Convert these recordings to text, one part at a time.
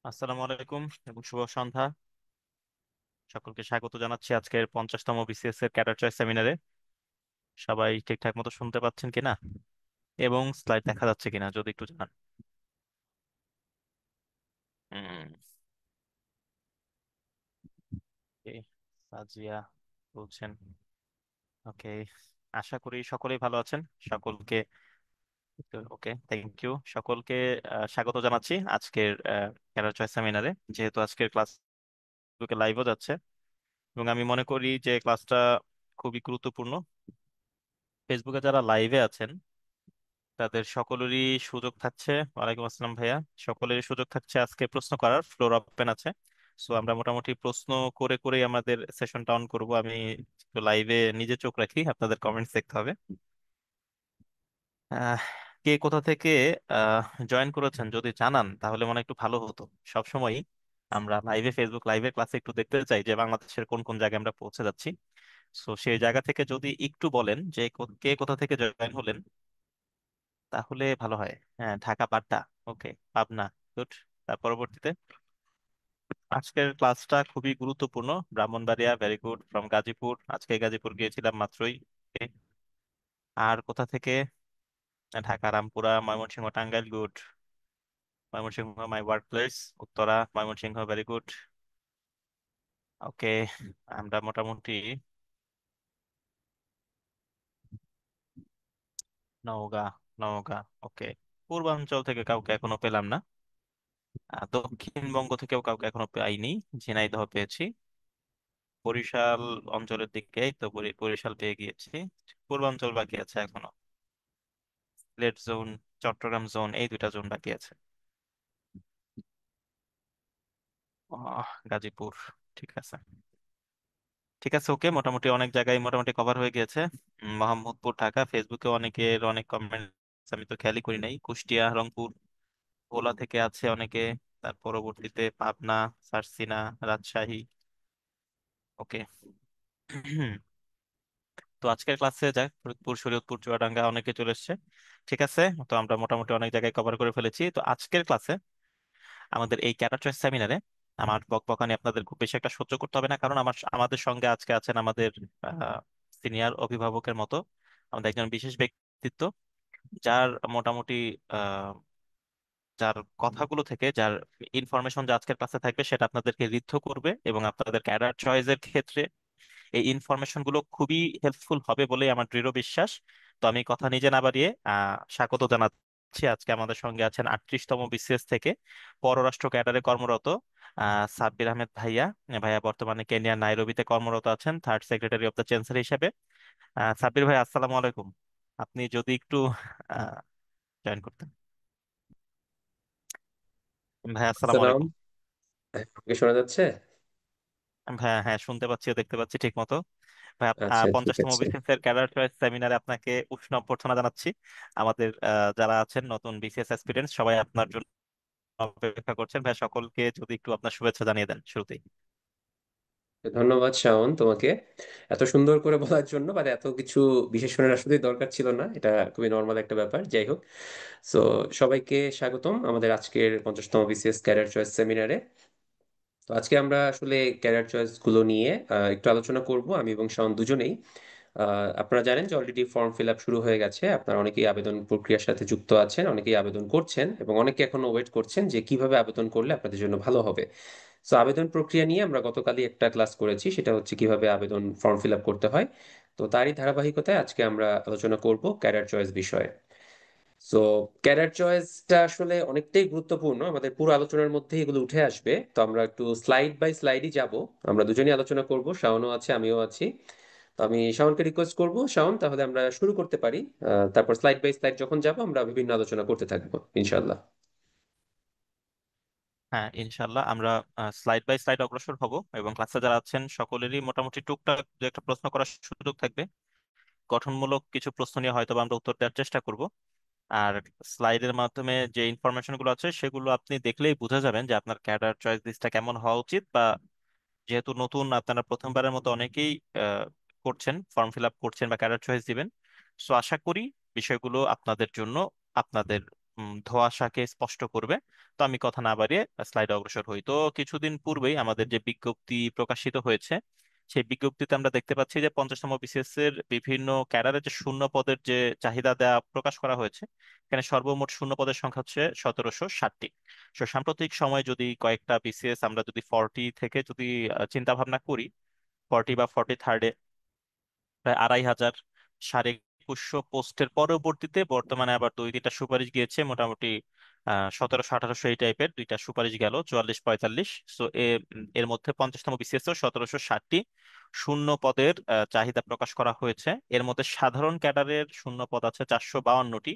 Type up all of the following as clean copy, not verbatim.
আসসালামু আলাইকুম এবং শুভ সন্ধ্যা। সকলকে স্বাগত জানাচ্ছি আজকের 50তম বিসিএস এর ক্যাডার চয়েস সেমিনারে। সবাই ঠিকঠাক মতো শুনতে পাচ্ছেন কিনা এবং স্লাইড দেখা যাচ্ছে কিনা যদি একটু জানান। হুম, ওকে, সাজিয়া বলছেন। ওকে, আশা করি সকলেই ভালো আছেন। সকলকে ওকে, থ্যাংক ইউ সকলকে। স্বাগত জানাচ্ছি আজকের ক্যাডার চয়েস সেমিনারে। যেহেতু আজকের ক্লাস লাইভও যাচ্ছে এবং আমি মনে করি যে ক্লাসটা খুবই গুরুত্বপূর্ণ। ফেসবুকে যারা লাইভে আছেন তাদের সকলেরই সুযোগ থাকছে। ওয়ালাইকুম আসসালাম ভাইয়া। সকলেরই সুযোগ থাকছে আজকে প্রশ্ন করার, ফ্লোর ওপেন আছে। সো আমরা মোটামুটি প্রশ্ন করে করেই আমাদের সেশনটা অন করব। আমি লাইভে নিজে চোখ রাখি, আপনাদের কমেন্টস দেখতে হবে। আহ, কে কোথা থেকে জয়েন করেছেন যদি জানান তাহলে মনে হয় একটু ভালো হতো। সবসময় আমরা লাইভে, ফেসবুক লাইভে ক্লাসে একটু দেখতে চাই যে বাংলাদেশের কোন কোন জায়গায় আমরা পৌঁছে যাচ্ছি। সো সেই জায়গা থেকে যদি একটু বলেন যে কে কোথা থেকে জয়েন হলেন তাহলে ভালো হয়। হ্যাঁ, ঢাকা পাড্ডা। ওকে, পাবনা। গুড। তার পরবর্তীতে আজকের ক্লাসটা খুবই গুরুত্বপূর্ণ। Brahmanbaria, very good. From Gazipur, আজকে গাজীপুর গিয়েছিলাম মাত্রই। Okay, আর কোথা থেকে? Dhaka, Rampura, Mymensingh, Tangail. Good. Mymensingh my work place. Uttara, Mymensingh, very good. Okay, আমরা মোটামুটি নওগাঁ। নওগাঁ। ওকে, পূর্বাঞ্চল থেকে কাউকে এখনো পেলাম না। দক্ষিণবঙ্গ থেকেও কাউকে এখনো পাইনি। ঝিনাইদহ পেয়েছি। বরিশাল অঞ্চলের দিকে, এই তো বরিশাল পেয়ে গিয়েছি। পূর্বাঞ্চল বাকি আছে এখনো। সিলেট জোন, চট্টগ্রাম জোন, এই দুইটা জোন বাকি আছে। গাজীপুর। ঠিক আছে। ঠিক আছে, ওকে, মোটামুটি অনেক জায়গায় মোটামুটি কভার হয়ে গেছে। মোহাম্মদপুর, ঢাকা। ফেসবুকে অনেকের অনেক কমেন্ট আমি তো খেয়ালই করি নাই। কুষ্টিয়া, রংপুর, ভোলা থেকে আছে অনেকে। তার পরবর্তীতে পাবনা, সার্সিনা, রাজশাহী। ওকে। তো আজকের ক্লাসে যাক, ফরিদপুর, শরীয়তপুর, চুয়াডাঙ্গা অনেকে চলে এসেছে। ঠিক আছে, তো আমরা মোটামুটি অনেক জায়গায় কভার করে ফেলেছি। তো আজকের ক্লাসে আমাদের এই ক্যাডার চয়েস সেমিনারে আমার বকবকানি আপনাদের খুব বেশি একটা সহ্য করতে হবে না, কারণ আমাদের সঙ্গে আজকে আছেন আমাদের সিনিয়র অভিভাবকের মতো আমাদের একজন বিশেষ ব্যক্তিত্ব, যার মোটামুটি আহ যার কথাগুলো থেকে যার ইনফরমেশন যা আজকের ক্লাসে থাকবে সেটা আপনাদেরকে ঋদ্ধ করবে এবং আপনাদের ক্যাডার চয়েসের ক্ষেত্রে এই ইনফরমেশন গুলো খুবই হেল্পফুল হবে বলে আমার দৃঢ় বিশ্বাস। তো আমি কথা নিজে না বাড়িয়ে স্বাগত জানাচ্ছি। আজকে আমাদের সঙ্গে আছেন 38তম বিসিএস থেকে পররাষ্ট্র ক্যাডারে কর্মরত সাব্বির আহমেদ ভাইয়া। ভাইয়া বর্তমানে কেনিয়ার নাইরোবিতে কর্মরত আছেন, third secretary of the chancellor হিসেবে। সাব্বির ভাই, আসসালামু আলাইকুম। আপনি যদি একটু জয়েন করতেন। ভাই, আসসালামু সালাম। আলাইকুম। আমাকে শোনা যাচ্ছে? হ্যাঁ হ্যাঁ, শুনতে পাচ্ছি, দেখতে পাচ্ছি ঠিক মতো। ভাই, আচ্ছা, ঠিক 50তম আছে। বিসিএস এর ক্যাডার চয়েস সেমিনারে আপনাকে উষ্ণ অভ্যর্থনা জানাচ্ছি। আমাদের যারা আছেন নতুন বিসিএস এক্সপিরিয়েন্স সবাই আপনার জন্য অপেক্ষা করছেন। ভাই, সকলকে যদি একটু আপনার শুভেচ্ছা জানিয়ে দেন শুরুতেই। ধন্যবাদ শাওন তোমাকে এত সুন্দর করে বলার জন্য। মানে এত কিছু বিশেষণের আসলে দরকার ছিল না, এটা খুবই নর্মাল একটা ব্যাপার। যাই হোক, সো সবাইকে স্বাগতম আমাদের আজকের 50তম বিসিএস ক্যারিয়ার চয়েস সেমিনারে। তো আজকে আমরা আসলে ক্যারিয়ার চয়েস গুলো নিয়ে একটু আলোচনা করব, আমি এবং শাওন দুজনেই। আপনারা জানেন যে অলরেডি ফর্ম ফিল আপ শুরু হয়ে গেছে। আপনারা অনেকেই আবেদন প্রক্রিয়ার সাথে যুক্ত আছেন, অনেকেই আবেদন করছেন এবং অনেকে এখনো ওয়েট করছেন যে কিভাবে আবেদন করলে আপনাদের জন্য ভালো হবে। সো আবেদন প্রক্রিয়া নিয়ে আমরা গতকালই একটা ক্লাস করেছি, সেটা হচ্ছে কিভাবে আবেদন ফর্ম ফিল আপ করতে হয়। তো তারই ধারাবাহিকতায় আজকে আমরা আলোচনা করব ক্যারিয়ার চয়েস বিষয়ে। সো ক্যারিয়ার চয়েসটা আসলে অনেকটাই গুরুত্বপূর্ণ, আমাদের পুরো আলোচনার মধ্যে এগুলো উঠে আসবে। তো আমরা একটু স্লাইড বাই স্লাইডই যাব। আমরা দুজনেই আলোচনা করব, শাওনও আছে, আমিও আছি। তো আমি শাওনকে রিকোয়েস্ট করব, শাওন তাহলে আমরা শুরু করতে পারি। তারপর স্লাইড বাই স্লাইড যখন যাব আমরা বিভিন্ন আলোচনা করতে থাকবো ইনশাল্লাহ। হ্যাঁ, ইনশাল্লাহ আমরা স্লাইড বাই স্লাইড অগ্রসর হব এবং ক্লাসে যারা আছেন সকলেরই মোটামুটি টুকটাক দু একটা প্রশ্ন করার সুযোগ থাকবে। গঠনমূলক কিছু প্রশ্ন নিয়ে হয়তো বা আমরা উত্তর দেওয়ার চেষ্টা করব। আর স্লাইডের মাধ্যমে যে ইনফরমেশন গুলো আছে সেগুলো আপনি দেখলেই বোঝা যাবেন যে আপনার ক্যাডার চয়েস লিস্টটা কেমন হওয়া উচিত। বা যেহেতু নতুন, আপনারা প্রথমবারের মতো অনেকেই করছেন, ফর্ম ফিল আপ করছেন বা ক্যাডার চয়েস দিবেন। সো আশা করি বিষয়গুলো আপনাদের জন্য, আপনাদের ধোঁয়াশাকে স্পষ্ট করবে। তো আমি কথা না বাড়িয়ে স্লাইডে অগ্রসর হই। তো কিছুদিন পূর্বেই আমাদের যে বিজ্ঞপ্তি প্রকাশিত হয়েছে, সেই বিজ্ঞপ্তিতে আমরা দেখতে পাচ্ছি যে 50তম বিসিএস এর বিভিন্ন ক্যাডারের যে শূন্য পদের যে চাহিদা দেওয়া প্রকাশ করা হয়েছে, এখানে সর্বমোট শূন্য পদের সংখ্যা হচ্ছে 1760টি। তো সাম্প্রতিক সময় যদি কয়েকটা বিসিএস আমরা যদি 40 থেকে যদি চিন্তা ভাবনা করি, 40 বা 43-এ প্রায় 2500 2100 পোস্টের পরবর্তীতে বর্তমানে আবার 2-3টা সুপারিশ গিয়েছে, মোটামুটি 1700-1800 এই টাইপের 2টা সুপারিশ গেল, 44-45। তো এর মধ্যে 50তম বিসিএস 1760টি শূন্য পদের চাহিদা প্রকাশ করা হয়েছে। এর মধ্যে সাধারণ ক্যাডারের শূন্য পদ আছে 452টি।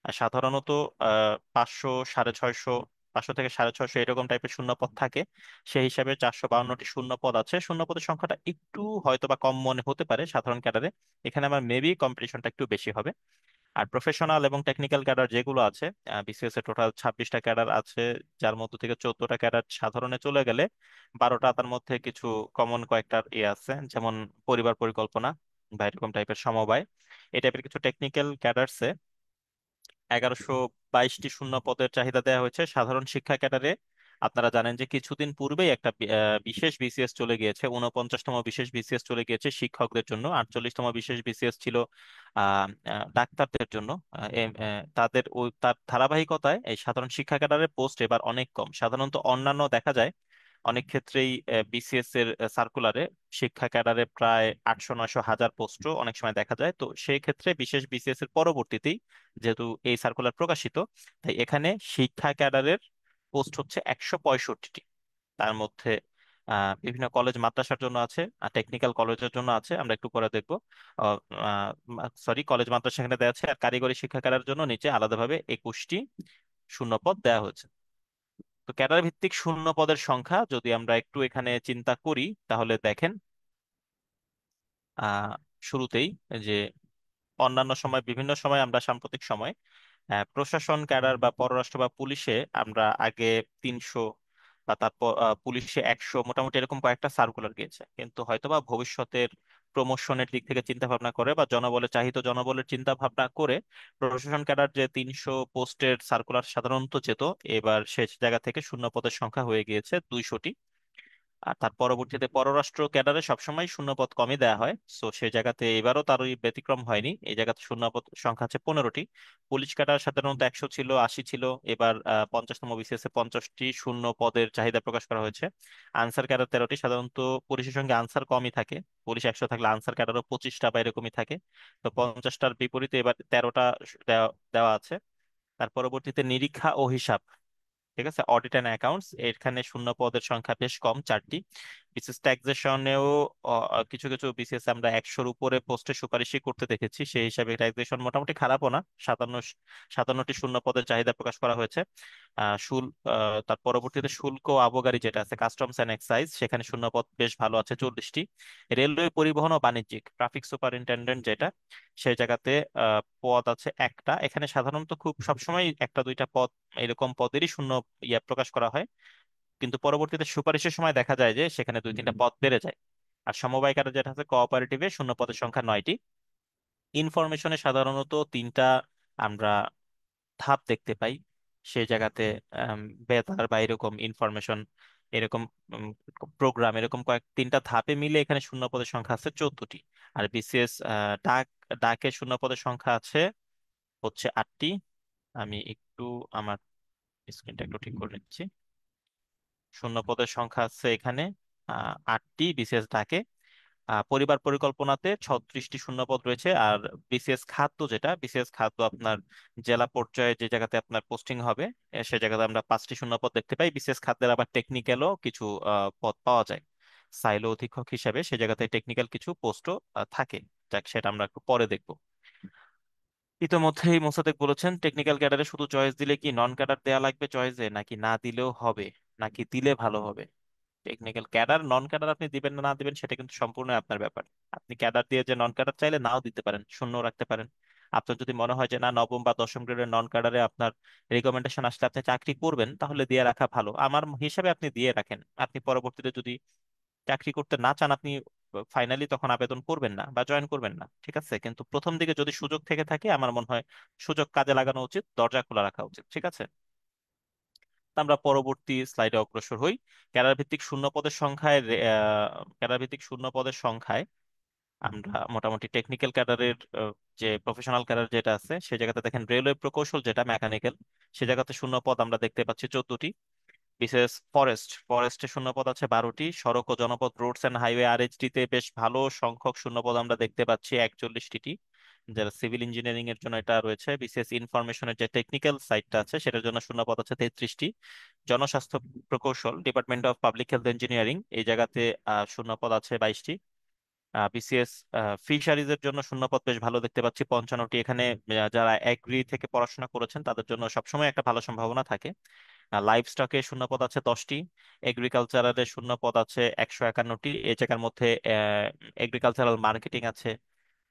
আর সাধারণত 500, 650, 500 থেকে 650 এরকম টাইপের শূন্য পদ থাকে। সেই হিসাবে 452টি শূন্য পদ আছে। শূন্য পদের সংখ্যাটা একটু হয়তো বা কম মনে হতে পারে সাধারণ ক্যাডারে, এখানে আমার মেবি কম্পিটিশনটা একটু বেশি হবে। আর প্রফেশনাল এবং টেকনিক্যাল ক্যাডার যেগুলো আছে, বিসিএস এ টোটাল 26টা ক্যাডার আছে, যার মধ্য থেকে 14টা ক্যাডার সাধারণে চলে গেলে 12টা তার মধ্যে কিছু কমন কয়েকটার আছে, যেমন পরিবার পরিকল্পনা বা এরকম টাইপের সমবায়, এই টাইপের কিছু টেকনিক্যাল ক্যাডারসে 1122টি শূন্য পদের চাহিদা দেওয়া হয়েছে। সাধারণ শিক্ষা ক্যাডারে আপনারা জানেন যে কিছুদিন পূর্বেই একটা বিশেষ বিসিএস চলে গিয়েছে, 49তম বিশেষ বিসিএস চলে গিয়েছে শিক্ষকদের জন্য। 48তম বিশেষ বিসিএস ছিল ডাক্তারদের জন্য। তাদের ওই তার ধারাবাহিকতায় এই সাধারণ শিক্ষা ক্যাডারের পোস্ট এবার অনেক কম। সাধারণত অন্যান্য দেখা যায় অনেক ক্ষেত্রেই বিসিএস এর সার্কুলারে শিক্ষা ক্যাডারে প্রায় 800, 900, 1000 পোস্টও অনেক সময় দেখা যায়। তো সেই ক্ষেত্রে বিশেষ বিসিএস এর পরবর্তীতেই যেহেতু এই সার্কুলার প্রকাশিত, তাই এখানে শিক্ষা ক্যাডারের পোস্ট হচ্ছে 165টি। তার মধ্যে বিভিন্ন কলেজ মাদ্রাসার জন্য আছে, আর টেকনিক্যাল কলেজের জন্য আছে, আমরা একটু পরে দেখবো। সরি, কলেজ মাদ্রাসা এখানে দেওয়া আছে, আর কারিগরি শিক্ষা ক্যাডারের জন্য নিচে আলাদাভাবে 21টি শূন্যপদ দেওয়া হয়েছে। তো ক্যাডার ভিত্তিক শূন্য পদের সংখ্যা যদি আমরা একটু এখানে চিন্তা করি, তাহলে দেখেন আহ শুরুতেই যে অন্যান্য সময় বিভিন্ন সময় আমরা সাম্প্রতিক সময় প্রশাসন ক্যাডার বা পররাষ্ট্র বা পুলিশে আমরা আগে 300 বা তারপর পুলিশে 100, মোটামুটি এরকম কয়েকটা সার্কুলার গিয়েছে। কিন্তু হয়তোবা ভবিষ্যতের প্রমোশনের দিক থেকে চিন্তা ভাবনা করে বা জনবলের চাহিদা জনবলের চিন্তা ভাবনা করে প্রশাসন ক্যাডার যে 300 পোস্টের সার্কুলার সাধারণত যেত, এবার সে জায়গা থেকে শূন্য পদের সংখ্যা হয়ে গিয়েছে 200টি। আর তার পরবর্তীতে পররাষ্ট্র ক্যাডারে সবসময় শূন্যপদ কমই দেওয়া হয়, সো সেই জায়গাতে এবারও তার ওই ব্যতিক্রম হয়নি, এই জায়গাতে শূন্যপদ সংখ্যা আছে 15টি। পুলিশ ক্যাডার সাধারণত 100 ছিল, 80 ছিল, এবার 50তম বিসিএস এ 50টি শূন্য পদের চাহিদা প্রকাশ করা হয়েছে। আনসার ক্যাডার 13টি, সাধারণত পুলিশের সঙ্গে আনসার কমই থাকে, পুলিশ 100 থাকলে আনসার ক্যাডারও 25টা বা এরকমই থাকে। তো 50টার বিপরীতে এবার 13টা দেওয়া দেওয়া আছে। তার পরবর্তীতে নিরীক্ষা ও হিসাব, ঠিক আছে, অডিট অ্যান্ড অ্যাকাউন্টস, এখানে শূন্য পদের সংখ্যা বেশ কম, 4টি। বিসিএস ট্যাক্সেশনেও কিছু কিছু বিসিএস আমরা 100-র উপরে পোস্টে সুপারিশই করতে দেখেছি, সেই হিসাবে ট্যাক্সেশন মোটামুটি খারাপও না। 57টি শূন্য পদের চাহিদা প্রকাশ করা হয়েছে। তার পরবর্তীতে শুল্ক ও আবগারি যেটা আছে, কাস্টমস অ্যান্ড এক্সাইজ, সেখানে শূন্য পদ বেশ ভালো আছে, 40টি। রেলওয়ে পরিবহন ও বাণিজ্যিক, ট্রাফিক সুপারিনটেন্ডেন্ট যেটা, সেই জায়গাতে পদ আছে একটা। এখানে সাধারণত খুব সবসময় একটা দুইটা পদ এরকম পদেরই শূন্য প্রকাশ করা হয়, কিন্তু পরবর্তীতে সুপারিশের সময় দেখা যায় যে সেখানে 2-3টা পদ বেড়ে যায়। আর সমবায় কার্ড যেটা আছে কোঅপারেটিভে শূন্য পদের সংখ্যা 9টি। ইনফরমেশনে সাধারণত 3টা আমরা ধাপ দেখতে পাই, সেই জায়গাতে বেতার বা এরকম ইনফরমেশন, এরকম প্রোগ্রাম, এরকম কয়েক 3টা ধাপে মিলে এখানে শূন্য পদের সংখ্যা আছে 14টি। আর বিসিএস ডাক ডাকে শূন্য পদের সংখ্যা আছে হচ্ছে 8টি। আমি একটু আমার স্ক্রিনটা একটু ঠিক করে নিচ্ছি। শূন্য পদের সংখ্যা আছে এখানে 8টি বিসিএস ডাকে। পরিবার পরিকল্পনাতে 36টি শূন্যপদ রয়েছে। আর বিসিএস খাদ্য যেটা, বিসিএস খাদ্য আপনার জেলা পর্যায়ে যে জায়গাতে আপনার পোস্টিং হবে, সে জায়গাতে আমরা 5টি শূন্যপদ দেখতে পাই। বিসিএস খাদ্যের আবার টেকনিক্যালও কিছু পদ পাওয়া যায়, সাইলো অধীক্ষক হিসেবে সে জায়গাতে টেকনিক্যাল কিছু পোস্টও থাকে। যাক, সেটা আমরা একটু পরে দেখবো। ইতোমধ্যেই মোসাদ্দেক বলেছেন টেকনিক্যাল ক্যাডারে শুধু চয়েস দিলে কি নন ক্যাডার দেয়া লাগবে চয়েসে, নাকি না দিলেও হবে, নাকি দিলে ভালো হবে। টেকনিক্যাল ক্যাডার নন ক্যাডার আপনি দিবেন না না দিবেন সেটা কিন্তু সম্পূর্ণ আপনার ব্যাপার। আপনি ক্যাডার দিয়ে যে নন ক্যাডার চাইলে নাও দিতে পারেন, শূন্য রাখতে পারেন। আপনার যদি মনে হয় যে না, নবম বা দশম গ্রেডের নন ক্যাডারে আপনার রিকমেন্ডেশন আসলে আপনি চাকরি করবেন, তাহলে দিয়ে রাখা ভালো। আমার হিসাবে আপনি দিয়ে রাখেন। আপনি পরবর্তীতে যদি চাকরি করতে না চান, আপনি ফাইনালি তখন আবেদন করবেন না বা জয়েন করবেন না, ঠিক আছে? কিন্তু প্রথম দিকে যদি সুযোগ থেকে থাকে আমার মনে হয় সুযোগ কাজে লাগানো উচিত, দরজা খোলা রাখা উচিত, ঠিক আছে? তো আমরা পরবর্তী স্লাইডে অগ্রসর হই। ক্যাডার ভিত্তিক শূন্য পদের সংখ্যায় ক্যাডার ভিত্তিক শূন্য পদের সংখ্যায় আমরা মোটামুটি টেকনিক্যাল ক্যাডারের যে প্রফেশনাল ক্যাডার যেটা আছে সেই জায়গাতে দেখেন রেলওয়ে প্রকৌশল যেটা মেকানিক্যাল, সে জায়গাতে শূন্য পদ আমরা দেখতে পাচ্ছি 14টি। বিশেষ ফরেস্টে শূন্যপদ আছে 12টি। সড়ক ও জনপথ রোডস এন্ড হাইওয়ে আরএইচডি তে বেশ ভালো সংখ্যক শূন্যপদ আমরা দেখতে পাচ্ছি 41টি, যারা সিভিল ইঞ্জিনিয়ারিং এর জন্য এটা রয়েছে। বিসিএস ইনফরমেশনের যে টেকনিক্যাল সাইটটা আছে সেটার জন্য শূন্যপদ আছে 33টি। জনস্বাস্থ্য প্রকৌশল department of public health engineering এই জায়গাতে শূন্যপদ আছে 22টি। বিসিএস ফিশারিজ এর জন্য শূন্যপদ বেশ ভালো দেখতে পাচ্ছি 55টি। এখানে যারা এগ্রি থেকে পড়াশোনা করেছেন তাদের জন্য সবসময় একটা ভালো সম্ভাবনা থাকে। লাইভ স্টকে শূন্যপদ আছে 10টি। এগ্রিকালচারালে শূন্যপদ আছে 151টি। এই জায়গার মধ্যে এগ্রিকালচারাল মার্কেটিং আছে,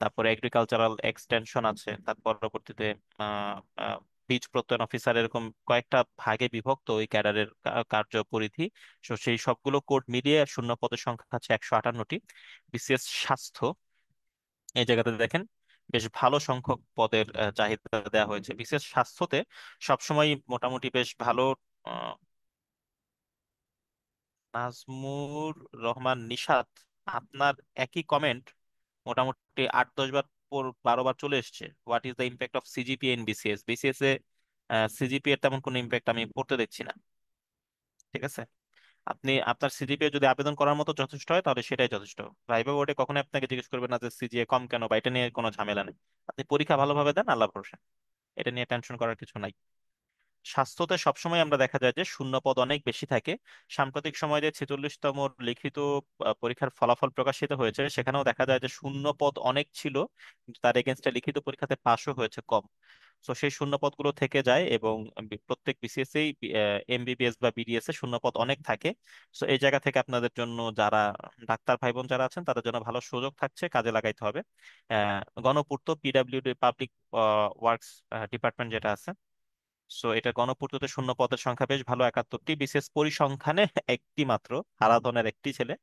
তারপরে এগ্রিকালচারাল এক্সটেনশন আছে, তার পরবর্তীতে আহ, আহ, বীজ প্রত্যয়ন অফিসার, এরকম কয়েকটা ভাগে বিভক্ত ওই ক্যাডারের কার্যপরিধি। তো সেই সবগুলো কোড মিলিয়ে শূন্য পদের সংখ্যা আছে 158টি। বিসিএস স্বাস্থ্য এই জায়গাতে দেখেন বেশ ভালো সংখ্যক পদের চাহিদা দেওয়া হয়েছে। বিশেষ স্বাস্থ্যতে সবসময় মোটামুটি বেশ ভালো। আহ, নাজমুর রহমান নিশাত, আপনার একই কমেন্ট মোটামুটি 8-10 বার 12 বার চলে এসেছে। What is the impact of CGPA in BCS? BCS A CGPA এর তেমন কোনো ইম্প্যাক্ট আমি পড়তে দেখছি না, ঠিক আছে? আপনি আপনার সিজিপিএ যদি আবেদন করার মতো যথেষ্ট হয় তাহলে সেটাই যথেষ্ট। ভাইবা বোর্ডে কখনোই আপনাকে জিজ্ঞেস করবে না যে সিজিএ কম কেন, বা এটা নিয়ে কোনো ঝামেলা নেই। আপনি পরীক্ষা ভালোভাবে দেন, আল্লাহ ভরসা, এটা নিয়ে টেনশন করার কিছু নাই। স্বাস্থ্যতে সবসময় আমরা দেখা যায় যে শূন্য পদ অনেক বেশি থাকে। সাম্প্রতিক সময়ে যে 46তম লিখিত পরীক্ষার ফলাফল প্রকাশিত হয়েছে সেখানেও দেখা যায় যে শূন্য পদ অনেক ছিল, কিন্তু তার এগেনস্টে লিখিত পরীক্ষাতে পাশও হয়েছে কম। তো সেই শূন্য পদগুলো থেকে যায় এবং প্রত্যেক বিসিএস এই এমবিবিএস বা বিডিএস এ শূন্য পদ অনেক থাকে। তো এই জায়গা থেকে আপনাদের জন্য যারা ডাক্তার ভাই বোন যারা আছেন তাদের জন্য ভালো সুযোগ থাকছে, কাজে লাগাইতে হবে। গণপূর্ত পিডাব্লিউডি পাবলিক ওয়ার্কস ডিপার্টমেন্ট যেটা আছে, সো এটা গণপূর্ততে শূন্য পদের সংখ্যা বেশ ভালো 71টি। বিশেষ পরিসংখ্যানে একটি মাত্র, হারাধনের একটি ছেলে।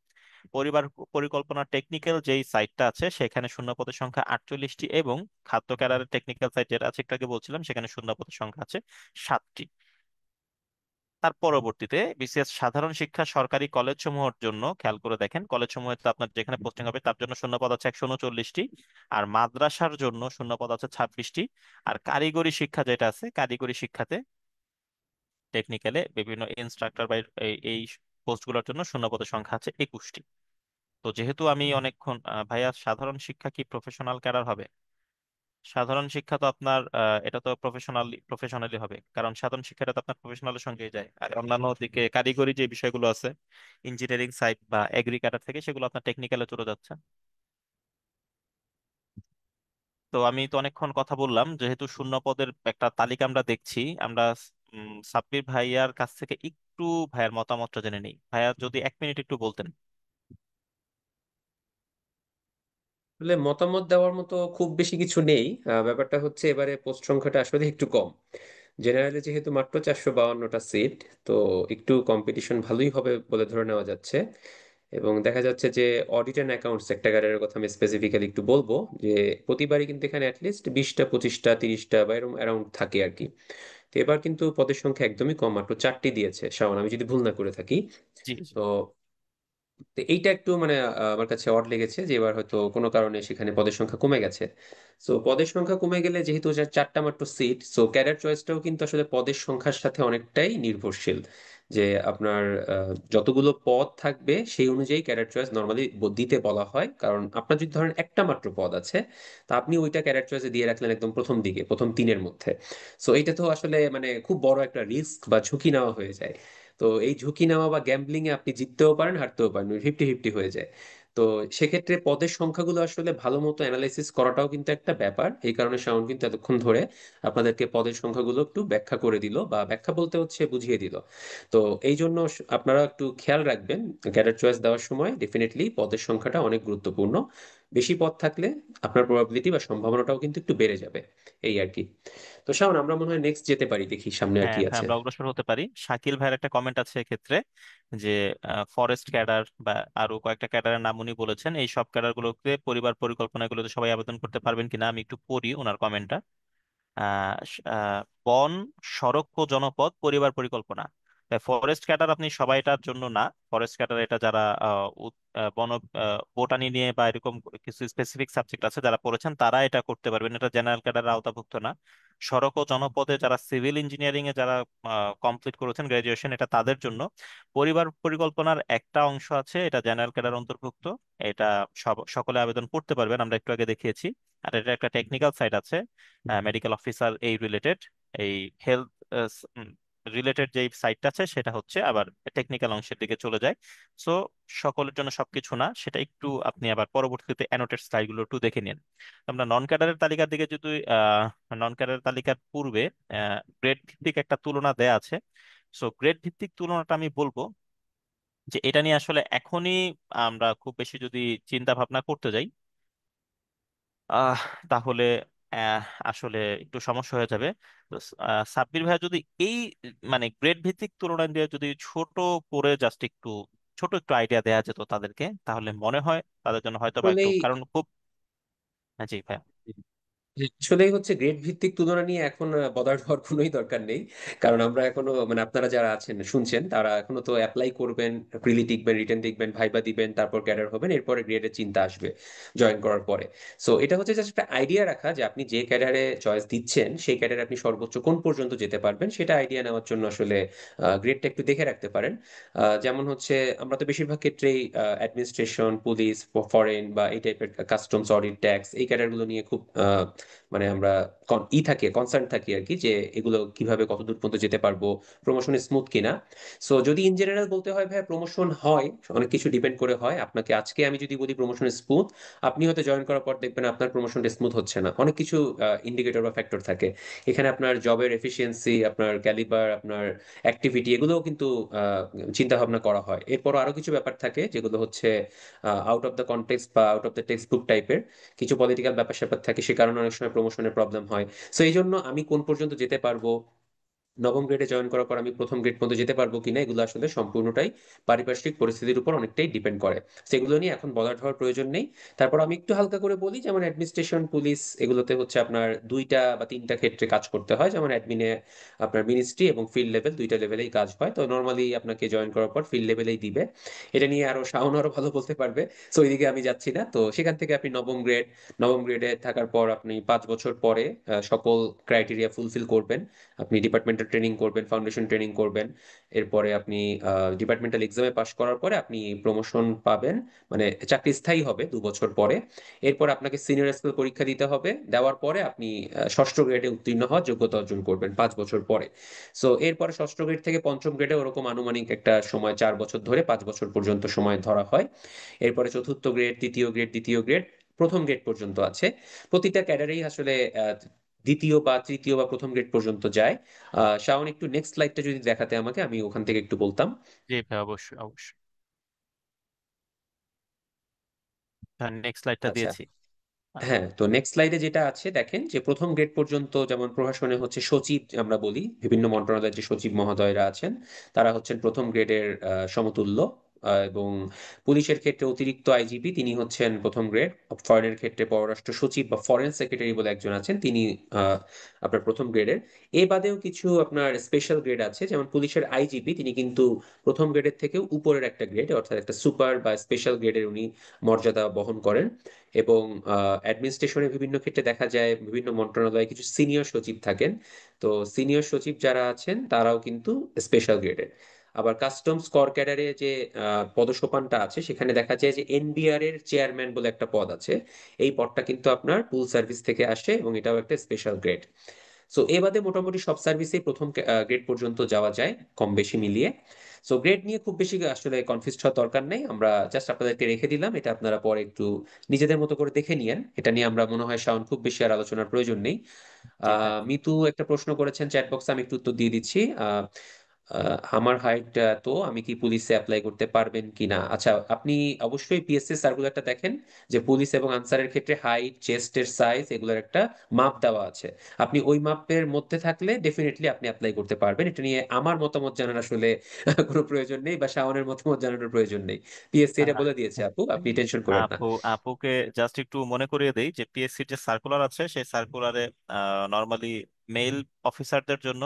পরিবার পরিকল্পনা টেকনিক্যাল যেই সাইটটা আছে সেখানে শূন্য পদের সংখ্যা 48টি, এবং খাদ্য ক্যাডারের টেকনিক্যাল সাইট যেটা আছে একটু আগে বলছিলাম সেখানে শূন্য পদের সংখ্যা আছে 7টি। তার পরবর্তীতে বিসিএস সাধারণ শিক্ষা সরকারি কলেজ সমূহের জন্য খেয়াল করে দেখেন, কলেজ সমূহে তো আপনার যেখানে পোস্টিং হবে তার জন্য শূন্যপদ আছে 139টি, আর মাদ্রাসার জন্য শূন্যপদ আছে 26টি। আর কারিগরি শিক্ষা যেটা আছে, কারিগরি শিক্ষাতে টেকনিক্যালে বিভিন্ন ইনস্ট্রাক্টর বা এই পোস্টগুলোর জন্য শূন্যপদের সংখ্যা আছে 21টি। তো যেহেতু আমি অনেকক্ষণ ভাইয়া সাধারণ শিক্ষা কি প্রফেশনাল ক্যাডার হবে? সাধারণ শিক্ষা তো আপনার এটা তো প্রফেশনালি হবে, কারণ সাধারণ শিক্ষাটা তো আপনার প্রফেশনালের সঙ্গেই যায়। আর অন্যান্য দিকে কারিগরি যে বিষয়গুলো আছে ইঞ্জিনিয়ারিং সাইড বা এগ্রি ক্যাডার থেকে সেগুলো আপনার টেকনিক্যালে চলে যাচ্ছে। তো আমি তো অনেকক্ষণ কথা বললাম, যেহেতু শূন্য পদের একটা তালিকা আমরা দেখছি, আমরা সাব্বির ভাইয়ার কাছ থেকে একটু ভাইয়ার মতামতটা জেনে নিই। ভাইয়া যদি 1 মিনিট একটু বলতেন। আসলে মতামত দেওয়ার মতো খুব বেশি কিছু নেই। ব্যাপারটা হচ্ছে এবারে পোস্ট সংখ্যাটা আসলে একটু কম। জেনারেলি যেহেতু মাত্র 452টা সিট, তো একটু কম্পিটিশন ভালোই হবে বলে ধরে নেওয়া যাচ্ছে। এবং দেখা যাচ্ছে যে অডিট অ্যান্ড অ্যাকাউন্টস একটা ক্যাডারের কথা আমি স্পেসিফিক্যালি একটু বলবো, যে প্রতিবারই কিন্তু এখানে অ্যাটলিস্ট 20টা 25টা 30টা বা এরকম অ্যারাউন্ড থাকে আর কি। তো এবার কিন্তু পদের সংখ্যা একদমই কম, মাত্র 4টি দিয়েছে শাওন, আমি যদি ভুল না করে থাকি। জি জি। তো তো এইটা একটু মানে আমার কাছে অড লেগেছে যে এবার হয়তো কোনো কারণে সেখানে পদের সংখ্যা কমে গেছে। সো পদের সংখ্যা কমে গেলে যেহেতু যা 4টা মাত্র সিট, সো ক্যাডার চয়েসটাও কিন্তু আসলে পদের সংখ্যার সাথে অনেকটাই নির্ভরশীল। যে আপনার যতগুলো পদ থাকবে সেই অনুযায়ী ক্যাডার চয়েস নর্মালি দিতে বলা হয়। কারণ আপনার যদি ধরেন একটা মাত্র পদ আছে, তা আপনি ওইটা ক্যাডার চয়েসে দিয়ে রাখলেন একদম প্রথম দিকে, প্রথম 3-এর মধ্যে। সো এটা তো আসলে মানে খুব বড় একটা রিস্ক বা ঝুঁকি নেওয়া হয়ে যায়। তো এই ঝুঁকি নেওয়া বা গ্যাম্বলিং এ আপনি জিততেও পারেন, হারতেও পারেন, 50-50 হয়ে যায়। তো সেক্ষেত্রে পদের সংখ্যাগুলো আসলে ভালো মতো অ্যানালাইসিস করাটাও কিন্তু একটা ব্যাপার। এই কারণে শাওন কিন্তু এতক্ষণ ধরে আপনাদেরকে পদের সংখ্যাগুলো একটু ব্যাখ্যা করে দিল, বা ব্যাখ্যা বলতে হচ্ছে বুঝিয়ে দিল। তো এই জন্য আপনারা একটু খেয়াল রাখবেন, ক্যাডার চয়েস দেওয়ার সময় ডেফিনেটলি পদের সংখ্যাটা অনেক গুরুত্বপূর্ণ। বেশি পদ থাকলে আপনার প্রবাবিলিটি বা সম্ভাবনাটাও কিন্তু একটু বেড়ে যাবে, এই আর কি। তো শাওন, আমরা মনে হয় নেক্সট যেতে পারি, দেখি সামনে আর হ্যাঁ কি হ্যাঁ, আছে। আমরা অগ্রসর হতে পারি। শাকিল ভাইয়ের একটা কমেন্ট আছে এক্ষেত্রে, যে ফরেস্ট ক্যাডার বা আরো কয়েকটা ক্যাডারের নাম উনি বলেছেন, এই সব ক্যাডারগুলোতে পরিবার পরিকল্পনাগুলোতে সবাই আবেদন করতে পারবেন কিনা, আমি একটু পড়ি ওনার কমেন্টটা। বন, সড়ক ও জনপদ পরিবার পরিকল্পনা। ফরেস্ট ক্যাডার আপনি সবাইটার জন্য না। ফরেস্ট ক্যাডার এটা যারা বন বোটানি নিয়ে বা এরকম কিছু স্পেসিফিক সাবজেক্ট আছে যারা পড়েছেন তারা এটা করতে পারবেন, এটা জেনারেল ক্যাডারের আওতাভুক্ত না। সড়ক ও জনপদে যারা সিভিল ইঞ্জিনিয়ারিং এ যারা কমপ্লিট করেছেন গ্রাজুয়েশন, এটা তাদের জন্য। পরিবার পরিকল্পনার একটা অংশ আছে, এটা জেনারেল ক্যাডার অন্তর্ভুক্ত। এটা সকলে আবেদন করতে পারবেন, আমরা একটু আগে দেখিয়েছি। আর এটা একটা টেকনিক্যাল সাইট আছে, মেডিকেল অফিসার এই রিলেটেড, এই হেলথ রিলেটেড যে সাইটটা আছে সেটা হচ্ছে আবার টেকনিক্যাল অংশের দিকে চলে যায়। সো সকলের জন্য সবকিছু না, সেটা একটু আপনি আবার পরবর্তীতে অ্যানোটেড স্লাইডগুলো একটু দেখে নিন। আমরা নন ক্যাডারের তালিকার দিকে যদি নন ক্যাডারের তালিকার পূর্বে গ্রেড ভিত্তিক একটা তুলনা দেয়া আছে। সো গ্রেড ভিত্তিক তুলনাটা আমি বলবো যে এটা নিয়ে আসলে এখনই আমরা খুব বেশি যদি চিন্তা ভাবনা করতে যাই আহ তাহলে আহ, আসলে একটু সমস্যা হয়ে যাবে। তো সাব্বির ভাইয়া যদি এই মানে গ্রেড ভিত্তিক তুলনা দিয়ে যদি ছোট করে জাস্ট একটু ছোট একটু আইডিয়া দেওয়া যেত তাদেরকে, তাহলে মনে হয় তাদের জন্য হয়তো বা একটু, আসলেই কারণ খুব। হ্যাঁ, জি ভাইয়া। আসলেই হচ্ছে গ্রেড ভিত্তিক তুলনা নিয়ে এখন বদার হওয়ার কোনোই দরকার নেই। কারণ আমরা এখনো মানে আপনারা যারা আছেন শুনছেন তারা এখনো তো অ্যাপ্লাই করবেন, প্রিলি টিকবেন, রিটেন দেখবেন, ভাইবা দিবেন, তারপর ক্যাডার হবেন, এরপরে গ্রেডের চিন্তা আসবে জয়েন করার পরে। সো এটা হচ্ছে জাস্ট একটা আইডিয়া রাখা যে আপনি যে ক্যাডারে চয়েস দিচ্ছেন সেই ক্যাডারে আপনি সর্বোচ্চ কোন পর্যন্ত যেতে পারবেন সেটা আইডিয়া নেওয়ার জন্য আসলে গ্রেডটা একটু দেখে রাখতে পারেন। যেমন হচ্ছে আমরা তো বেশিরভাগ ক্ষেত্রেই অ্যাডমিনিস্ট্রেশন, পুলিশ, ফরেন বা এই টাইপের কাস্টমস, অডিট, ট্যাক্স এই ক্যাডারগুলো নিয়ে খুব মানে আমরা থাকে, কনসার্ন থাকি আর কি, যে এগুলো কিভাবে কতদূর পর্যন্ত যেতে পারবো, প্রমোশন স্মুথ কিনা। সো যদি ইন জেনারেল বলতে হয় ভাই, প্রমোশন হয়, অনেক কিছু ডিপেন্ড করে হয়। আপনাকে আজকে আমি যদি বলি প্রমোশন স্মুথ, আপনি হয়তো জয়েন করার পর দেখবেন আপনার প্রমোশনটা স্মুথ হচ্ছে না। অনেক কিছু ইন্ডিকেটর বা ফ্যাক্টর থাকে এখানে, আপনার জবের এফিসিয়েন্সি, আপনার ক্যালিবার, আপনার অ্যাক্টিভিটি, এগুলোও কিন্তু চিন্তা ভাবনা করা হয়। এরপর আরো কিছু ব্যাপার থাকে যেগুলো হচ্ছে আউট অফ দ্য কনটেক্সট বা out of the text book টাইপের কিছু পলিটিক্যাল ব্যাপার স্যাপার থাকে, সে কারণে অনেক সময় প্রমোশনের প্রবলেম হয়। সো এই জন্য আমি কোন পর্যন্ত যেতে পারবো, নবম গ্রেডে জয়েন করার পর আমি প্রথম গ্রেড পর্যন্ত যেতে পারবো কিনা, এগুলো আসলে সম্পূর্ণটাই পারিপার্শ্বিক পরিস্থিতির উপর অনেকটাই ডিপেন্ড করে। সেগুলো নিয়ে এখন বলার হওয়ার প্রয়োজন নেই। তারপর আমি একটু হালকা করে বলি, যেমন অ্যাডমিনিস্ট্রেশন, পুলিশ, এগুলোতে হচ্ছে আপনার দুইটা বা তিনটা ক্ষেত্রে কাজ করতে হয়। যেমন অ্যাডমিনে আপনার মিনিস্ট্রি এবং ফিল্ড লেভেল দুইটা লেভেলেই কাজ হয়। তো নর্মালি আপনাকে জয়েন করার পর ফিল্ড লেভেলেই দিবে। এটা নিয়ে আরো শাওন আরো ভালো বলতে পারবে, সো ওইদিকে আমি যাচ্ছি না। তো সেখান থেকে আপনি নবম গ্রেডে থাকার পর আপনি 5 বছর পরে সকল ক্রাইটেরিয়া ফুলফিল করবেন। আপনি ডিপার্টমেন্টাল ট্রেনিং করবেন, ফাউন্ডেশন ট্রেনিং করবেন। এরপরে আপনি ডিপার্টমেন্টাল এক্সামে পাশ করার পরে আপনি প্রমোশন পাবেন, মানে চাকরি স্থায়ী হবে 2 বছর পরে। এরপর আপনাকে সিনিয়র স্কুল পরীক্ষা দিতে হবে, দেওয়ার পরে আপনি ষষ্ঠ গ্রেডে উত্তীর্ণ হওয়ার যোগ্যতা অর্জন করবেন 5 বছর পরে। সো এরপরে ষষ্ঠ গ্রেড থেকে পঞ্চম গ্রেডে ওরকম আনুমানিক একটা সময়, 4 বছর ধরে 5 বছর পর্যন্ত সময় ধরা হয়। এরপরে চতুর্থ গ্রেড, তৃতীয় গ্রেড, দ্বিতীয় গ্রেড, প্রথম গ্রেড পর্যন্ত আছে। প্রতিটা ক্যাডারেই আসলে দ্বিতীয় বা তৃতীয় বা প্রথম গ্রেড পর্যন্ত যায়। শাওন, একটু নেক্সট স্লাইডটা যদি দেখাতে আমাকে, আমি ওখান থেকে একটু বলতাম। জি ভাই, অবশ্যই অবশ্যই। নেক্সট স্লাইডটা আচ্ছা, দিয়েছি। আহ, হ্যাঁ, তো নেক্সট স্লাইডে যেটা আছে দেখেন, যে প্রথম গ্রেড পর্যন্ত যেমন প্রশাসনে হচ্ছে সচিব আমরা বলি, বিভিন্ন মন্ত্রণালয়ের যে সচিব মহোদয়রা আছেন তারা হচ্ছেন প্রথম গ্রেডের সমতুল্য। এবং পুলিশের ক্ষেত্রে অতিরিক্ত আইজিপি, তিনি হচ্ছেন প্রথম গ্রেড। ফরেনের ক্ষেত্রে পররাষ্ট্র সচিব বা ফরেন সেক্রেটারি বলে একজন আছেন, তিনি আহ, আপনার প্রথম গ্রেডের। এ বাদেও কিছু আপনার স্পেশাল গ্রেড আছে, যেমন পুলিশের আইজিপি তিনি কিন্তু প্রথম গ্রেডের থেকেও উপরের একটা গ্রেড, অর্থাৎ একটা সুপার বা স্পেশাল গ্রেডের উনি মর্যাদা বহন করেন। এবং অ্যাডমিনিস্ট্রেশনের বিভিন্ন ক্ষেত্রে দেখা যায় বিভিন্ন মন্ত্রণালয়ে কিছু সিনিয়র সচিব থাকেন। তো সিনিয়র সচিব যারা আছেন তারাও কিন্তু স্পেশাল গ্রেডের। আবার কাস্টমস কর ক্যাডারে যে পদসোপানটা আছে সেখানে দেখা যায় যে এনবিআর এর চেয়ারম্যান বলে একটা পদ আছে। এই পদটা কিন্তু আপনার পুল সার্ভিস থেকে আসে এবং এটাও একটা স্পেশাল গ্রেড। সো এ বাদে মোটামুটি সব সার্ভিসেই প্রথম গ্রেড পর্যন্ত যাওয়া যায় কম বেশি মিলিয়ে। সো গ্রেড নিয়ে খুব বেশি আসলে কনফিউজ হওয়ার দরকার নেই, আমরা জাস্ট আপনাদেরকে রেখে দিলাম, এটা আপনারা পরে একটু নিজেদের মতো করে দেখে নিয়েন। এটা নিয়ে আমরা মনে হয় শাওন খুব বেশি আর আলোচনার প্রয়োজন নেই। জি ভাই। মিতু একটা প্রশ্ন করেছেন চ্যাট বক্সে, আমি একটু উত্তর দিয়ে দিচ্ছি। আমার হাইট তো আমি কি পুলিশে অ্যাপ্লাই করতে পারবেন কিনা? আচ্ছা, আপনি অবশ্যই পিএসসি সার্কুলারটা দেখেন, যে পুলিশ এবং আনসারের ক্ষেত্রে হাইট, চেস্টের সাইজ এগুলোর একটা মাপ দেওয়া আছে। আপনি ওই মাপের মধ্যে থাকলে ডেফিনেটলি আপনি অ্যাপ্লাই করতে পারবেন। এটা নিয়ে আমার মতামত জানার আসলে কোনো প্রয়োজন নেই, বা শাওনের মতামত জানানোর প্রয়োজন নেই। পিএসসি এটা আহ, বলে দিয়েছে আপু, আপনি টেনশন করেন না। আপুকে জাস্ট একটু মনে করিয়ে দেই যে পিএসসির যে সার্কুলার আছে সেই সার্কুলারে নর্মালি মেল অফিসারদের জন্য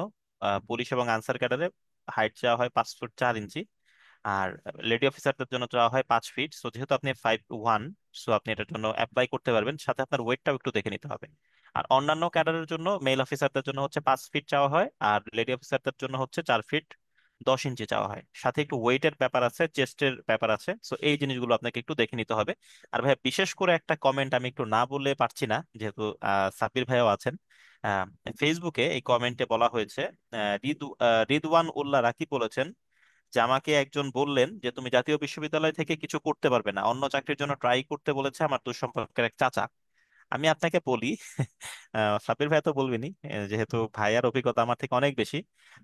পুলিশ এবং আনসার ক্যাডারে হাইট চাওয়া হয় 5 ফুট 4 ইঞ্চি, আর লেডি অফিসারদের জন্য চাওয়া হয় 5 ফিট। সো যেহেতু আপনি 5'1", সো আপনি এটার জন্য অ্যাপ্লাই করতে পারবেন, সাথে আপনার ওয়েটটাও একটু দেখে নিতে হবে। আর অন্যান্য ক্যাডারের জন্য মেল অফিসারদের জন্য হচ্ছে 5 ফিট চাওয়া হয়, আর লেডি অফিসারদের জন্য হচ্ছে 4 ফিট 10 ইঞ্চি চাওয়া হয়। সাথে একটু ওয়েটের ব্যাপার আছে, চেস্টের ব্যাপার আছে, সো এই জিনিসগুলো আপনাকে একটু দেখে নিতে হবে। আর ভাই বিশেষ করে একটা কমেন্ট আমি একটু না বলে পারছি না, যেহেতু সাব্বির ভাইও আছেন। আহ, ফেসবুকে এই কমেন্টে বলা হয়েছে, রিদওয়ান উল্লাহ রাকিব বলেছেন যে আমাকে একজন বললেন যে তুমি জাতীয় বিশ্ববিদ্যালয় থেকে কিছু করতে পারবে না, অন্য চাকরির জন্য ট্রাই করতে বলেছে আমার দুঃসম্পর্কের এক চাচা। আমি আপনাকে বলি, সাবির ভাই তো বলবেনি, যেহেতু ভাইয়ার অভিজ্ঞতা আমার থেকে অনেক বেশি।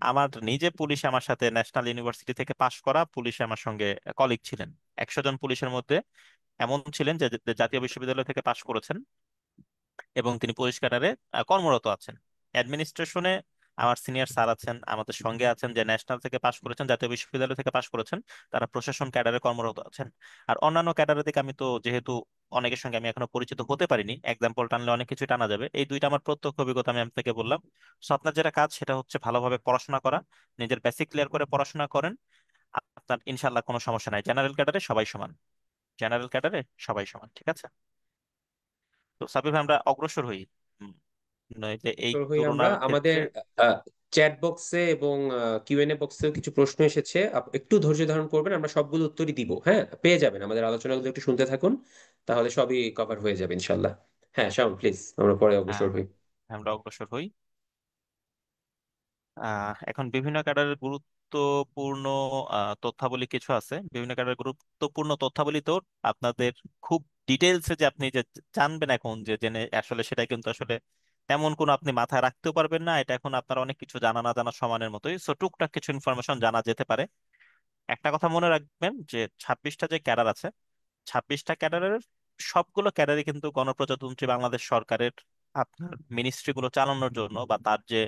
আমার নিজে পুলিশে আমার সাথে ন্যাশনাল ইউনিভার্সিটি থেকে পাশ করা পুলিশে আমার সঙ্গে কলিগ ছিলেন। 100 জন পুলিশের মধ্যে এমন ছিলেন যে যে জাতীয় বিশ্ববিদ্যালয় থেকে পাশ করেছেন এবং তিনি পুলিশ ক্যাডারে কর্মরত আছেন। অ্যাডমিনিস্ট্রেশনে আমার সিনিয়র স্যার আছেন, আমাদের সঙ্গে আছেন যে ন্যাশনাল থেকে পাশ করেছেন, জাতীয় বিশ্ববিদ্যালয় থেকে পাশ করেছেন, তারা প্রশাসন ক্যাডারে কর্মরত আছেন। আর অন্যান্য ক্যাডারের দিকে আমি তো যেহেতু অনেকের সঙ্গে আমি এখনো পরিচিত হতে পারিনি, এক্সাম্পল টানলে অনেক কিছু টানা যাবে, এই দুইটা আমার প্রত্যক্ষ অভিজ্ঞতা আমি আপনাকে বললাম। সো আপনার যেটা কাজ সেটা হচ্ছে ভালোভাবে পড়াশোনা করা, নিজের বেসিক ক্লিয়ার করে পড়াশোনা করেন, আপনার ইনশাল্লাহ কোনো সমস্যা নাই। জেনারেল ক্যাডারে সবাই সমান, জেনারেল ক্যাডারে সবাই সমান, ঠিক আছে? তো সাবির ভাই আমরা অগ্রসর হই। হুম, নইলে এই শুরু হই আমরা তুলনার আমাদের ক্ষেত্রে। চ্যাট বক্সে এবং কিউএনএ বক্সেও কিছু প্রশ্ন এসেছে, একটু ধৈর্য ধারণ করবেন, আমরা সবগুলো উত্তরই দিব। হ্যাঁ, পেয়ে যাবেন, আমাদের আলোচনাগুলো একটু শুনতে থাকুন, তাহলে সবই কভার হয়ে যাবে ইনশাল্লাহ। হ্যাঁ শাওন, প্লিজ আমরা পরে হ্যাঁ, অগ্রসর হই। আমরা অগ্রসর হই। এখন বিভিন্ন ক্যাডারের গুরুত্বপূর্ণ তথ্যাবলী কিছু আছে। বিভিন্ন ক্যাডারের গুরুত্বপূর্ণ তথ্যাবলী তো আপনাদের খুব ডিটেলসে যে আপনি যে জানবেন এখন, যে জেনে আসলে সেটা কিন্তু আসলে তেমন কোনো আপনি মাথায় রাখতেও পারবেন না। এটা এখন আপনার অনেক কিছু জানা না জানা সমানের মতোই, সো টুকটাক কিছু ইনফরমেশন জানা যেতে পারে। একটা কথা মনে রাখবেন যে 26টা যে ক্যাডার আছে, 26টা ক্যাডারের সবগুলো ক্যাডারই কিন্তু গণপ্রজাতন্ত্রী বাংলাদেশ সরকারের আপনার মিনিস্ট্রিগুলো চালানোর জন্য, বা তার যে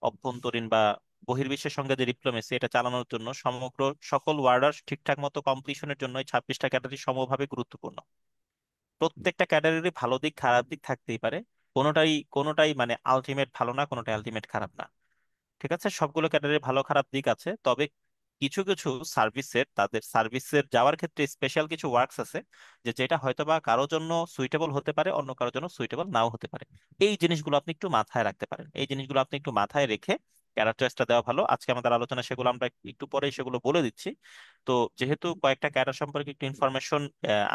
অভ্যন্তরীণ বা বহির্বিশ্বের সঙ্গে যে ডিপ্লোমেসি এটা চালানোর জন্য, সমগ্র সকল ওয়ার্ডার ঠিকঠাক মতো কমপ্লিশনের জন্য এই 26টা ক্যাডারই সমভাবে গুরুত্বপূর্ণ। প্রত্যেকটা ক্যাডারেরই ভালো দিক খারাপ দিক থাকতেই পারে, কোনোটাই কোনোটাই মানে আলটিমেট ভালো না, কোনোটাই আলটিমেট খারাপ না। ঠিক আছে, সবগুলো ক্যাডারের ভালো খারাপ দিক আছে, তবে কিছু কিছু সার্ভিসের, তাদের সার্ভিসের যাওয়ার ক্ষেত্রে স্পেশাল কিছু ওয়ার্কস আছে যে যেটা হয়তোবা কারোর জন্য সুইটেবল হতে পারে, অন্য কারোর জন্য সুইটেবল নাও হতে পারে। এই জিনিসগুলো আপনি একটু মাথায় রাখতে পারেন, এই জিনিসগুলো আপনি একটু মাথায় রেখে ক্যাডার চয়েসটা দেওয়া ভালো। আজকে আমাদের আলোচনা সেগুলো আমরা একটু পরেই সেগুলো বলে দিচ্ছি। তো যেহেতু কয়েকটা ক্যাডার সম্পর্কে একটু ইনফরমেশন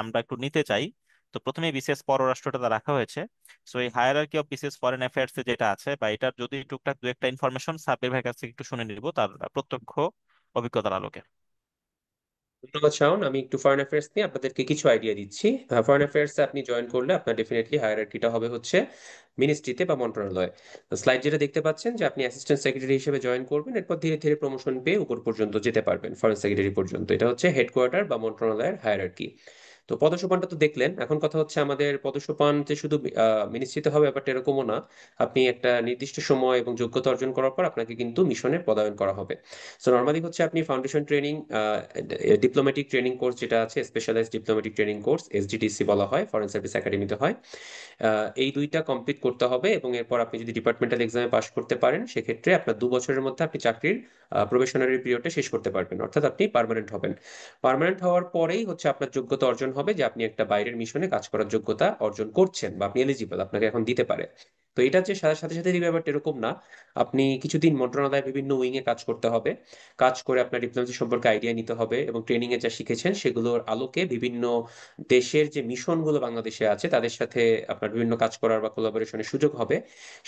আমরা একটু নিতে চাই, তো প্রথমে বিসিএস পররাষ্ট্রটা রাখা হয়েছে। সো এই hierarchy of BCS foreign affairs যেটা আছে, বা এটার যদি টুকটাক দু একটা ইনফরমেশন সাব্বির ভাইয়ের কাছ থেকে একটু শুনে নিব তার প্রত্যক্ষ অভিজ্ঞতার আলোকে। ধন্যবাদ শাওন, আমি একটু ফরেন অ্যাফেয়ার্স নিয়ে আপনাদেরকে কিছু আইডিয়া দিচ্ছি। ফরেন অ্যাফেয়ার্স আপনি জয়েন করলে আপনার ডেফিনেটলি হায়ারার্কিটা হবে হচ্ছে মিনিস্ট্রিতে বা মন্ত্রণালয়ে। স্লাইড যেটা দেখতে পাচ্ছেন, যে আপনি অ্যাসিস্ট্যান্ট সেক্রেটারি হিসেবে জয়েন করবেন, এরপর ধীরে ধীরে প্রমোশন পেয়ে উপর পর্যন্ত যেতে পারবেন, ফরেন সেক্রেটারি পর্যন্ত। এটা হচ্ছে হেডকোয়ার্টার বা মন্ত্রণালয়ের হায়ারার্কি। তো পদসোপানটা তো দেখলেন, এখন কথা হচ্ছে আমাদের পদসোপান যে শুধু মিনিস্ট্রিতে হবে ব্যাপারটা এরকমও না। আপনি একটা নির্দিষ্ট সময় এবং যোগ্যতা অর্জন করার পর আপনাকে কিন্তু মিশনে পদায়ন করা হবে। সো নর্মালি হচ্ছে আপনি foundation training, diplomatic training course যেটা আছে, স্পেশালাইজড ডিপ্লোম্যাটিক ট্রেনিং কোর্স, এসডিটিসি বলা হয়, ফরেন সার্ভিস একাডেমিতে হয়। এই দুইটা কমপ্লিট করতে হবে, এবং এরপর আপনি যদি ডিপার্টমেন্টাল এক্সামে পাশ করতে পারেন, সেক্ষেত্রে আপনার 2 বছরের মধ্যে আপনি চাকরির প্রবেশনারি পিরিয়ডটা শেষ করতে পারবেন, অর্থাৎ আপনি পার্মানেন্ট হবেন। পার্মানেন্ট হওয়ার পরেই হচ্ছে আপনার যোগ্যতা অর্জন হবে, যে আপনি একটা বাইরের মিশনে কাজ করার যোগ্যতা অর্জন করছেন, বা আপনি এলিজিবল, আপনাকে এখন দিতে পারে। তো এটা যে সাথে সাথে সাথে দিবে ব্যাপারটা এরকম না। আপনি কিছুদিন মন্ত্রণালয়ে বিভিন্ন উইং এ কাজ করতে হবে, কাজ করে আপনার ডিপ্লোমেসি সম্পর্কে আইডিয়া নিতে হবে, এবং ট্রেনিং এ যা শিখেছেন সেগুলোর আলোকে বিভিন্ন দেশের যে মিশনগুলো বাংলাদেশে আছে তাদের সাথে আপনার বিভিন্ন কাজ করার বা কোলাবোরেশনের সুযোগ হবে।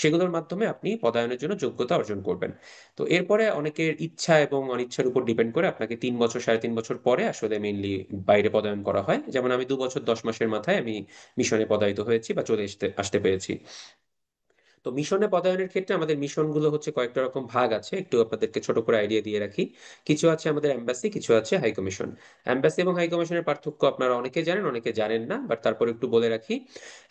সেগুলোর মাধ্যমে আপনি পদায়নের জন্য যোগ্যতা অর্জন করবেন। তো এরপরে অনেকের ইচ্ছা এবং অনিচ্ছার উপর ডিপেন্ড করে আপনাকে 3 বছর 3.5 বছর পরে আসলে মেইনলি বাইরে পদায়ন করা হয়। যেমন আমি 2 বছর 10 মাসের মাথায় আমি মিশনে পদায়িত হয়েছি বা চলে আসতে আসতে পেরেছি। তো মিশনে পদায়নের ক্ষেত্রে আমাদের মিশনগুলো হচ্ছে কয়েকটা রকম ভাগ আছে, একটু আপনাদেরকে ছোট করে আইডিয়া দিয়ে রাখি। কিছু আছে আমাদের এম্বাসি, কিছু আছে হাই কমিশন। এম্বাসি এবং হাই কমিশনের পার্থক্য আপনারা অনেকে জানেন, অনেকে জানেন না, বাট তারপর একটু বলে রাখি।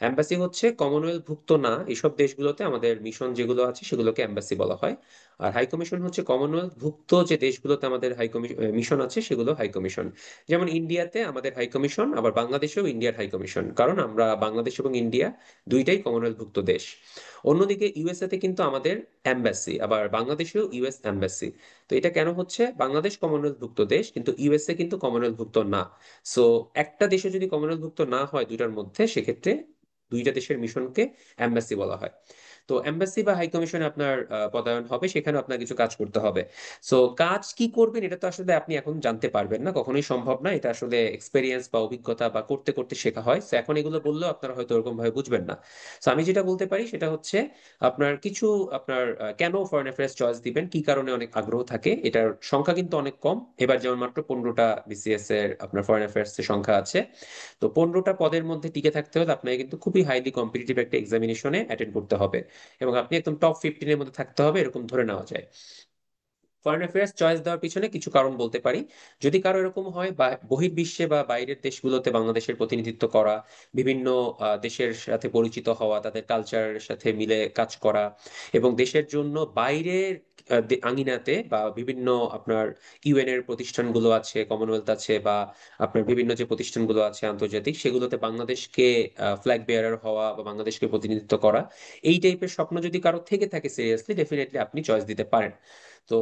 এম্বাসি হচ্ছে কমনওয়েলথ ভুক্ত না এসব দেশগুলোতে আমাদের মিশন যেগুলো আছে সেগুলোকে এম্বাসি বলা হয়। আর হাই কমিশন হচ্ছে কমনওয়েলথ ভুক্ত যে দেশগুলোতে আমাদের হাই কমিশন মিশন আছে সেগুলো হাই কমিশন। যেমন ইন্ডিয়াতে আমাদের হাই কমিশন, আবার বাংলাদেশেও ইন্ডিয়ার হাই কমিশন, কারণ আমরা বাংলাদেশ এবং ইন্ডিয়া দুইটাই কমনওয়েলথ ভুক্ত দেশ। অন্যদিকে ইউএসএ তে কিন্তু আমাদের এম্বাসি, আবার বাংলাদেশেও ইউএস এম্বাসি। তো এটা কেন হচ্ছে, বাংলাদেশ কমনওয়েলথ ভুক্ত দেশ কিন্তু ইউএসএ কিন্তু কমনওয়েলথ ভুক্ত না। সো একটা দেশে যদি কমনওয়েলথ ভুক্ত না হয় দুইটার মধ্যে, সেক্ষেত্রে দুইটা দেশের মিশনকে এম্বাসি বলা হয়। তো এম্বাসি বা হাই কমিশনে আপনার পদায়ন হবে, সেখানে আপনার কিছু কাজ করতে হবে। সো কাজ কি করবেন এটা তো আসলে আপনি এখন জানতে পারবেন না, কখনোই সম্ভব না, এটা আসলে এক্সপেরিয়েন্স বা অভিজ্ঞতা বা করতে করতে শেখা হয়। তো এখন এগুলো বললেও আপনারা হয়তো ওরকম ভাবে বুঝবেন না। তো আমি যেটা বলতে পারি সেটা হচ্ছে আপনার কিছু আপনার কেন ফরেন অ্যাফেয়ার্স চয়েস দিবেন, কি কারণে অনেক আগ্রহ থাকে, এটার সংখ্যা কিন্তু অনেক কম। এবার যেমন মাত্র 15টা বিসিএস এর আপনার ফরেন অ্যাফেয়ার্স এর সংখ্যা আছে। তো 15টা পদের মধ্যে টিকে থাকতে হলে আপনাকে কিন্তু খুবই হাইলি কম্পিটিটিভ একটা এক্সামিনেশনে অ্যাটেন্ড করতে হবে, এবং আপনি একদম টপ 15-এর মধ্যে থাকতে হবে, এরকম ধরে নেওয়া যায়। ফরেন অ্যাফেয়ার্স চয়েস দেওয়ার পিছনে কিছু কারণ বলতে পারি। যদি কারো এরকম হয় বা বহির্বিশ্বে বা বাইরের দেশগুলোতে বাংলাদেশের প্রতিনিধিত্ব করা, বিভিন্ন দেশের সাথে পরিচিত হওয়া, তাদের কালচারের সাথে মিলে কাজ করা, এবং দেশের জন্য বাইরের আঙিনাতে বা বিভিন্ন আপনার ইউএন এর প্রতিষ্ঠানগুলো আছে, কমনওয়েলথ আছে, বা আপনার বিভিন্ন যে প্রতিষ্ঠানগুলো আছে আন্তর্জাতিক, সেগুলোতে বাংলাদেশকে ফ্ল্যাগ বেয়ারার হওয়া বা বাংলাদেশকে প্রতিনিধিত্ব করা, এই টাইপের স্বপ্ন যদি কারো থেকে থাকে সিরিয়াসলি, ডেফিনেটলি আপনি চয়েস দিতে পারেন। তো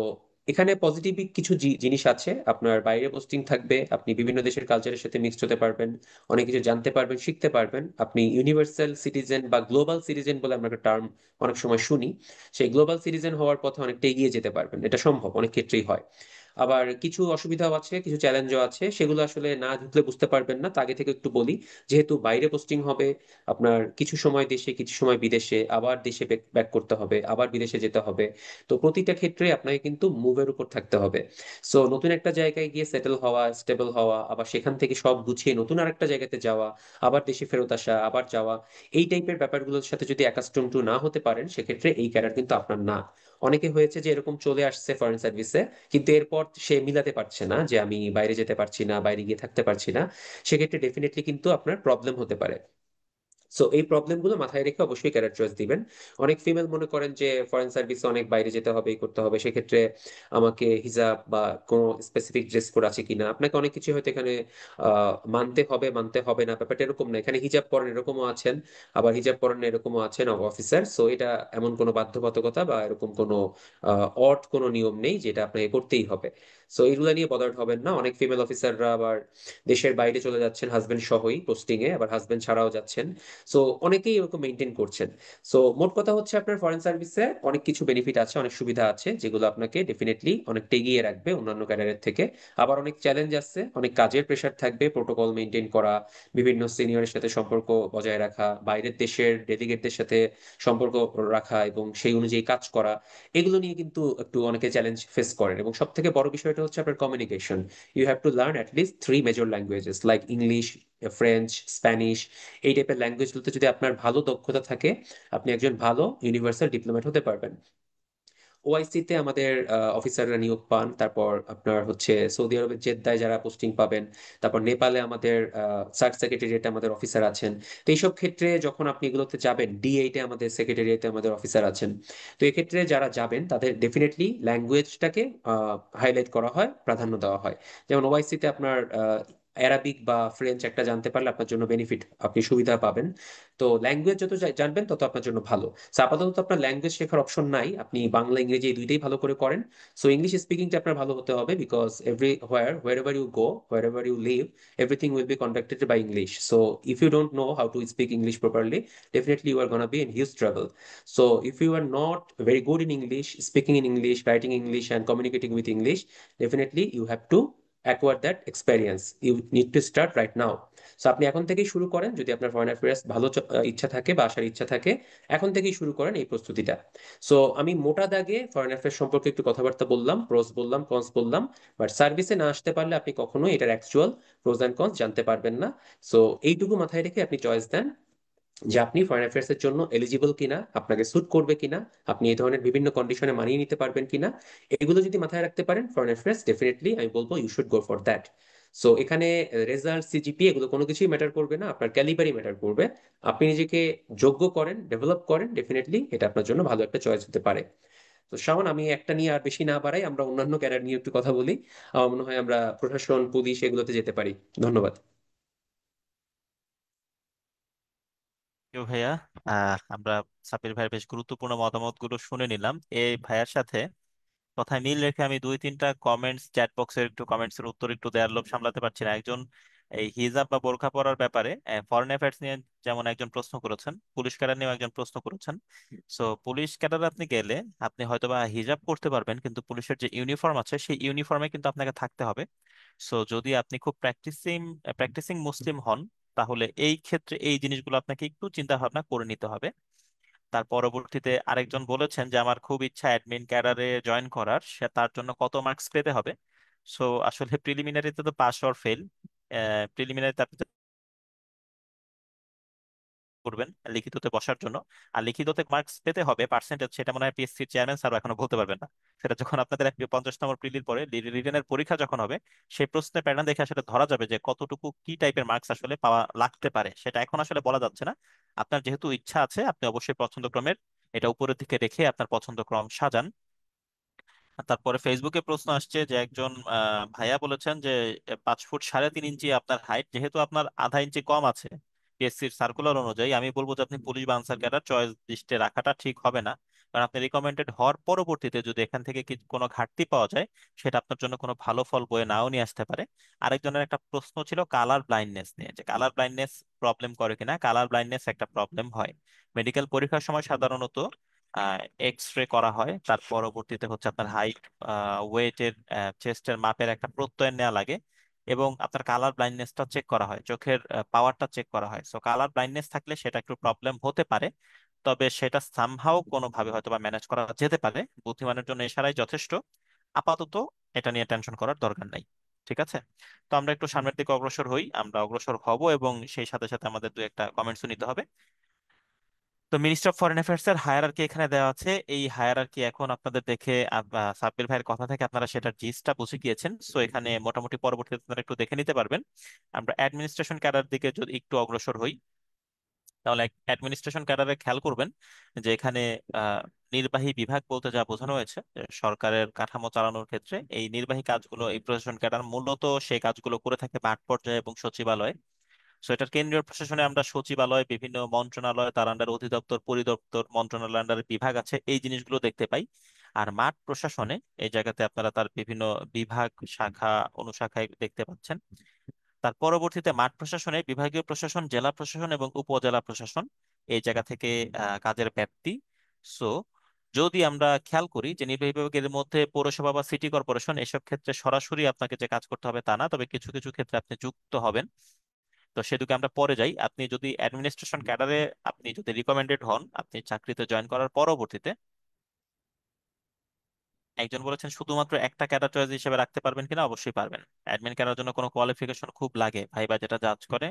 এখানে পজিটিভ কিছু জিনিস আছে, আপনার বাইরে পোস্টিং থাকবে, আপনি বিভিন্ন দেশের কালচারের সাথে মিক্সড হতে পারবেন, অনেক কিছু জানতে পারবেন, শিখতে পারবেন, আপনি ইউনিভার্সাল সিটিজেন বা গ্লোবাল সিটিজেন বলে আমরা একটা টার্ম অনেক সময় শুনি, সেই গ্লোবাল সিটিজেন হওয়ার পথে অনেকটা এগিয়ে যেতে পারবেন, এটা সম্ভব, অনেক ক্ষেত্রেই হয়। আবার কিছু অসুবিধাও আছে, কিছু চ্যালেঞ্জও আছে, সেগুলো আসলে না ঢুকলে বুঝতে পারবেন না, তা আগে থেকে একটু বলি। যেহেতু বাইরে পোস্টিং হবে, আপনার কিছু সময় দেশে, কিছু সময় বিদেশে, আবার দেশে ব্যাক করতে হবে, আবার বিদেশে যেতে হবে। তো প্রতিটা ক্ষেত্রে আপনাকে কিন্তু মুভের উপর থাকতে হবে। সো নতুন একটা জায়গায় গিয়ে সেটেল হওয়া, স্টেবল হওয়া, আবার সেখান থেকে সব গুছিয়ে নতুন আরেকটা জায়গাতে যাওয়া, আবার দেশে ফেরত আসা, আবার যাওয়া, এই টাইপের ব্যাপারগুলোর সাথে যদি অ্যাকাস্টম টু না হতে পারেন, সেক্ষেত্রে এই ক্যারিয়ার কিন্তু আপনার না। অনেকে হয়েছে যে এরকম চলে আসছে ফরেন সার্ভিসে, কিন্তু এরপর সে মিলাতে পারছে না যে আমি বাইরে যেতে পারছি না, বাইরে গিয়ে থাকতে পারছি না, সেক্ষেত্রে ডেফিনেটলি কিন্তু আপনার প্রবলেম হতে পারে। সো এই প্রবলেমগুলো মাথায় রেখে অবশ্যই ক্যারিয়ার চয়েস দিবেন। অনেক ফিমেল মনে করেন যে ফরেন সার্ভিসে অনেক বাইরে যেতে হবে, এই করতে হবে, সেক্ষেত্রে আমাকে হিজাব বা কোনো স্পেসিফিক ড্রেস কোড আছে কিনা, আপনাকে অনেক কিছু হয়তো এখানে মানতে হবে, মানতে হবে না, ব্যাপারটা এরকম না। এখানে হিজাব পরেন এরকমও আছেন, আবার হিজাব পরেন না এরকমও আছেন অফিসার। সো এটা এমন কোনো বাধ্যবাধকতা বা এরকম কোনো অড কোনো নিয়ম নেই যেটা আপনাকে করতেই হবে। সো এগুলো নিয়ে বদার্ড হবেন না। অনেক ফিমেল অফিসাররা আবার দেশের বাইরে চলে যাচ্ছেন হাজবেন্ড সহই পোস্টিং এ, আবার হাজবেন্ড ছাড়াও যাচ্ছেন। সো অনেকেই এরকম মেনটেন করছেন। সো মোট কথা হচ্ছে আপনার ফরেন সার্ভিসে অনেক কিছু বেনিফিট আছে, অনেক সুবিধা আছে, যেগুলো আপনাকে ডেফিনেটলি অনেক এগিয়ে রাখবে অন্যান্য ক্যারিয়ারের থেকে। আবার অনেক চ্যালেঞ্জ আছে, অনেক কাজের প্রেশার থাকবে, প্রোটোকল মেনটেন করা, বিভিন্ন সিনিয়রের সাথে সম্পর্ক বজায় রাখা, বাইরের দেশের ডেলিগেটদের সাথে সম্পর্ক রাখা এবং সেই অনুযায়ী কাজ করা, এগুলো নিয়ে কিন্তু একটু অনেকে চ্যালেঞ্জ ফেস করেন। এবং সব থেকে বড় বিষয়টা হচ্ছে আপনার communication. You have to learn at least 3 major languages like English, French, Spanish. এই টাইপের ল্যাঙ্গুয়েজগুলোতে যদি আপনার ভালো দক্ষতা থাকে, আপনি একজন ভালো ইউনিভার্সাল ডিপ্লোম্যাট হতে পারবেন। ওআইসি তে আমাদের অফিসাররা নিয়োগ পান, তারপর আপনার হচ্ছে সৌদি আরবের জেদ্দায় যারা পোস্টিং পাবেন, তারপর নেপালে আমাদের সার্চ সেক্রেটারিয়েটে আমাদের অফিসার আছেন। তো এইসব ক্ষেত্রে যখন আপনি এগুলোতে যাবেন, ডি8-এ আমাদের সেক্রেটারিয়েটে আমাদের অফিসার আছেন। তো এক্ষেত্রে যারা যাবেন তাদের ডেফিনেটলি ল্যাঙ্গুয়েজটাকে হাইলাইট করা হয়, প্রাধান্য দেওয়া হয়। যেমন ওআইসি তে আপনার অ্যারাবিক বা ফ্রেঞ্চ একটা জানতে পারলে আপনার জন্য বেনিফিট, আপনি সুবিধা পাবেন। তো ল্যাঙ্গুয়েজ যত জানবেন তত আপনার জন্য ভালো। So, আপাতত আপনার ল্যাঙ্গুয়েজ শেখার অপশন নাই, আপনি বাংলা ইংরেজি এই দুইটাই ভালো করে করেন। সো ইংলিশ স্পিকিংটা আপনার ভালো হতে হবে, because wherever you go, wherever you live, everything will be conducted by English. So if you don't know how to speak English properly, definitely you are gonna be in huge trouble. So if you are not very good in English, speaking in English, writing English, and communicating with English, definitely you have to acquire that experience. You need to start right now. So আপনি এখন থেকেই শুরু করেন, যদি আপনার foreign affairs ভালো ইচ্ছা থাকে বা আসার ইচ্ছা থাকে, এখন থেকেই শুরু করেন এই প্রস্তুতিটা। সো আমি মোটা দাগে ফরেন অ্যাফেয়ার্স সম্পর্কে একটু কথাবার্তা বললাম, প্রোস বললাম, কনস বললাম, বাট সার্ভিসে না আসতে পারলে আপনি কখনোই এটার অ্যাকচুয়াল প্রোস অ্যান্ড কনস জানতে পারবেন না। সো এইটুকু মাথায় রেখে আপনি চয়েস দেন। যে আপনি ফরেন অ্যাফেয়ার্স এর জন্য এলিজিবল কিনা, আপনাকে স্যুট করবে কিনা, আপনি এই ধরনের বিভিন্ন কন্ডিশনে মানিয়ে নিতে পারবেন কিনা। এগুলো যদি মাথায় রাখতে পারেন ফরেন অ্যাফেয়ার্স, ডেফিনেটলি আমি বলবো you should go for that. So এখানে রেজাল্ট, সিজিপি এগুলো কোনো কিছুই ম্যাটার করবে না, আপনার ক্যালিবারই ম্যাটার করবে। আপনি নিজেকে যোগ্য করেন, ডেভেলপ করেন, ডেফিনেটলি এটা আপনার জন্য ভালো একটা চয়েস হতে পারে। তো শাওন, আমি একটা নিয়ে আর বেশি না বাড়াই, আমরা অন্যান্য ক্যারিয়ার নিয়ে একটু কথা বলি। আমার মনে হয় আমরা প্রশাসন, পুলিশ এগুলোতে যেতে পারি। ধন্যবাদ। কেউ ভাইয়া, আমরা সাপির ভাইয়ের বেশ গুরুত্বপূর্ণ মতামত গুলো শুনে নিলাম। এই ভাইয়ার সাথে কথায় মিল রেখে আমি দুই তিনটা কমেন্টস, চ্যাট বক্সের একটু কমেন্টস এর উত্তর একটু দেওয়ার লোভ সামলাতে পারছি না। একজন এই হিজাব বা বোরকা পরার ব্যাপারে ফরেন অ্যাফেয়ার্স নিয়ে যেমন একজন প্রশ্ন করেছেন, পুলিশ ক্যাডার নিয়েও একজন প্রশ্ন করেছেন। সো পুলিশ ক্যাডার আপনি গেলে আপনি হয়তোবা হিজাব করতে পারবেন, কিন্তু পুলিশের যে ইউনিফর্ম আছে সেই ইউনিফর্মে কিন্তু আপনাকে থাকতে হবে। সো যদি আপনি খুব প্র্যাকটিসিং প্র্যাকটিসিং মুসলিম হন, তাহলে এই ক্ষেত্রে এই জিনিসগুলো আপনাকে একটু চিন্তা ভাবনা করে নিতে হবে। তার পরবর্তীতে আরেকজন বলেছেন যে আমার খুব ইচ্ছা অ্যাডমিন ক্যাডারে জয়েন করার, সে তার জন্য কত মার্কস পেতে হবে। সো আসলে প্রিলিমিনারিতে তো পাস অর ফেল, প্রিলিমিনারিতে আপনি করবেন লিখিততে বসার জন্য। আর লিখিততে মার্কস পেতে হবে পার্সেন্টেজ, সেটা মনে হয় পিএসসির চেয়ারম্যান স্যার এখনো বলতে পারবেন না। সেটা যখন আপনাদের 50 নম্বর প্রিলির পরে রিটেনের পরীক্ষা যখন হবে, সেই প্রশ্নের প্যাটার্ন দেখে আসলে ধরা যাবে যে কতটুকু কি টাইপের মার্কস আসলে পাওয়া লাগতে পারে, সেটা এখন আসলে বলা যাচ্ছে না। আপনার যেহেতু ইচ্ছা আছে, আপনি অবশ্যই পছন্দক্রমের এটা উপরের দিকে রেখে আপনার পছন্দক্রম সাজান। তারপরে ফেসবুকে প্রশ্ন আসছে যে একজন ভাইয়া বলেছেন যে 5 ফুট 3.5 ইঞ্চি আপনার হাইট, যেহেতু আপনার আধা ইঞ্চি কম আছে পিএসসির সার্কুলার অনুযায়ী, আমি বলবো যে আপনি পুলিশ বা আনসার ক্যাডার চয়েস লিস্টে রাখাটা ঠিক হবে না। কারণ আপনি রিকমেন্ডেড হওয়ার পরবর্তীতে যদি এখান থেকে কোনো ঘাটতি পাওয়া যায়, সেটা আপনার জন্য কোনো ভালো ফল বয়ে নাও নিয়ে আসতে পারে। আরেকজনের একটা প্রশ্ন ছিল কালার ব্লাইন্ডনেস নিয়ে, যে কালার ব্লাইন্ডনেস প্রবলেম করে কিনা। কালার ব্লাইন্ডনেস একটা প্রবলেম হয়। মেডিকেল পরীক্ষার সময় সাধারণত এক্স রে করা হয়, তার পরবর্তীতে হচ্ছে আপনার হাইট, ওয়েটের, চেস্টের মাপের একটা প্রত্যয় নেওয়া লাগে, এবং আপনার কালার ব্লাইন্ডনেসটা চেক করা হয়, চোখের পাওয়ারটা চেক করা হয়। সো কালার ব্লাইন্ডনেস থাকলে সেটা একটু প্রবলেম হতে পারে, তবে সেটা সামহাও কোনোভাবে হয়তো বা ম্যানেজ করা যেতে পারে। বুদ্ধিমানের জন্য ইশারাই যথেষ্ট। আপাতত এটা নিয়ে টেনশন করার দরকার নাই। ঠিক আছে, তো আমরা একটু সামনের দিকে অগ্রসর হই, আমরা অগ্রসর হব এবং সেই সাথে সাথে আমাদের দু একটা কমেন্টসও নিতে হবে। তো মিনিস্ট্রি অফ ফরেন অ্যাফেয়ার্স এর হায়ারার্কি এখানে দেওয়া আছে। এই হায়ারার্কি এখন আপনাদের দেখে সাব্বির ভাইয়ের কথা থেকে আপনারা সেটার জিসটা বুঝে গিয়েছেন। সো এখানে মোটামুটি পরবর্তীতে আপনারা একটু দেখে নিতে পারবেন। আমরা অ্যাডমিনিস্ট্রেশন ক্যাডার দিকে যদি একটু অগ্রসর হই, তাহলে অ্যাডমিনিস্ট্রেশন ক্যাডারে খেয়াল করবেন যে এখানে আহ, নির্বাহী বিভাগ বলতে যা বোঝানো হয়েছে, যে সরকারের কাঠামো চালানোর ক্ষেত্রে এই নির্বাহী কাজগুলো, এই প্রশাসন ক্যাডার মূলত সেই কাজগুলো করে থাকে মাঠ পর্যায়ে এবং সচিবালয়ে। সো এটার কেন্দ্রীয় প্রশাসনে আমরা সচিবালয়, বিভিন্ন মন্ত্রণালয়, তার আন্ডার অধিদপ্তর, পরিদপ্তর, মন্ত্রণালয় আন্ডার বিভাগ আছে, এই জিনিসগুলো দেখতে পাই। আর মাঠ প্রশাসনে এই জায়গাতে আপনারা তার বিভিন্ন বিভাগ, শাখা, অনুশাখায় দেখতে পাচ্ছেন। তার পরবর্তীতে মাঠ প্রশাসনে বিভাগীয় প্রশাসন, জেলা প্রশাসন এবং উপজেলা প্রশাসন, এই জায়গা থেকে কাজের ব্যাপ্তি। সো যদি আমরা খেয়াল করি যে নির্বাহী বিভাগের মধ্যে পৌরসভা বা সিটি কর্পোরেশন, এসব ক্ষেত্রে সরাসরি আপনাকে যে কাজ করতে হবে তা না, তবে কিছু কিছু ক্ষেত্রে আপনি যুক্ত হবেন। তো সেদিকে আমরা পরে যাই। আপনি যদি অ্যাডমিনিস্ট্রেশন ক্যাডারে আপনি যদি রিকমেন্ডেড হন, আপনি চাকরিতে জয়েন করার পরবর্তীতে, একজন বলেছেন শুধুমাত্র একটা ক্যাডার চয়েস হিসেবে রাখতে পারবেন কিনা, অবশ্যই পারবেন। অ্যাডমিন ক্যাডার জন্য কোনো কোয়ালিফিকেশন খুব লাগে, ভাইবা যেটা জাজ করে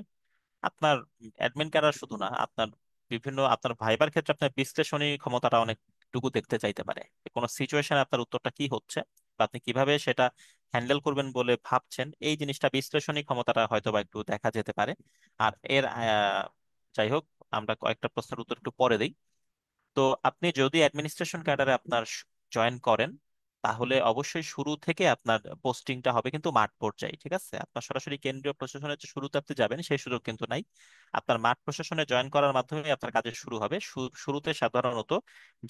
আপনার অ্যাডমিন ক্যাডার শুধু না, আপনার বিভিন্ন আপনার ভাইবার ক্ষেত্রে আপনার বিশ্লেষণী ক্ষমতাটা অনেকটুকু দেখতে চাইতে পারে। কোনো সিচুয়েশনে আপনার উত্তরটা কি হচ্ছে বা আপনি কিভাবে সেটা হ্যান্ডেল করবেন বলে ভাবছেন, এই জিনিসটা বিশ্লেষণী ক্ষমতাটা হয়তো বা একটু দেখা যেতে পারে। আর যাই হোক, আমরা কয়েকটা প্রশ্নের উত্তর একটু পরে দিই। তো আপনি যদি অ্যাডমিনিস্ট্রেশন ক্যাডারে আপনার জয়েন করেন, তাহলে অবশ্যই শুরু থেকে আপনার পোস্টিংটা হবে কিন্তু মাঠ পর্যায়ে। ঠিক আছে, আপনার সরাসরি কেন্দ্রীয় প্রশাসনের যে শুরুতে আপনি যাবেন সেই সুযোগ কিন্তু নাই। আপনার মাঠ প্রশাসনে জয়েন করার মাধ্যমে আপনার কাজের শুরু হবে। শুরুতে সাধারণত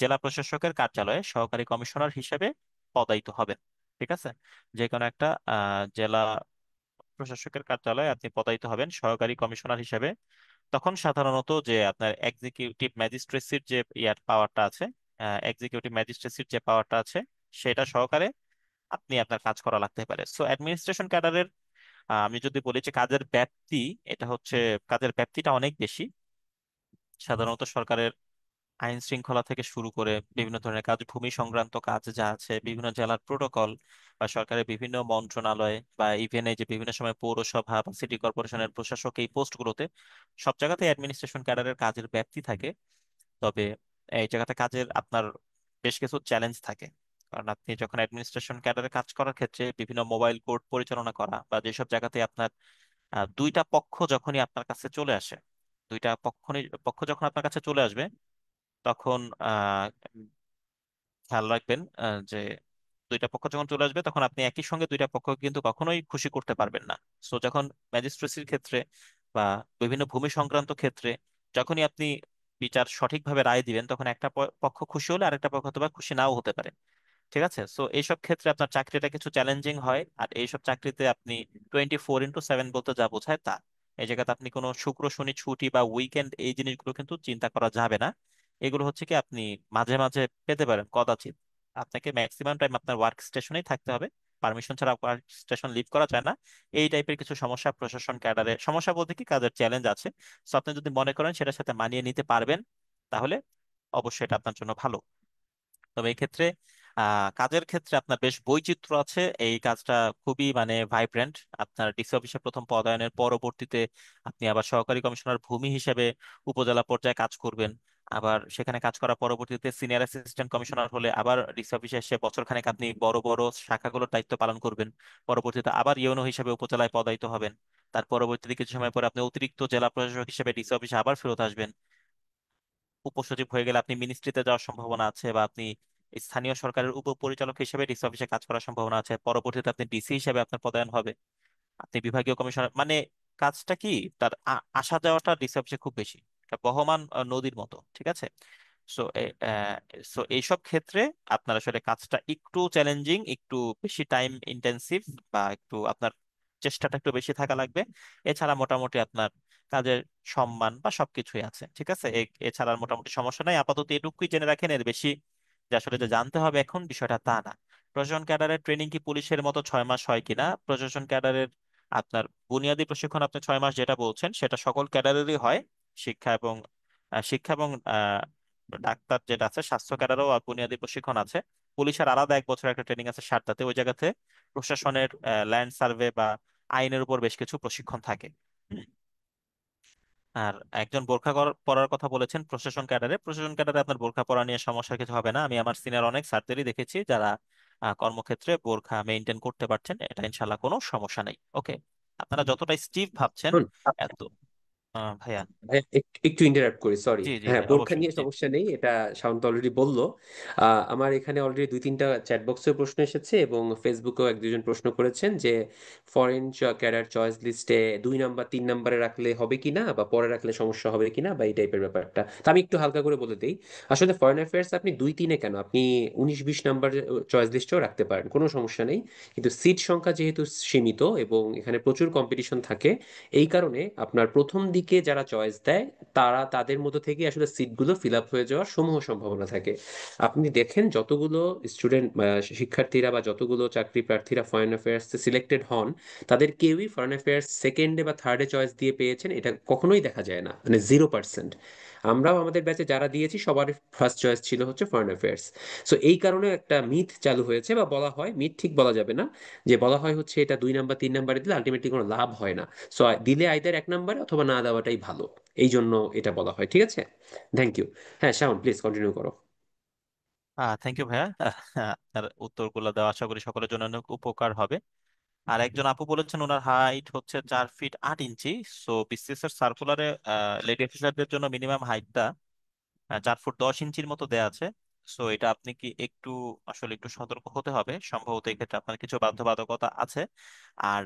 জেলা প্রশাসকের কার্যালয়ে সহকারী কমিশনার হিসেবে পদায়িত হবেন। ঠিক আছে, যে কোনো একটা জেলা প্রশাসকের কার্যালয়ে আপনি পদায়িত হবেন সহকারী কমিশনার হিসেবে। তখন সাধারণত যে আপনার এক্সিকিউটিভ ম্যাজিস্ট্রেসির যে পাওয়ারটা আছে, এক্সিকিউটিভ ম্যাজিস্ট্রেসির যে পাওয়ারটা আছে, সেটা সহকারে আপনি আপনার কাজ করা লাগতে পারে। সো অ্যাডমিনিস্ট্রেশন ক্যাডারের আমি যদি বলি যে কাজের ব্যাপ্তি, এটা হচ্ছে কাজের ব্যাপ্তিটা অনেক বেশি। সাধারণত সরকারের আইন শৃঙ্খলা থেকে শুরু করে বিভিন্ন ধরনের কাজ, ভূমি সংক্রান্ত কাজ যা আছে, বিভিন্ন জেলার প্রোটোকল বা সরকারের বিভিন্ন মন্ত্রণালয় বা ইভেন এই যে বিভিন্ন সময় পৌরসভা বা সিটি কর্পোরেশনের প্রশাসক, এই পোস্টগুলোতে সব জায়গাতে অ্যাডমিনিস্ট্রেশন ক্যাডারের কাজের ব্যাপ্তি থাকে। তবে এই জায়গাতে কাজের আপনার বেশ কিছু চ্যালেঞ্জ থাকে। কারণ আপনি যখন অ্যাডমিনিস্ট্রেশন ক্যাডারে কাজ করার ক্ষেত্রে বিভিন্ন মোবাইল কোর্ট পরিচালনা করা বা যেসব জায়গাতে আপনার দুইটা পক্ষ যখনই আপনার কাছে চলে আসে, দুইটা পক্ষ যখন আপনার কাছে চলে আসবে, তখন খেয়াল রাখবেন যে দুইটা পক্ষ যখন চলে আসবে তখন আপনি একই সঙ্গে দুইটা পক্ষ কিন্তু কখনোই খুশি করতে পারবেন না। সো যখন ম্যাজিস্ট্রেসির ক্ষেত্রে বা বিভিন্ন ভূমি সংক্রান্ত ক্ষেত্রে যখনই আপনি বিচার সঠিকভাবে রায় দিবেন, তখন একটা পক্ষ খুশি হলে আরেকটা পক্ষ হয়তো বা খুশি নাও হতে পারে। ঠিক আছে, সো এইসব ক্ষেত্রে আপনার চাকরিটা কিছু চ্যালেঞ্জিং হয়। আর এইসব চাকরিতে আপনি 24/7 বলতে যা বোঝায় তা, এই জায়গাতে আপনি কোনো শুক্র শনি ছুটি বা উইকেন্ড এই জিনিসগুলো কিন্তু চিন্তা করা যাবে না। এগুলো হচ্ছে কি আপনি মাঝে মাঝে পেতে পারেন কদাচিৎ। আপনাকে ম্যাক্সিমাম টাইম আপনার ওয়ার্ক স্টেশনেই থাকতে হবে, পারমিশন ছাড়া ওয়ার্ক স্টেশন লিভ করা যায় না। এই টাইপের কিছু সমস্যা প্রশাসন ক্যাডারে, সমস্যা বলতে কি কাজের চ্যালেঞ্জ আছে। সো আপনি যদি মনে করেন সেটার সাথে মানিয়ে নিতে পারবেন, তাহলে অবশ্যই এটা আপনার জন্য ভালো। তবে এই ক্ষেত্রে কাজের ক্ষেত্রে আপনার বেশ বৈচিত্র্য আছে। এই কাজটা খুবই মানে ভাইব্রেন্ট। আপনার ডিসি অফিসে প্রথম পদায়নের পরবর্তীতে আপনি আবার সহকারী কমিশনার ভূমি হিসেবে উপজেলা পর্যায়ে কাজ করবেন। আবার সেখানে কাজ করার পরবর্তীতে সিনিয়র অ্যাসিস্ট্যান্ট কমিশনার হলে আবার ডিসি অফিসে এসে বছরখানেক আপনি বড় বড় শাখাগুলোর দায়িত্ব পালন করবেন। পরবর্তীতে আবার ইউনো হিসেবে উপজেলায় পদায়িত হবেন। তার পরবর্তীতে কিছু সময় পরে আপনি অতিরিক্ত জেলা প্রশাসক হিসেবে ডিসি অফিসে আবার ফেরত আসবেন। উপসচিব হয়ে গেলে আপনি মিনিস্ট্রিতে যাওয়ার সম্ভাবনা আছে, বা আপনি স্থানীয় সরকারের উপপরিচালক হিসেবে ডিসি অফিসে কাজ করার সম্ভাবনা আছে। পরবর্তীতে আপনি ডিসি হিসেবে আপনার পদায়ন হবে। আপনি বিভাগীয় কমিশনার মানে কাজটা কি, তার আসা যাওয়াটা ডিসি অফিসে খুব বেশি, এটা বহমান নদীর মতো। ঠিক আছে, সো সো এইসব ক্ষেত্রে আপনার আসলে কাজটা একটু চ্যালেঞ্জিং, একটু বেশি টাইম ইন্টেন্সিভ, বা একটু আপনার চেষ্টাটা একটু বেশি থাকা লাগবে। এছাড়া মোটামুটি আপনার কাজের সম্মান বা সবকিছুই আছে। ঠিক আছে, এছাড়া আর মোটামুটি সমস্যা নাই। আপাতত এটুকুই জেনে রাখেন, এর বেশি যে আসলে যে জানতে হবে এখন বিষয়টা তা না। প্রশাসন ক্যাডারের ট্রেনিং কি পুলিশের মতো 6 মাস হয় কিনা? প্রশাসন ক্যাডারের আপনার বুনিয়াদী প্রশিক্ষণ আপনি 6 মাস যেটা বলছেন সেটা সকল ক্যাডারেরই হয়। শিক্ষা এবং ডাক্তার যেটা আছে, স্বাস্থ্য ক্যাডারও বুনিয়াদী প্রশিক্ষণ আছে। পুলিশের আলাদা 1 বছর একটা ট্রেনিং আছে সারদাতে, ওই জায়গাতে প্রশাসনের ল্যান্ড সার্ভে বা আইনের উপর বেশ কিছু প্রশিক্ষণ থাকে। হুম। আর একজন বোরখা পরার কথা বলেছেন প্রশাসন ক্যাডারে, প্রশাসন ক্যাডারে আপনার বোরখা পরা নিয়ে সমস্যা কিছু হবে না। আমি আমার সিনিয়র অনেক স্যারদেরই দেখেছি যারা কর্মক্ষেত্রে বোরখা মেনটেন করতে পারছেন, এটা ইনশাল্লাহ কোনো সমস্যা নেই। ওকে, আপনারা যতটা স্টিভ ভাবছেন শুনুন, এত ভাইয়া। হ্যাঁ, একটু ইন্টারাপ্ট করি, সরি। জি জি হ্যাঁ, জি, বোরখা অবশ্যই নিয়ে জি। সমস্যা নেই, এটা শাওন তো অলরেডি বললো। আমার এখানে অলরেডি দুই তিনটা চ্যাট বক্সে প্রশ্ন এসেছে এবং ফেসবুকেও এক দুজন প্রশ্ন করেছেন যে ফরেন ক্যাডার চয়েস লিস্টে 2 নাম্বার 3 নাম্বারে রাখলে হবে কিনা, বা পরে রাখলে সমস্যা হবে কিনা, বা এই টাইপের ব্যাপারটা। তা আমি একটু হালকা করে বলে দিই। আসলে ফরেন অ্যাফেয়ার্স আপনি 2 3-এ কেন, আপনি 19 20 নাম্বার চয়েস লিস্টেও রাখতে পারেন, কোনো সমস্যা নেই। কিন্তু সিট সংখ্যা যেহেতু সীমিত এবং এখানে প্রচুর কম্পিটিশন থাকে, এই কারণে আপনার প্রথম দিকে যারা চয়েস দেয় তারা তাদের মধ্যে থেকে আসলে সিটগুলো ফিল আপ হয়ে যাওয়ার সমূহ সম্ভাবনা থাকে। আপনি দেখেন যতগুলো স্টুডেন্ট, শিক্ষার্থীরা বা যতগুলো চাকরি প্রার্থীরা ফরেন অ্যাফেয়ার্স সিলেক্টেড হন, তাদের কেউই ফরেন অ্যাফেয়ার্স সেকেন্ডে বা থার্ডে চয়েস দিয়ে পেয়েছেন এটা কখনোই দেখা যায় না, মানে 0%। আমরাও আমাদের ব্যাচে যারা দিয়েছি সবার ফার্স্ট চয়েস ছিল হচ্ছে ফরেন অ্যাফেয়ার্স। সো এই কারণে একটা মিথ চালু হয়েছে, বা বলা হয়, মিথ ঠিক বলা যাবে না, যে বলা হয় হচ্ছে এটা 2 নাম্বার 3 নাম্বারে দিলে আলটিমেটলি কোনো লাভ হয় না। সো দিলে আইদার 1 নাম্বারে অথবা না দেওয়াটাই ভালো, এই জন্য এটা বলা হয়। ঠিক আছে, থ্যাংক ইউ। হ্যাঁ শাওন, প্লিজ কন্টিনিউ করো। থ্যাংক ইউ ভাইয়া। আপনার উত্তরগুলো দেওয়া আশা করি সকলের জন্য অনেক উপকার হবে। আর একজন আপু বলেছেন ওনার হাইট হচ্ছে 4 ফিট 8 ইঞ্চি। সো বিসিএস এর সার্কুলারে লেডি অফিসারদের জন্য মিনিমাম হাইটটা 4 ফুট 10 ইঞ্চির মতো দেয়া আছে। সো এটা আপনি কি একটু আসলে একটু সতর্ক হতে হবে, সম্ভবত এই ক্ষেত্রে আপনার কিছু বাধ্যবাধকতা আছে। আর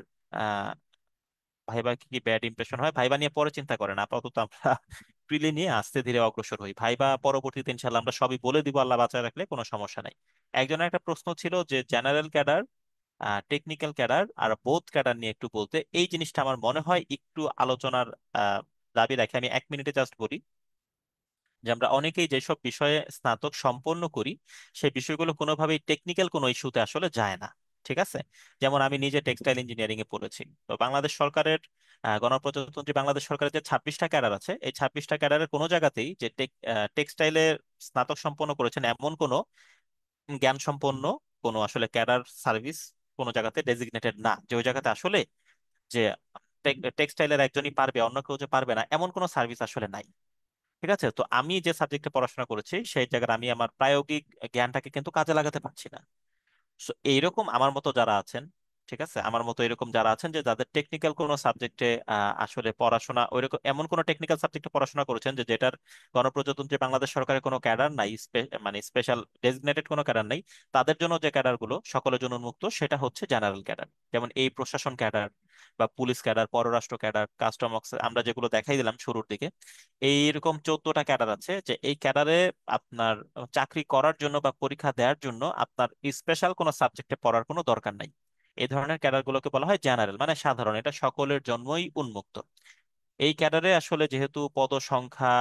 ভাইবা কি কি ব্যাড ইমপ্রেশন হয়, ভাইবা নিয়ে পরে চিন্তা করেন, আপাতত আমরা প্রিলি নিয়ে আস্তে ধীরে অগ্রসর হই। ভাইবা পরবর্তীতে ইনশাল্লাহ আমরা সবই বলে দিব, আল্লাহ বাঁচায় রাখলে কোনো সমস্যা নাই। একজনের একটা প্রশ্ন ছিল যে জেনারেল ক্যাডার, টেকনিক্যাল ক্যাডার আর বোথ ক্যাডার নিয়ে একটু বলতে। এই জিনিসটা আমার মনে হয় একটু আলোচনার আহ, দাবি রাখে। আমি 1 মিনিটে জাস্ট বলি যে আমরা অনেকেই যেসব বিষয়ে স্নাতক সম্পন্ন করি সেই বিষয়গুলো কোনোভাবেই টেকনিক্যাল কোনো ইস্যুতে আসলে যায় না। ঠিক আছে? যেমন আমি নিজে টেক্সটাইল ইঞ্জিনিয়ারিং এ পড়েছি। তো বাংলাদেশ সরকারের গণপ্রজাতন্ত্রী বাংলাদেশ সরকারের যে 26টা ক্যাডার আছে, এই 26টা ক্যাডারের কোনো জায়গাতেই যে টেক্সটাইলে স্নাতক সম্পন্ন করেছেন এমন কোনো জ্ঞান সম্পন্ন কোনো আসলে ক্যাডার সার্ভিস কোনো জায়গাতে ডেজিগনেটেড না, যে ওই জায়গাতে আসলে যে টেক্সটাইলের একজনই পারবে অন্য কেউ যে পারবে না এমন কোনো সার্ভিস আসলে নাই। ঠিক আছে? তো আমি যে সাবজেক্টে পড়াশোনা করেছি সেই জায়গায় আমি আমার প্রায়োগিক জ্ঞানটাকে কিন্তু কাজে লাগাতে পারছি না। So, এইরকম আমার মতো যারা আছেন, ঠিক আছে, আমার মতো এরকম যারা আছেন যে যাদের টেকনিক্যাল কোনো সাবজেক্টে আসলে পড়াশোনা ওইরকম এমন কোনো টেকনিক্যাল সাবজেক্টে পড়াশোনা করেছেন যে যেটার গণপ্রজাতন্ত্রী বাংলাদেশ সরকারের কোনো ক্যাডার নাই, মানে স্পেশাল ডেজিগনেটেড কোনো ক্যাডার নাই, তাদের জন্য যে ক্যাডার গুলো সকলের জন্য উন্মুক্ত সেটা হচ্ছে জেনারেল ক্যাডার। যেমন এই প্রশাসন ক্যাডার বা পুলিশ ক্যাডার, পররাষ্ট্র ক্যাডার, কাস্টম আমরা যেগুলো দেখাই দিলাম শুরুর দিকে, এইরকম 14টা ক্যাডার আছে যে এই ক্যাডারে আপনার চাকরি করার জন্য বা পরীক্ষা দেওয়ার জন্য আপনার স্পেশাল কোনো সাবজেক্টে পড়ার কোনো দরকার নাই। এই ধরনের ক্যাডার গুলোকে বলা হয় জেনারেল, মানে সাধারণ, এটা সকলের জন্যই উন্মুক্ত। এই ক্যাডারে আসলে যেহেতু পদ সংখ্যা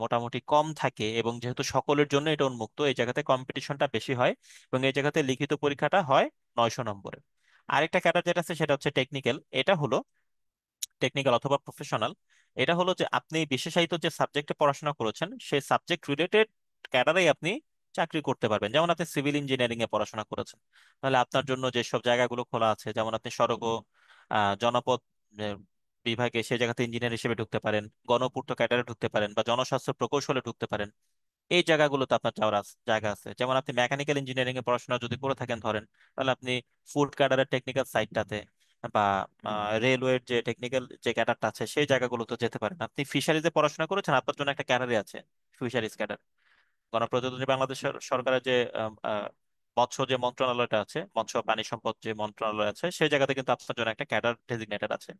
মোটামুটি কম থাকে এবং যেহেতু সকলের জন্য এটা উন্মুক্ত, এই জায়গাতে কম্পিটিশনটা বেশি হয় এবং এই জায়গাতে লিখিত পরীক্ষাটা হয় 900 নম্বরের। আরেকটা ক্যাডার যেটা আছে সেটা হচ্ছে টেকনিক্যাল। এটা হলো টেকনিক্যাল অথবা প্রফেশনাল। এটা হলো যে আপনি বিশেষায়িত যে সাবজেক্টে পড়াশোনা করেছেন সেই সাবজেক্ট রিলেটেড ক্যাডারেই আপনি চাকরি করতে পারবেন। যেমন আপনি সিভিল ইঞ্জিনিয়ারিং এ পড়াশোনা করেছেন, তাহলে আপনার জন্য যেসব জায়গাগুলো খোলা আছে, যেমন আপনি সড়ক ও জনপথ আহ, বিভাগে সেই জায়গাতে ইঞ্জিনিয়ার হিসেবে ঢুকতে পারেন, গণপূর্ত ক্যাডারে ঢুকতে পারেন, বা জনস্বাস্থ্য প্রকৌশলে ঢুকতে পারেন। এই জায়গাগুলোতে আপনার যাওয়ার জায়গা আছে। যেমন আপনি মেকানিক্যাল ইঞ্জিনিয়ারিং এ পড়াশোনা যদি করে থাকেন ধরেন, তাহলে আপনি ফুড ক্যাডারের টেকনিক্যাল সাইডটাতে বা রেলওয়ের যে টেকনিক্যাল যে ক্যাডারটা আছে সেই জায়গাগুলোতে যেতে পারেন। আপনি ফিশারিজে পড়াশোনা করেছেন, আপনার জন্য একটা ক্যাডারে আছে ফিশারিজ ক্যাডার। গণপ্রজাতন্ত্রী বাংলাদেশ সরকারের যে আম, আহ, মৎস্য যে মন্ত্রণালয়টা আছে, মৎস্য প্রাণী সম্পদ যে মন্ত্রণালয় আছে, সেই জায়গাতে কিন্তু আপনার জন্য একটা ক্যাডার ডেজিগনেটেড আছে।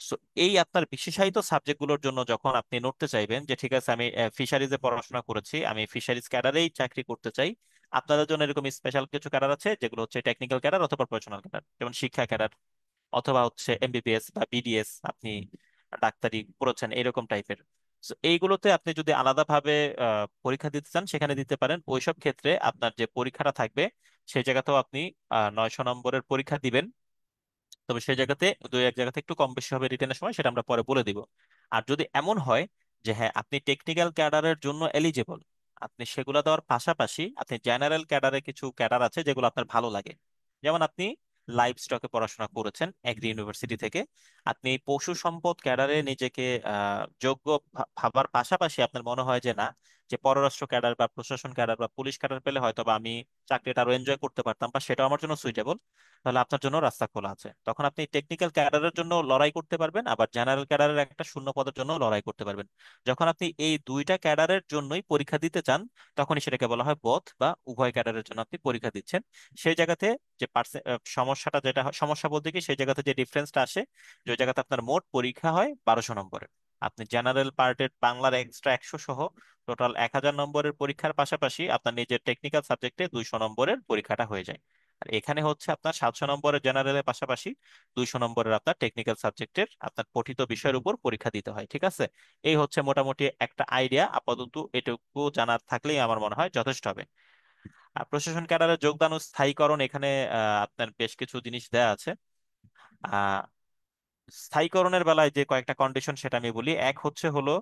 সো এই আপনার বিশেষায়িত সাবজেক্টগুলোর জন্য যখন আপনি নড়তে চাইবেন যে ঠিক আছে আমি ফিশারিজে পড়াশোনা করেছি, আমি ফিশারিজ ক্যাডারেই চাকরি করতে চাই, আপনাদের জন্য এরকম স্পেশাল কিছু ক্যাডার আছে যেগুলো হচ্ছে টেকনিক্যাল ক্যাডার অথবা প্রফেশনাল ক্যাডার। যেমন শিক্ষা ক্যাডার অথবা হচ্ছে এমবিবিএস বা বিডিএস, আপনি ডাক্তারি পড়েছেন এরকম টাইপের। এইগুলোতে আপনি যদি আলাদাভাবে পরীক্ষা দিতে চান সেখানে দিতে পারেন। ওইসব ক্ষেত্রে আপনার যে পরীক্ষাটা থাকবে সেই জায়গাতেও আপনি 900 নম্বরের পরীক্ষা দিবেন। তবে সেই জায়গাতে দুই এক জায়গাতে একটু কম বেশি হবে রিটেনের সময়, সেটা আমরা পরে বলে দিব। আর যদি এমন হয় যে হ্যাঁ আপনি টেকনিক্যাল ক্যাডারের জন্য এলিজিবল, আপনি সেগুলো দেওয়ার পাশাপাশি আপনি জেনারেল ক্যাডারে কিছু ক্যাডার আছে যেগুলো আপনার ভালো লাগে। যেমন আপনি লাইভ স্টকে পড়াশোনা করেছেন এগ্রি ইউনিভার্সিটি থেকে, আপনি পশু সম্পদ ক্যাডারে নিজেকে যোগ্য ভাবার পাশাপাশি আপনার মনে হয় যে না, যে পররাষ্ট্র ক্যাডার বা প্রশাসন ক্যাডার বা পুলিশ ক্যাডার পেলে হয়তো বা আমি চাকরিটা আরো এনজয় করতে পারতাম বা সেটাও আমার জন্য সুইটেবল, তাহলে আপনার জন্য রাস্তা খোলা আছে। তখন আপনি টেকনিক্যাল ক্যাডারের জন্য লড়াই করতে পারবেন, আবার জেনারেল ক্যাডারের একটা শূন্য পদের জন্য লড়াই করতে পারবেন। যখন আপনি এই দুইটা ক্যাডারের জন্যই পরীক্ষা দিতে চান তখনই সেটাকে বলা হয় বোথ, বা উভয় ক্যাডারের জন্য আপনি পরীক্ষা দিচ্ছেন। সেই জায়গাতে যে সমস্যাটা যেটা হয়, সমস্যা বলতে কি সেই জায়গাতে যে ডিফারেন্সটা আসে, যে ওই জায়গাতে আপনার মোট পরীক্ষা হয় 1200 নম্বরের, আপনি জেনারেল পার্টের বাংলার এক্সট্রা 100 সহ টোটাল 1000 নম্বরের পরীক্ষার পাশাপাশি আপনার নিজের টেকনিক্যাল সাবজেক্টে 200 নম্বরের পরীক্ষাটা হয়ে যায়। আর এখানে হচ্ছে আপনার 700 নম্বরের জেনারেলের পাশাপাশি 200 নম্বরের আপনার টেকনিক্যাল সাবজেক্টের আপনার পঠিত বিষয়ের উপর পরীক্ষা দিতে হয়। ঠিক আছে? এই হচ্ছে মোটামুটি একটা আইডিয়া। আপাতত এটুকু জানা থাকলেই আমার মনে হয় যথেষ্ট হবে। আর প্রশাসন ক্যাডারের যোগদান ও স্থায়ীকরণ, এখানে আপনার বেশ কিছু জিনিস দেয়া আছে। স্থায়ীকরণের বেলায় যে কয়েকটা কন্ডিশন সেটা আমি বলি। এক হচ্ছে হলো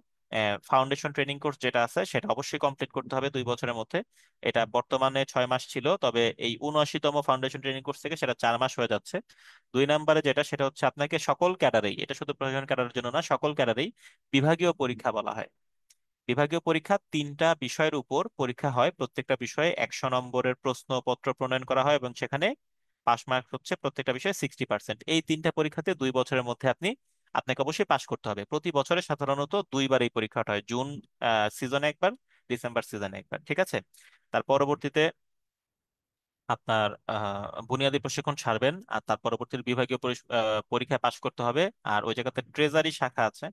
ফাউন্ডেশন ট্রেনিং কোর্স যেটা আছে সেটা অবশ্যই কমপ্লিট করতে হবে 2 বছরের মধ্যে। এটা বর্তমানে 6 মাস ছিল, তবে এই 79তম ফাউন্ডেশন ট্রেনিং কোর্স থেকে সেটা 4 মাস হয়ে যাচ্ছে। 2 নম্বরে যেটা সেটা হচ্ছে আপনাকে সকল ক্যাডারেই, এটা শুধু প্রশাসন ক্যাডারের জন্য না, সকল ক্যাডারেই বিভাগীয় পরীক্ষা বলা হয়। বিভাগীয় পরীক্ষা 3টা বিষয়ের উপর পরীক্ষা হয়, প্রত্যেকটা বিষয়ে 100 নম্বরের প্রশ্নপত্র প্রণয়ন করা হয় এবং সেখানে পাস মার্ক হচ্ছে প্রত্যেকটা বিষয়ে 60%। এই 3টা পরীক্ষাতে 2 বছরের মধ্যে আপনাকে অবশ্যই পাশ করতে হবে। প্রতি বছরে সাধারণত দুইবার এই পরীক্ষাটা হয়, জুন সিজনে একবার, ডিসেম্বর সিজনে একবার। ঠিক আছে? তার পরবর্তীতে আপনার বুনিয়াদী প্রশিক্ষণ ছাড়বেন, আর তার পরবর্তী বিভাগীয় পরীক্ষায় পাশ করতে হবে। আর ওই জায়গাতে ট্রেজারি শাখা আছে,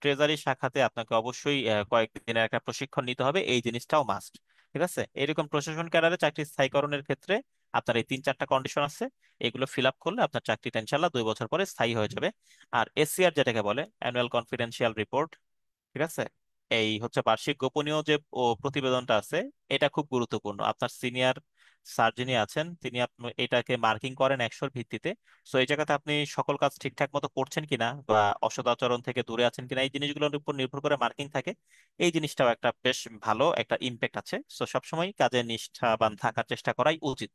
ট্রেজারি শাখাতে আপনাকে অবশ্যই কয়েকদিনের একটা প্রশিক্ষণ নিতে হবে, এই জিনিসটাও মাস্ট। ঠিক আছে? এরকম প্রশাসন ক্যাডারে চাকরি স্থায়ীকরণের ক্ষেত্রে আপনার এই 3-4টা কন্ডিশন আছে, এগুলো ফিল আপ করলে আপনার চাকরিটা ইনশাল্লাহ 2 বছর পরে স্থায়ী হয়ে যাবে। আর এসসিআর যেটাকে বলে অ্যানুয়াল কনফিডেন্সিয়াল রিপোর্ট, ঠিক আছে, এই হচ্ছে বার্ষিক গোপনীয় যে প্রতিবেদনটা আছে, এটা খুব গুরুত্বপূর্ণ। আপনার সিনিয়র স্যার যিনি আছেন তিনি এটাকে মার্কিং করেন 100-র ভিত্তিতে। সো এই জায়গাতে আপনি সকল কাজ ঠিকঠাক মতো করছেন কিনা বা অসদাচরণ থেকে দূরে আছেন কিনা এই জিনিসগুলোর উপর নির্ভর করে মার্কিং থাকে। এই জিনিসটাও একটা বেশ ভালো একটা ইম্প্যাক্ট আছে। সো সবসময় কাজে নিষ্ঠাবান থাকার চেষ্টা করাই উচিত।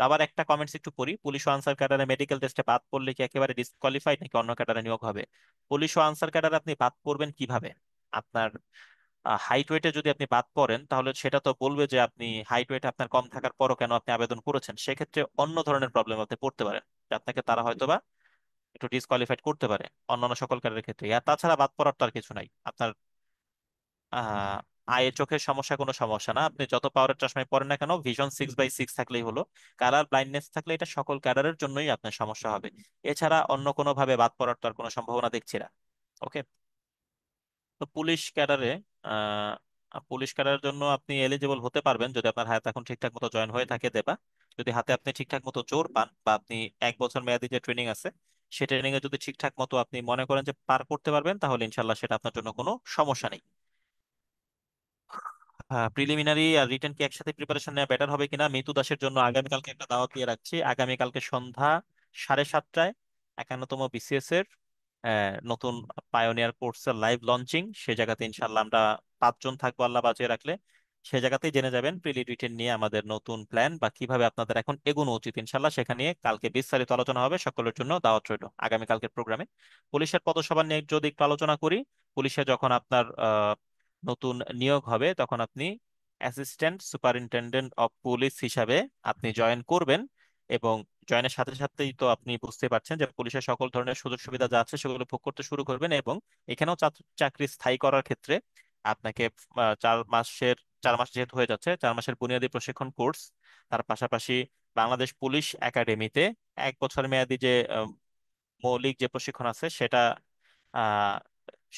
তো আবার একটা কমেন্টস একটু পড়ি, পুলিশ ও আনসার ক্যাডারে মেডিকেল টেস্টে বাদ পড়লে কি একেবারে ডিসকোয়ালিফাইড নাকি অন্য ক্যাডারে নিয়োগ হবে? পুলিশ ও আনসার ক্যাডারে আপনি বাদ পড়বেন কিভাবে? আপনার হাইট ওয়েটে যদি আপনি বাদ পড়েন তাহলে সেটা তো বলবে যে আপনি হাইট ওয়েট আপনার কম থাকার পরও কেন আপনি আবেদন করেছেন। সেক্ষেত্রে অন্য ধরনের প্রবলেম আপনি পড়তে পারেন, যে আপনাকে তারা হয়তোবা একটু ডিসকোয়ালিফাইড করতে পারে অন্যান্য সকল ক্যাডারের ক্ষেত্রে। আর তাছাড়া বাদ পড়ার তো আর কিছু নাই। আপনার আহ আয়ে চোখের সমস্যা কোনো সমস্যা না, আপনি যত পাওয়ারের চশমায় পড়েন না কেন ভিশন 6/6 থাকলেই হলো। কালার ব্লাইন্ডনেস থাকলে এটা সকল ক্যাডারের জন্যই আপনার সমস্যা হবে। এছাড়া অন্য কোনো ভাবে বাদ পড়ার তো আর কোনো সম্ভাবনা দেখছি না। ওকে। তো পুলিশ ক্যাডারের জন্য আপনি এলিজিবল হতে পারবেন যদি আপনার হাতে এখন ঠিকঠাক মতো জয়েন হয়ে থাকে দেবা। যদি হাতে আপনি ঠিকঠাক মতো জোর পান বা আপনি 1 বছর মেয়াদী যে ট্রেনিং আছে সেই ট্রেনিং এ যদি ঠিকঠাক মতো আপনি মনে করেন যে পার করতে পারবেন তাহলে ইনশাল্লাহ সেটা আপনার জন্য কোনো সমস্যা নেই। প্রিলিমিনারি আর রিটেন কি একসাথে প্রিপারেশন নেওয়া বেটার হবে কিনা? মিতু দাসের জন্য আগামীকালকে একটা দাওয়াত দিয়ে রাখছি। আগামীকালকে সন্ধ্যা 7:30টায় 51তম বিসিএস এর নতুন পায়োনিয়ার কোর্সের লাইভ লঞ্চিং। সে জায়গাতে ইনশাল্লাহ আমরা 5 জন থাকবো আল্লাহ বাঁচিয়ে রাখলে। সে জায়গাতেই জেনে যাবেন প্রিলি রিটেন নিয়ে আমাদের নতুন প্ল্যান বা কিভাবে আপনাদের এখন এগোনো উচিত। ইনশাল্লাহ সেখানে নিয়ে কালকে বিস্তারিত আলোচনা হবে। সকলের জন্য দাওয়াত রইল আগামীকালকের প্রোগ্রামে। পুলিশের পদসভা নিয়ে যদি একটু আলোচনা করি, পুলিশে যখন আপনার নতুন নিয়োগ হবে তখন আপনি অ্যাসিস্ট্যান্ট সুপারিনটেন্ডেন্ট অফ পুলিশ হিসাবে আপনি জয়েন করবেন। এবং জয়েনের সাথে সাথেই তো আপনি বুঝতে পারছেন যে পুলিশের সকল ধরনের সুযোগ সুবিধা যা আছে সেগুলো ভোগ করতে শুরু করবেন। এবং এখানেও চাকরি স্থায়ী করার ক্ষেত্রে আপনাকে 4 মাস যেহেতু হয়ে যাচ্ছে, 4 মাসের বুনিয়াদী প্রশিক্ষণ কোর্স, তার পাশাপাশি বাংলাদেশ পুলিশ একাডেমিতে 1 বছর মেয়াদী যে মৌলিক যে প্রশিক্ষণ আছে সেটা আহ,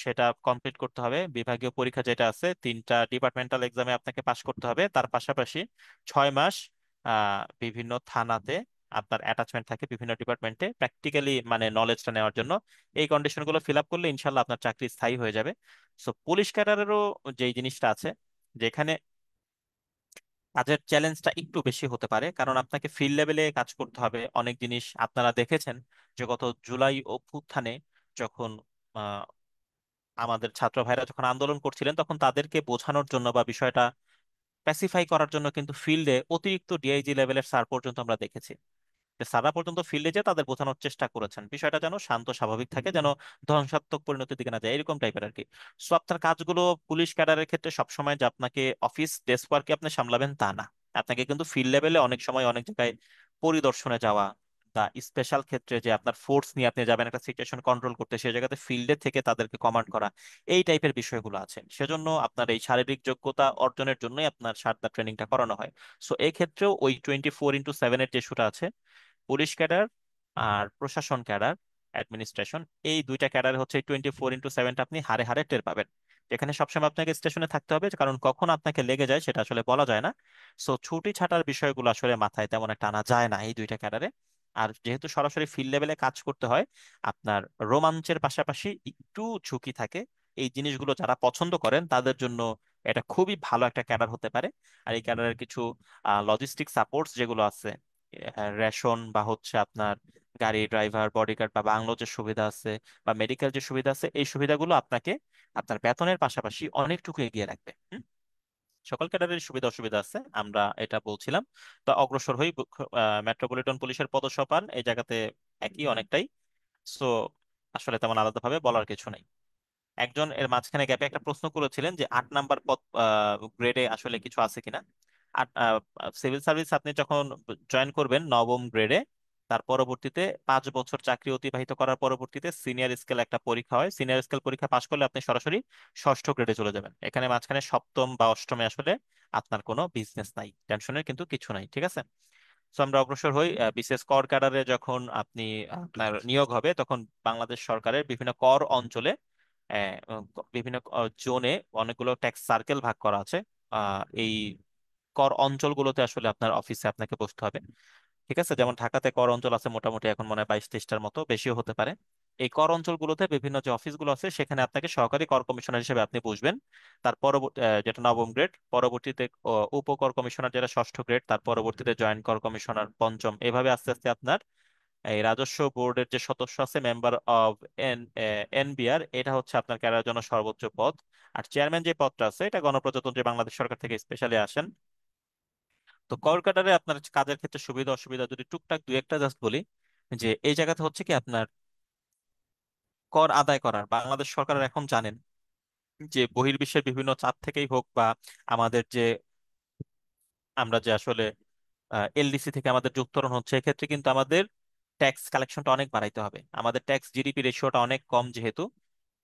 সেটা কমপ্লিট করতে হবে। বিভাগীয় পরীক্ষা যেটা আছে 3টা ডিপার্টমেন্টাল এক্সামে আপনাকে পাশ করতে হবে। তার পাশাপাশি 6 মাস বিভিন্ন থানাতে আপনার অ্যাটাচমেন্ট থাকে বিভিন্ন ডিপার্টমেন্টে প্র্যাকটিক্যালি মানে নলেজটা নেওয়ার জন্য। এই কন্ডিশনগুলো ফিল আপ করলে ইনশাল্লাহ আপনার চাকরি স্থায়ী হয়ে যাবে। সো পুলিশ ক্যাডারেরও যেই জিনিসটা আছে, যেখানে কাজের চ্যালেঞ্জটা একটু বেশি হতে পারে কারণ আপনাকে ফিল্ড লেভেলে কাজ করতে হবে। অনেক জিনিস আপনারা দেখেছেন যে গত জুলাই অভ্যুত্থানে যখন আহ, আমাদের ছাত্র ভাইরা যখন আন্দোলন করছিলেন তখন তাদেরকে বোঝানোর জন্য বা বিষয়টা প্যাসিফাই করার জন্য কিন্তু ফিল্ডে অতিরিক্ত ডিআইজি লেভেলের স্যার পর্যন্ত আমরা দেখেছি। যে স্যাররা পর্যন্ত ফিল্ডে যে তাদের বোঝানোর চেষ্টা করেছেন বিষয়টা যেন শান্ত স্বাভাবিক থাকে, যেন ধ্বংসাত্মক পরিণতির দিকে না যায়, এরকম টাইপের আর কি। সো আপনার কাজগুলো পুলিশ ক্যাডারের ক্ষেত্রে সবসময় যে আপনাকে অফিস ডেস্ক ওয়ার্কে আপনি সামলাবেন তা না। আপনাকে কিন্তু ফিল্ড লেভেলে অনেক সময় অনেক জায়গায় পরিদর্শনে যাওয়া বা স্পেশাল ক্ষেত্রে যে আপনার ফোর্স নিয়ে আপনি যাবেন একটা সিচুয়েশন কন্ট্রোল করতে, সেই জায়গাতে ফিল্ডে থেকে তাদেরকে কমান্ড করা, এই টাইপের বিষয়গুলো আছে। সেজন্য আপনার এই শারীরিক যোগ্যতা অর্জনের জন্যই আপনার সারদা ট্রেনিংটা করানো হয়। সো এই ক্ষেত্রেও ওই 24x7-এর যে শুটা আছে, পুলিশ ক্যাডার আর প্রশাসন ক্যাডার, অ্যাডমিনিস্ট্রেশন, এই দুইটা ক্যাডার হচ্ছে 24x7টা আপনি হারে হারে টের পাবেন। যেখানে সবসময় আপনাকে স্টেশনে থাকতে হবে কারণ কখন আপনাকে লেগে যায় সেটা আসলে বলা যায় না। সো ছুটি ছাটার বিষয়গুলো আসলে মাথায় তেমন একটা আনা যায় না এই দুইটা ক্যাডারে। আর যেহেতু সরাসরি ফিল্ড লেভেলে কাজ করতে হয়, আপনার রোমাঞ্চের পাশাপাশি একটু ঝুঁকি থাকে। এই জিনিসগুলো যারা পছন্দ করেন তাদের জন্য এটা খুবই ভালো একটা ক্যাডার হতে পারে। আর এই ক্যাডারের কিছু লজিস্টিক সাপোর্টস যেগুলো আছে, রেশন বা হচ্ছে আপনার গাড়ি ড্রাইভার বডিগার্ড বা বাংলো যে সুবিধা আছে বা মেডিকেল যে সুবিধা আছে, এই সুবিধাগুলো আপনাকে আপনার বেতনের পাশাপাশি অনেকটুকু এগিয়ে রাখবে। সকল ক্যাডারের সুবিধা অসুবিধা আছে, আমরা এটা বলছিলাম। তো অগ্রসর হই। মেট্রোপলিটন পুলিশের পদসপান এই জায়গাতে একই অনেকটাই। সো আসলে তেমন আলাদাভাবে বলার কিছু নাই। একজন এর মাঝখানে গ্যাপে একটা প্রশ্ন করেছিলেন যে 8 নাম্বার পদ গ্রেডে আসলে কিছু আছে কিনা। আট সিভিল সার্ভিস আপনি যখন জয়েন করবেন নবম গ্রেডে, তার পরবর্তীতে 5 বছর চাকরি অতিবাহিত করার পরবর্তীতে সিনিয়র স্কেল একটা পরীক্ষা হয়। সিনিয়র স্কেল পরীক্ষা পাশ করলে আপনি সরাসরি ষষ্ঠ গ্রেডে চলে যাবেন। এখানে মাঝখানে সপ্তম বা অষ্টমে আসলে আপনার কোনো বিজনেস নাই, টেনশনের কিন্তু কিছু নাই, ঠিক আছে। তো আমরা অগ্রসর হই। বিশেষ কর ক্যাডারে যখন আপনি আপনার নিয়োগ হবে তখন বাংলাদেশ সরকারের বিভিন্ন কর অঞ্চলে বিভিন্ন জোনে অনেকগুলো ট্যাক্স সার্কেল ভাগ করা আছে। এই কর অঞ্চলগুলোতে আসলে আপনার অফিসে আপনাকে বসতে হবে। ঠিক আছে, যেমন ঢাকাতে কর অঞ্চল আছে মোটামুটি এখন মনে হয় 22-23টার মতো, বেশিও হতে পারে। এই কর অঞ্চলগুলোতে বিভিন্ন যে অফিসগুলো আছে সেখানে আপনাকে সহকারী কর কমিশনার হিসেবে আপনি বসবেন। তার পরবর্তী যেটা নবম গ্রেড, পরবর্তীতে উপকর কমিশনার যেটা ষষ্ঠ গ্রেড, তার পরবর্তীতে জয়েন্ট কর কমিশনার পঞ্চম, এভাবে আস্তে আস্তে আপনার এই রাজস্ব বোর্ডের যে সদস্য আছে, মেম্বার অফ এন এনবিআর, এটা হচ্ছে আপনার ক্যাডারের জন্য সর্বোচ্চ পদ। আর চেয়ারম্যান যে পদটা আছে এটা গণপ্রজাতন্ত্রী বাংলাদেশ সরকার থেকে স্পেশালি আসেন। তো কর কাটারে আপনার কাজের ক্ষেত্রে সুবিধা অসুবিধা যদি টুকটাক দুই একটা জাস্ট বলি, যে এই জায়গাতে হচ্ছে কি আপনার কর আদায় করার বাংলাদেশ সরকারের এখন জানেন যে বহির্বিশ্বের বিভিন্ন চাপ থেকেই হোক বা আমাদের যে আমরা যে আসলে এলডিসি থেকে আমাদের যে উত্তরণ হচ্ছে, এক্ষেত্রে কিন্তু আমাদের ট্যাক্স কালেকশনটা অনেক বাড়াইতে হবে। আমাদের ট্যাক্স জিডিপি রেশিওটা অনেক কম যেহেতু,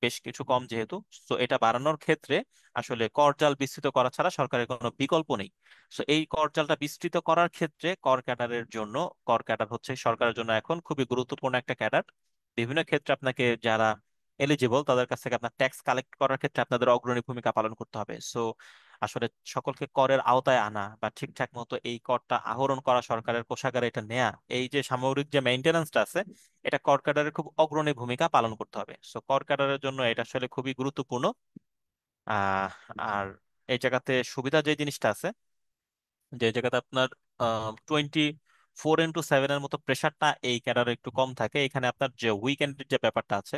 বেশ কিছু কম যেহেতু, তো এটা বাড়ানোর ক্ষেত্রে আসলে করজাল বিস্তৃত করা ছাড়া সরকারের কোনো বিকল্প নেই। তো এই করজালটা বিস্তৃত করার ক্ষেত্রে কর ক্যাডারের জন্য, কর ক্যাডার হচ্ছে সরকারের জন্য এখন খুবই গুরুত্বপূর্ণ একটা ক্যাডার। বিভিন্ন ক্ষেত্রে আপনাকে যারা এলিজিবল তাদের কাছ থেকে আপনার ট্যাক্স কালেক্ট করার ক্ষেত্রে আপনাদের অগ্রণী ভূমিকা পালন করতে হবে। সো আসলে সকলকে করের আওতায় আনা বা ঠিকঠাক মতো এই করটা আহরণ করা, সরকারের কোষাগারে এটা নেয়া, এই যে সামগ্রিক যে মেইনটেনেন্সটা আছে, এটা কর ক্যাডারের খুব অগ্রণী ভূমিকা পালন করতে হবে। সো কর ক্যাডারের জন্য এটা আসলে খুবই গুরুত্বপূর্ণ। আহ আর এই জায়গাতে সুবিধা যে জিনিসটা আছে, যে জায়গাতে আপনার 24x7 এর মতো প্রেশারটা এই ক্যাডারে একটু কম থাকে, এখানে আপনার যে উইকেন্ডের যে ব্যাপারটা আছে,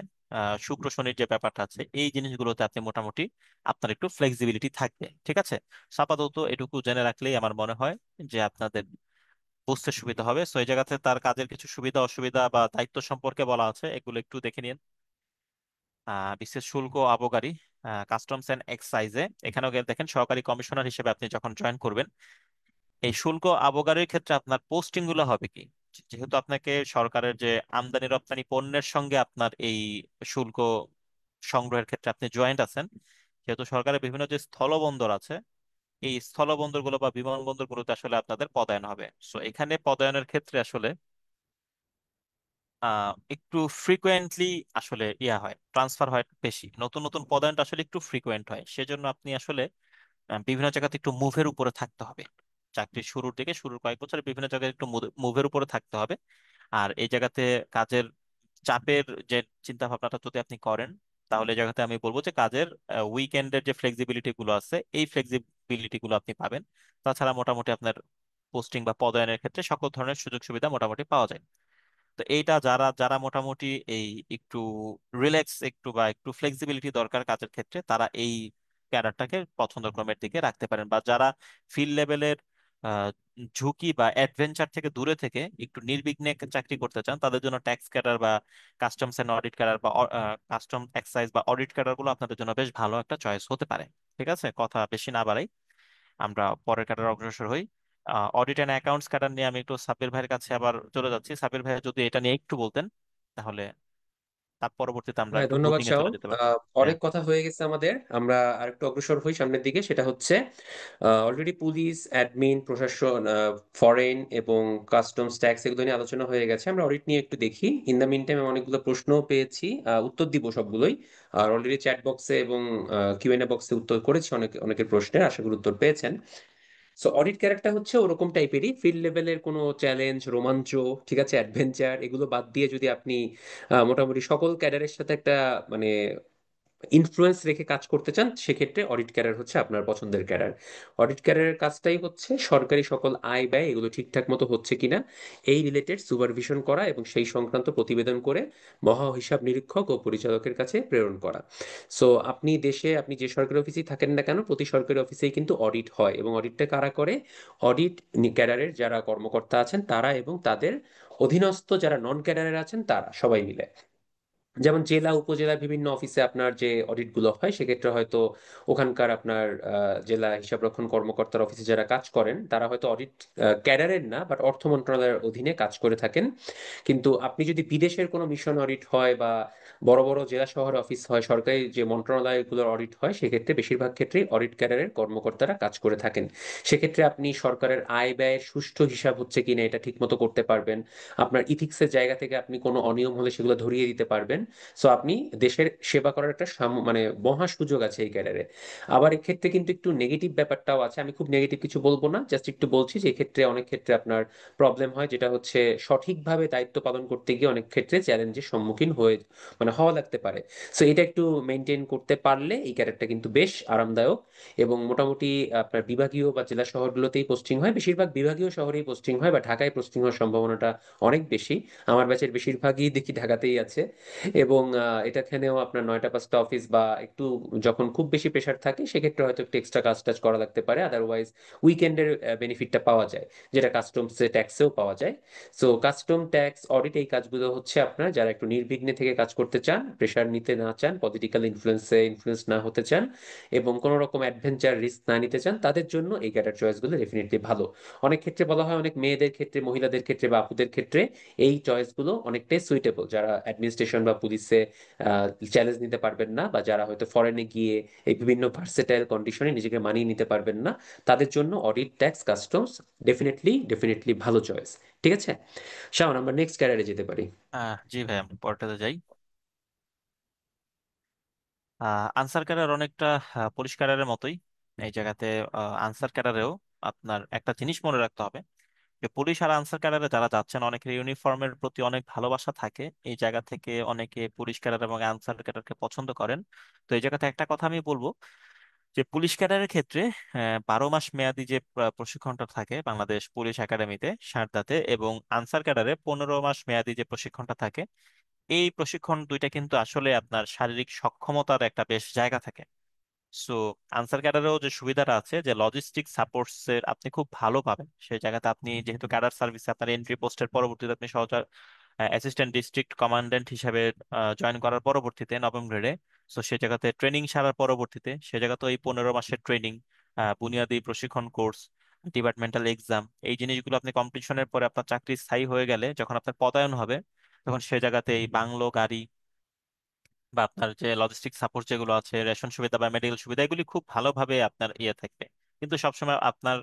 শুক্র শনির যে ব্যাপারটা আছে, এই জিনিসগুলোতে আপনি মোটামুটি আপনার একটু ফ্লেক্সিবিলিটি থাকবে। ঠিক আছে, So, আপাতত এটুকু জেনে রাখলেই আমার মনে হয় যে আপনাদের বুঝতে সুবিধা হবে। সো এই জায়গাতে তার কাজের কিছু সুবিধা অসুবিধা বা দায়িত্ব সম্পর্কে বলা আছে, এগুলো একটু দেখে নিন। বিশেষ শুল্ক ও আবগারি, কাস্টমস এন্ড এক্সাইজে, এখানেও গেলে দেখেন সহকারী কমিশনার হিসেবে আপনি যখন জয়েন করবেন, এই শুল্ক আবগারির ক্ষেত্রে আপনার পোস্টিং গুলো হবে কি, যেহেতু আপনাকে সরকারের যে আমদানি রপ্তানি পণ্যের সঙ্গে আপনার এই শুল্ক সংগ্রহের ক্ষেত্রে আপনি জয়েন্ট আছেন, যেহেতু সরকারের বিভিন্ন যে স্থলবন্দর আছে, এই স্থলবন্দরগুলো বা বিমানবন্দরগুলোতে আসলে আপনাদের পদায়ন হবে। সো এখানে পদায়নের ক্ষেত্রে আসলে একটু ফ্রিকোয়েন্টলি আসলে ইয়া হয়, ট্রান্সফার হয় বেশি, নতুন নতুন পদায়নটা আসলে একটু ফ্রিকোয়েন্ট হয়। সেজন্য আপনি আসলে বিভিন্ন জায়গাতে একটু মুভের উপরে থাকতে হবে। চাকরির শুরুর দিকে, শুরুর কয়েক বছরে বিভিন্ন জায়গায় একটু মুভের উপরে থাকতে হবে। আর এই জায়গাতে কাজের চাপের যে চিন্তা ভাবনাটা যদি আপনি করেন, তাহলে এই জায়গাতে আমি বলবো যে কাজের উইকেন্ডের যে ফ্লেক্সিবিলিটি গুলো আছে, এই ফ্লেক্সিবিলিটি গুলো আপনি পাবেন। তাছাড়া মোটামুটি আপনার পোস্টিং বা পদায়নের ক্ষেত্রে সকল ধরনের সুযোগ সুবিধা মোটামুটি পাওয়া যায়। তো এইটা যারা যারা মোটামুটি এই একটু রিল্যাক্স একটু বা একটু ফ্লেক্সিবিলিটি দরকার কাজের ক্ষেত্রে, তারা এই ক্যাডারটাকে পছন্দ ক্রমের দিকে রাখতে পারেন। বা যারা ফিল্ড লেভেলের ঝুঁকি বা অ্যাডভেঞ্চার থেকে দূরে থেকে একটু নির্বিঘ্নে চাকরি করতে চান, তাদের জন্য ট্যাক্স ক্যাডার বা কাস্টমস এন্ড অডিট ক্যাডার বা কাস্টম এক্সাইজ বা অডিট ক্যাডার গুলো আপনাদের জন্য বেশ ভালো একটা চয়েস হতে পারে। ঠিক আছে, কথা বেশি না বাড়াই, আমরা পরের ক্যাডার অগ্রসর হই। অডিট অ্যান্ড অ্যাকাউন্টস ক্যাডার নিয়ে আমি একটু সাব্বির ভাইয়ের কাছে আবার চলে যাচ্ছি। সাব্বির ভাই যদি এটা নিয়ে একটু বলতেন, তাহলে তার পরবর্তীতে আমরা হ্যাঁ, একটু ধন্যবাদ গ্রুপিং এ চলে শাওন। যেতে পারতাম। হ্যাঁ। অনেক কথা হয়ে গেছে আমাদের, আমরা আরেকটু অগ্রসর হই সামনের দিকে। সেটা হচ্ছে অলরেডি পুলিশ, অ্যাডমিন, প্রশাসন, ফরেন এবং কাস্টমস ট্যাক্স এগুলো নিয়ে আলোচনা হয়ে গেছে। আমরা অডিট নিয়ে একটু দেখি। ইন দ্য মিন টাইম অনেকগুলো প্রশ্ন পেয়েছি, উত্তর দিব সবগুলোই। আর অলরেডি চ্যাট বক্সে এবং কিউএনএ বক্সে উত্তর করেছি অনেকের প্রশ্নের, আশা করি উত্তর পেয়েছেন। সো অডিট ক্যারেক্টার হচ্ছে ওরকম টাইপেরই, ফিল্ড লেভেলের কোনো চ্যালেঞ্জ, রোমাঞ্চ, ঠিক আছে, অ্যাডভেঞ্চার, এগুলো বাদ দিয়ে যদি আপনি মোটামুটি সকল ক্যাডারের সাথে একটা মানে ইনফ্লুয়েন্স রেখে কাজ করতে চান, সেক্ষেত্রে অডিট ক্যাডার হচ্ছে আপনার পছন্দের ক্যাডার। অডিট ক্যাডারের কাজটাই হচ্ছে সরকারি সকল আয় ব্যয় এগুলো ঠিকঠাক মতো হচ্ছে কিনা এই রিলেটেড সুপারভিশন করা এবং সেই সংক্রান্ত প্রতিবেদন করে মহা হিসাব নিরীক্ষক ও পরিচালকের কাছে প্রেরণ করা। সো আপনি দেশে আপনি যে সরকারি অফিসেই থাকেন না কেন, প্রতি সরকারি অফিসেই কিন্তু অডিট হয়, এবং অডিটটা কারা করে? অডিট ক্যাডারের যারা কর্মকর্তা আছেন তারা এবং তাদের অধীনস্থ যারা নন ক্যাডারের আছেন তারা সবাই মিলে। যেমন জেলা উপজেলা বিভিন্ন অফিসে আপনার যে অডিট গুলো হয়, সেক্ষেত্রে হয়তো ওখানকার আপনার জেলা হিসাবরক্ষণ কর্মকর্তার অফিসে যারা কাজ করেন তারা হয়তো অডিট ক্যাডারের না, বাট অর্থ মন্ত্রণালয়ের অধীনে কাজ করে থাকেন। কিন্তু আপনি যদি বিদেশের কোনো মিশন অডিট হয় বা বড় বড় জেলা শহরে অফিস হয়, সরকারি যে মন্ত্রণালয়গুলোর অডিট হয়, সেক্ষেত্রে বেশিরভাগ ক্ষেত্রেই অডিট ক্যাডারের কর্মকর্তারা কাজ করে থাকেন। সেক্ষেত্রে আপনি সরকারের আয় ব্যয়ের সুষ্ঠু হিসাব হচ্ছে কিনা এটা ঠিক মতো করতে পারবেন। আপনার ইথিক্সের জায়গা থেকে আপনি কোনো অনিয়ম হলে সেগুলো ধরিয়ে দিতে পারবেন। সো আপনি দেশের সেবা করার একটা মানে মহা সুযোগ আছে এই ক্যারিয়ারে। আবার এক্ষেত্রে কিন্তু একটু নেগেটিভ ব্যাপারটাও আছে, আমি খুব নেগেটিভ কিছু বলবো না, জাস্ট একটু বলছি যে এক্ষেত্রে অনেক ক্ষেত্রে আপনার প্রবলেম হয়, যেটা হচ্ছে সঠিকভাবে দায়িত্ব পালন করতে গিয়ে অনেক ক্ষেত্রে চ্যালেঞ্জের সম্মুখীন মানে হওয়া লাগতে পারে। সো এটা একটু মেনটেন করতে পারলে এই ক্যারিয়ারটা কিন্তু বেশ আরামদায়ক। এবং মোটামুটি আপনার বিভাগীয় বা জেলা শহরগুলোতেই পোস্টিং হয়, বেশিরভাগ বিভাগীয় শহরেই পোস্টিং হয়, বা ঢাকায় পোস্টিং হওয়ার সম্ভাবনাটা অনেক বেশি। আমার ব্যাচের বেশিরভাগই দেখি ঢাকাতেই আছে। এবং এটাখানেও আপনার 9টা 5টা অফিস, বা একটু যখন খুব বেশি প্রেশার থাকে সেক্ষেত্রে হয়তো একটু এক্সট্রা কাজ টাজ করা লাগতে পারে, আদারওয়াইজ উইকেন্ডের বেনিফিটটা পাওয়া যায়, যেটা কাস্টমস ট্যাক্সেও পাওয়া যায়। সো কাস্টম ট্যাক্স অডিট এই কাজগুলো হচ্ছে আপনার যারা একটু নির্বিঘ্নে থেকে কাজ করতে চান, প্রেশার নিতে না চান, পলিটিক্যাল ইনফ্লুয়েন্স না হতে চান, এবং কোনো রকম অ্যাডভেঞ্চার রিস্ক না নিতে চান, তাদের জন্য এই ক্যাটার চয়েসগুলো ডেফিনেটলি ভালো। অনেক ক্ষেত্রে বলা হয়, অনেক মেয়েদের ক্ষেত্রে, মহিলাদের ক্ষেত্রে বা আপুদের ক্ষেত্রে এই চয়েসগুলো অনেকটাই সুইটেবল, যারা অ্যাডমিনিস্ট্রেশন বা পুলিশে চ্যালেঞ্জ নিতে পারবেন না, বা যারা হয়তো ফরেনে গিয়ে এই বিভিন্ন ভার্সেটাইল কন্ডিশনে নিজেকে মানিয়ে নিতে পারবেন না, তাদের জন্য audit, tax, customs definitely definitely ভালো চয়েস। ঠিক আছে, শাওন, আমরা নেক্সট ক্যারিয়ারে যেতে পারি। জি ভাই, আমরা পরটাতে যাই। আনসার ক্যাডার অনেকটা পুলিশ ক্যাডারের মতোই। এই জায়গাতে আনসার ক্যাডারেও আপনার একটা জিনিস মনে রাখতে হবে, যে পুলিশ আর আনসার ক্যাডারে যারা যাচ্ছেন অনেকের ইউনিফর্মের প্রতি অনেক ভালোবাসা থাকে। এই জায়গা থেকে অনেকে পুলিশ ক্যাডার এবং আনসার ক্যাডারকে পছন্দ করেন। তো এই জায়গাতে একটা কথা আমি বলবো, যে পুলিশ ক্যাডারের ক্ষেত্রে 12 মাস মেয়াদি যে প্রশিক্ষণটা থাকে বাংলাদেশ পুলিশ একাডেমিতে সারদাতে, এবং আনসার ক্যাডারে 15 মাস মেয়াদি যে প্রশিক্ষণটা থাকে, এই প্রশিক্ষণ দুইটা কিন্তু আসলে আপনার শারীরিক সক্ষমতার একটা বেশ জায়গা থাকে। সো আনসার ক্যাডারেও যে সুবিধাটা আছে, যে লজিস্টিক সাপোর্টস এর আপনি খুব ভালো পাবেন সেই জায়গাতে। আপনি যেহেতু ক্যাডার সার্ভিসে আপনার এন্ট্রি পোস্টের পরবর্তীতে আপনি সহজ অ্যাসিস্ট্যান্ট ডিস্ট্রিক্ট কমান্ড্যান্ট হিসেবে জয়েন করার পরবর্তীতে নবম গ্রেডে, সো সে জায়গাতে ট্রেনিং সারার পরবর্তীতে সে জায়গাতে ওই 15 মাসের ট্রেনিং, বুনিয়াদী প্রশিক্ষণ কোর্স, ডিপার্টমেন্টাল এক্সাম, এই জিনিসগুলো আপনি কমপ্লিশনের পরে আপনার চাকরি স্থায়ী হয়ে গেলে যখন আপনার পদায়ন হবে, তখন সে জায়গাতে এই বাংলো গাড়ি বা আপনার যে লজিস্টিক সাপোর্ট যেগুলো আছে, রেশন সুবিধা বা মেডিকেল সুবিধা, এগুলি খুব ভালোভাবে আপনার ইয়ে থাকবে। কিন্তু সবসময় আপনার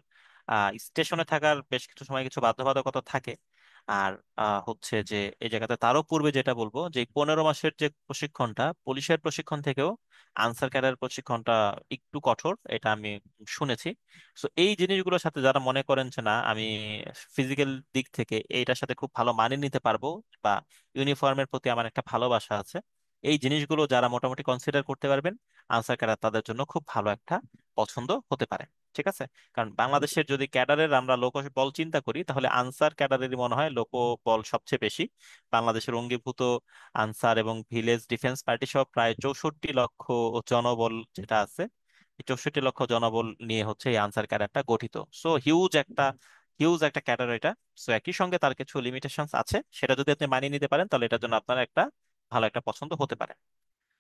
স্টেশনে থাকার বেশ কিছু সময় কিছু বাধ্যবাধকতা থাকে। আর হচ্ছে যে এই জায়গাতে তারও পূর্বে যেটা বলবো, যে এই 15 মাসের যে প্রশিক্ষণটা পুলিশের প্রশিক্ষণ থেকেও আনসার ক্যাডার প্রশিক্ষণটা একটু কঠোর, এটা আমি শুনেছি। তো এই জিনিসগুলোর সাথে যারা মনে করেন যে না, আমি ফিজিক্যাল দিক থেকে এইটার সাথে খুব ভালো মানিয়ে নিতে পারবো, বা ইউনিফর্মের প্রতি আমার একটা ভালোবাসা আছে, এই জিনিসগুলো যারা মোটামুটি কনসিডার করতে পারবেন, আনসার ক্যাডার তাদের জন্য খুব ভালো একটা পছন্দ হতে পারে। ঠিক আছে, কারণ বাংলাদেশের যদি ক্যাডারের আমরা লোক বল চিন্তা করি, তাহলে আনসার ক্যাডারেরই মনে হয় লোক বল সবচেয়ে বেশি। বাংলাদেশের অঙ্গীভূত আনসার এবং ভিলেজ ডিফেন্স পার্টি সহ প্রায় 64 লক্ষ জনবল যেটা আছে, এই 64 লক্ষ জনবল নিয়ে হচ্ছে এই আনসার ক্যাডারটা গঠিত। সো হিউজ একটা ক্যাডার এটা। সো একই সঙ্গে তার কিছু লিমিটেশনস আছে, সেটা যদি আপনি মানিয়ে নিতে পারেন তাহলে এটার জন্য আপনার একটা ভালো একটা পছন্দ হতে পারে।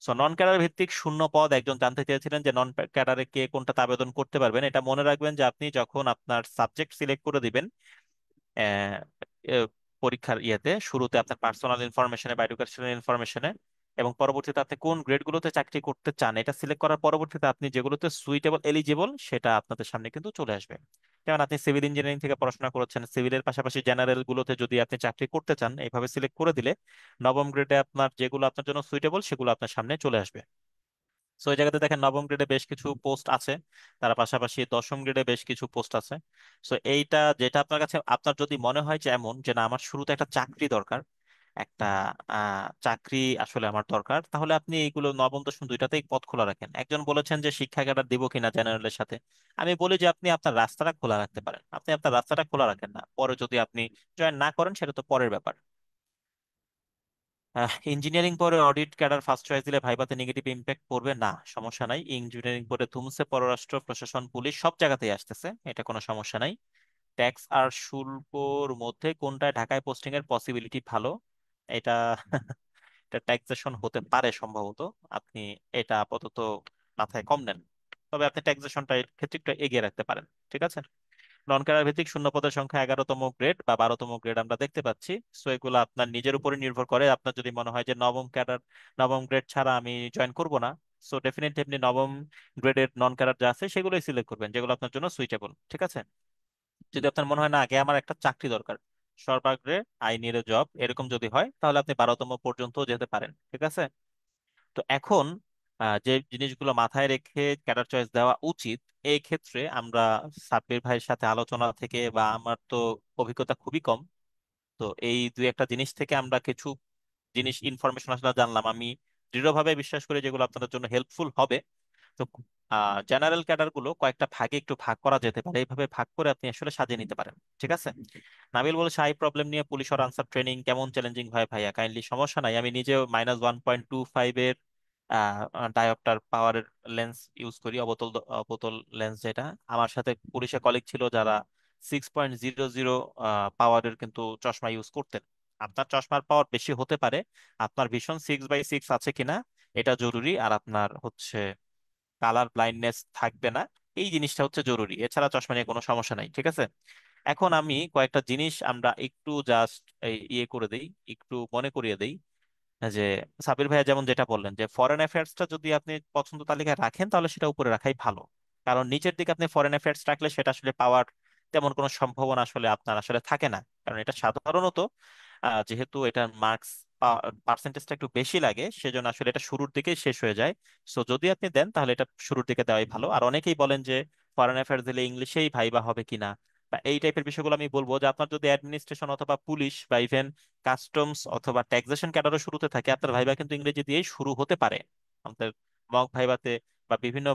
সো নন ক্যাডার ভিত্তিক শূন্য পদ, একজন জানতে চেয়েছিলেন যে নন ক্যাডারে কে কোনটাতে আবেদন করতে পারবেন। এটা মনে রাখবেন যে আপনি যখন আপনার সাবজেক্ট সিলেক্ট করে দিবেন আহ, আহ, পরীক্ষার ইয়েতে শুরুতে আপনার পার্সোনাল ইনফরমেশনে বা এডুকেশনাল ইনফরমেশনে, এবং পরবর্তীতে আপনি কোন গ্রেডগুলোতে চাকরি করতে চান এটা সিলেক্ট করার পরবর্তীতে আপনি যেগুলোতে সুইটেবল এলিজিবল সেটা আপনাদের সামনে কিন্তু চলে আসবে। যেমন আপনি সিভিল ইঞ্জিনিয়ারিং থেকে পড়াশোনা করেছেন, সিভিলের পাশাপাশি জেনারেল গুলোতে যদি আপনি চাকরি করতে চান, এইভাবে সিলেক্ট করে দিলে নবম গ্রেডে আপনার যেগুলো আপনার জন্য সুইটেবল সেগুলো আপনার সামনে চলে আসবে। সো এই জায়গাতে দেখেন নবম গ্রেডে বেশ কিছু পোস্ট আছে, তার পাশাপাশি দশম গ্রেডে বেশ কিছু পোস্ট আছে। সো এইটা যেটা আপনার কাছে, আপনার যদি মনে হয় যে এমন যে না আমার শুরুতে একটা চাকরি দরকার, একটা চাকরি আসলে আমার দরকার, তাহলে আপনি এইগুলো নবম দশম দুইটাতেই পথ খোলা রাখেন। একজন বলেছেন যে শিক্ষা ক্যাডার দিব কিনা জেনারেলের সাথে, আমি বলি যে আপনি আপনার রাস্তাটা খোলা রাখতে পারেন। আপনি আপনার রাস্তাটা খোলা রাখেন না, পরে যদি আপনি জয়েন না করেন সেটা তো পরের ব্যাপার। ইঞ্জিনিয়ারিং পরে অডিট ক্যাডার ফার্স্ট চয়েস দিলে ভাইভাতে নেগেটিভ ইম্প্যাক্ট পড়বে না, সমস্যা নাই। ইঞ্জিনিয়ারিং পরে ধুমসে পররাষ্ট্র প্রশাসন পুলিশ সব জায়গাতেই আসতেছে, এটা কোনো সমস্যা নাই। ট্যাক্স আর শুল্কর মধ্যে কোনটায় ঢাকায় পোস্টিং এর পসিবিলিটি ভালো? এটা এটা ট্যাক্সেশন হতে পারে সম্ভবত। আপনি এটা আপাতত মাথায় কম নেন, তবে আপনি ট্যাক্সেশনটা ক্ষেত্রে একটু এগিয়ে রাখতে পারেন। ঠিক আছে, নন ক্যাডার ভিত্তিক শূন্য পদের সংখ্যা 11তম গ্রেড বা 12তম গ্রেড আমরা দেখতে পাচ্ছি। সো এগুলো আপনার নিজের উপরে নির্ভর করে। আপনার যদি মনে হয় যে নবম গ্রেড ছাড়া আমি জয়েন করব না, সো ডেফিনেটলি আপনি নবম গ্রেডের নন ক্যাডার যা আছে সেগুলোই সিলেক্ট করবেন যেগুলো আপনার জন্য সুইটেবল। ঠিক আছে, যদি আপনার মনে হয় না আগে আমার একটা চাকরি দরকার, সর্বাগ্রে আই নিড এ জব এরকম যদি হয় তাহলে আপনি 12তম পর্যন্ত যেতে পারেন, ঠিক আছে? তো এখন যে জিনিসগুলো মাথায় রেখে ক্যাডার চয়েস দেওয়া উচিত, এই ক্ষেত্রে আমরা সাব্বির ভাইয়ের সাথে আলোচনা থেকে, বা আমার তো অভিজ্ঞতা খুবই কম, তো এই দুই একটা জিনিস থেকে আমরা কিছু জিনিস ইনফরমেশন আসলে জানলাম। আমি দৃঢ়ভাবে বিশ্বাস করি যেগুলো আপনাদের জন্য হেল্পফুল হবে। তো জেনারেল ক্যাডার গুলো কয়েকটা ভাগে একটু ভাগ করা যেতে পারে, এইভাবে ভাগ করে আপনি আসলে সাজিয়ে নিতে পারেন, ঠিক আছে? নাবিল বলেছে আই প্রবলেম নিয়ে পুলিশ ওর আনসার ট্রেনিং কেমন চ্যালেঞ্জিং হয় ভাইয়া, কাইন্ডলি। সমস্যা নাই, আমি নিজেও -1.25 এর ডায়োপ্টার পাওয়ারের লেন্স ইউজ করি, অবতল অবতল লেন্স যেটা। আমার সাথে পুলিশে কলিগ ছিল যারা 6.00 পাওয়ারের কিন্তু চশমা ইউজ করতেন। আপনার চশমার পাওয়ার বেশি হতে পারে, আপনার ভিশন 6/6 আছে কিনা এটা জরুরি, আর আপনার হচ্ছে কালার ব্লাইন্ডনেস থাকবে না, এই জিনিসটা হচ্ছে জরুরি। এছাড়া চশমা নিয়ে কোনো সমস্যা নাই, ঠিক আছে? এখন আমি কয়েকটা জিনিস আমরা একটু জাস্ট ইয়ে করে দেই, একটু মনে করিয়ে দেই। যে সাবির ভাইয়া যেমন যেটা বললেন যে ফরেন অ্যাফেয়ার্সটা যদি আপনি পছন্দ তালিকায় রাখেন তাহলে সেটা উপরে রাখাই ভালো। কারণ নিচের দিকে আপনি ফরেন অ্যাফেয়ার্স রাখলে সেটা আসলে পাওয়ার তেমন কোনো সম্ভাবনা আসলে আপনার আসলে থাকে না। কারণ এটা সাধারণত যেহেতু এটার মার্কস পার্সেন্টেজটা একটু বেশি লাগে, সেজন্য আসলে এটা শুরুর দিকেই শেষ হয়ে যায়। সো যদি আপনি দেন তাহলে এটা শুরুর দিকে দেওয়াই ভালো। আর অনেকেই বলেন যে ফরেন অ্যাফেয়ার্স দিলে ইংলিশেই ভাইবা হবে কিনা, বা এই টাইপের বিষয়গুলো। আমি বলবো যে আপনার যদি অ্যাডমিনিস্ট্রেশন অথবা পুলিশ বা ইভেন কাস্টমস অথবা ট্যাক্সেশন ক্যাডারও শুরুতে থাকে, আপনার ভাইবা কিন্তু ইংরেজি দিয়েই শুরু হতে পারে। আমাদের মক ভাইভাতে বা বিভিন্ন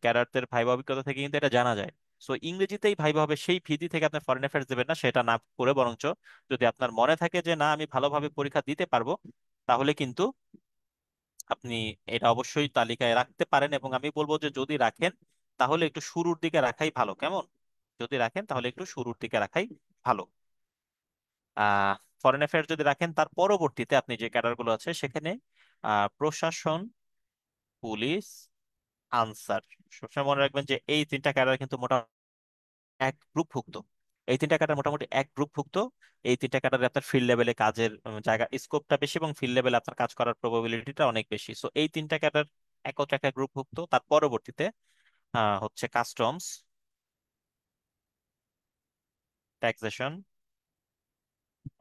ক্যাডারদের ভাইবা অভিজ্ঞতা থেকে কিন্তু এটা জানা যায়। সো ইংরেজিতেই ভাইবা হবে, সেই ভীতি থেকে আপনি ফরেন অ্যাফেয়ার্স দেবেন না, সেটা না করে বরঞ্চ যদি আপনার মনে থাকে যে না আমি ভালোভাবে পরীক্ষা দিতে পারবো, তাহলে কিন্তু আপনি এটা অবশ্যই তালিকায় রাখতে পারেন। এবং আমি বলবো যে যদি রাখেন তাহলে একটু শুরুর দিকে রাখাই ভালো, কেমন? যদি রাখেন তাহলে একটু শুরুর দিকে রাখাই ভালো। আহ ফরেন অ্যাফেয়ার্স যদি রাখেন তার পরবর্তীতে আপনি যে ক্যাডার গুলো আছে সেখানে প্রশাসন, পুলিশ, আনসার, সবসময় মনে রাখবেন যে এই তিনটা ক্যাডার কিন্তু মোটামুটি এক গ্রুপভুক্ত। এই তিনটা ক্যাডার মোটামুটি এক গ্রুপভুক্ত। এই তিনটা ক্যাডারে আপনার ফিল্ড লেভেলে কাজের জায়গা স্কোপটা বেশি, এবং ফিল্ড লেভেলে আপনার কাজ করার প্রবাবিলিটিটা অনেক বেশি। সো এই তিনটা ক্যাডার একত্রে একটা গ্রুপভুক্ত। তার পরবর্তীতে হচ্ছে কাস্টমস, ট্যাক্সেশন,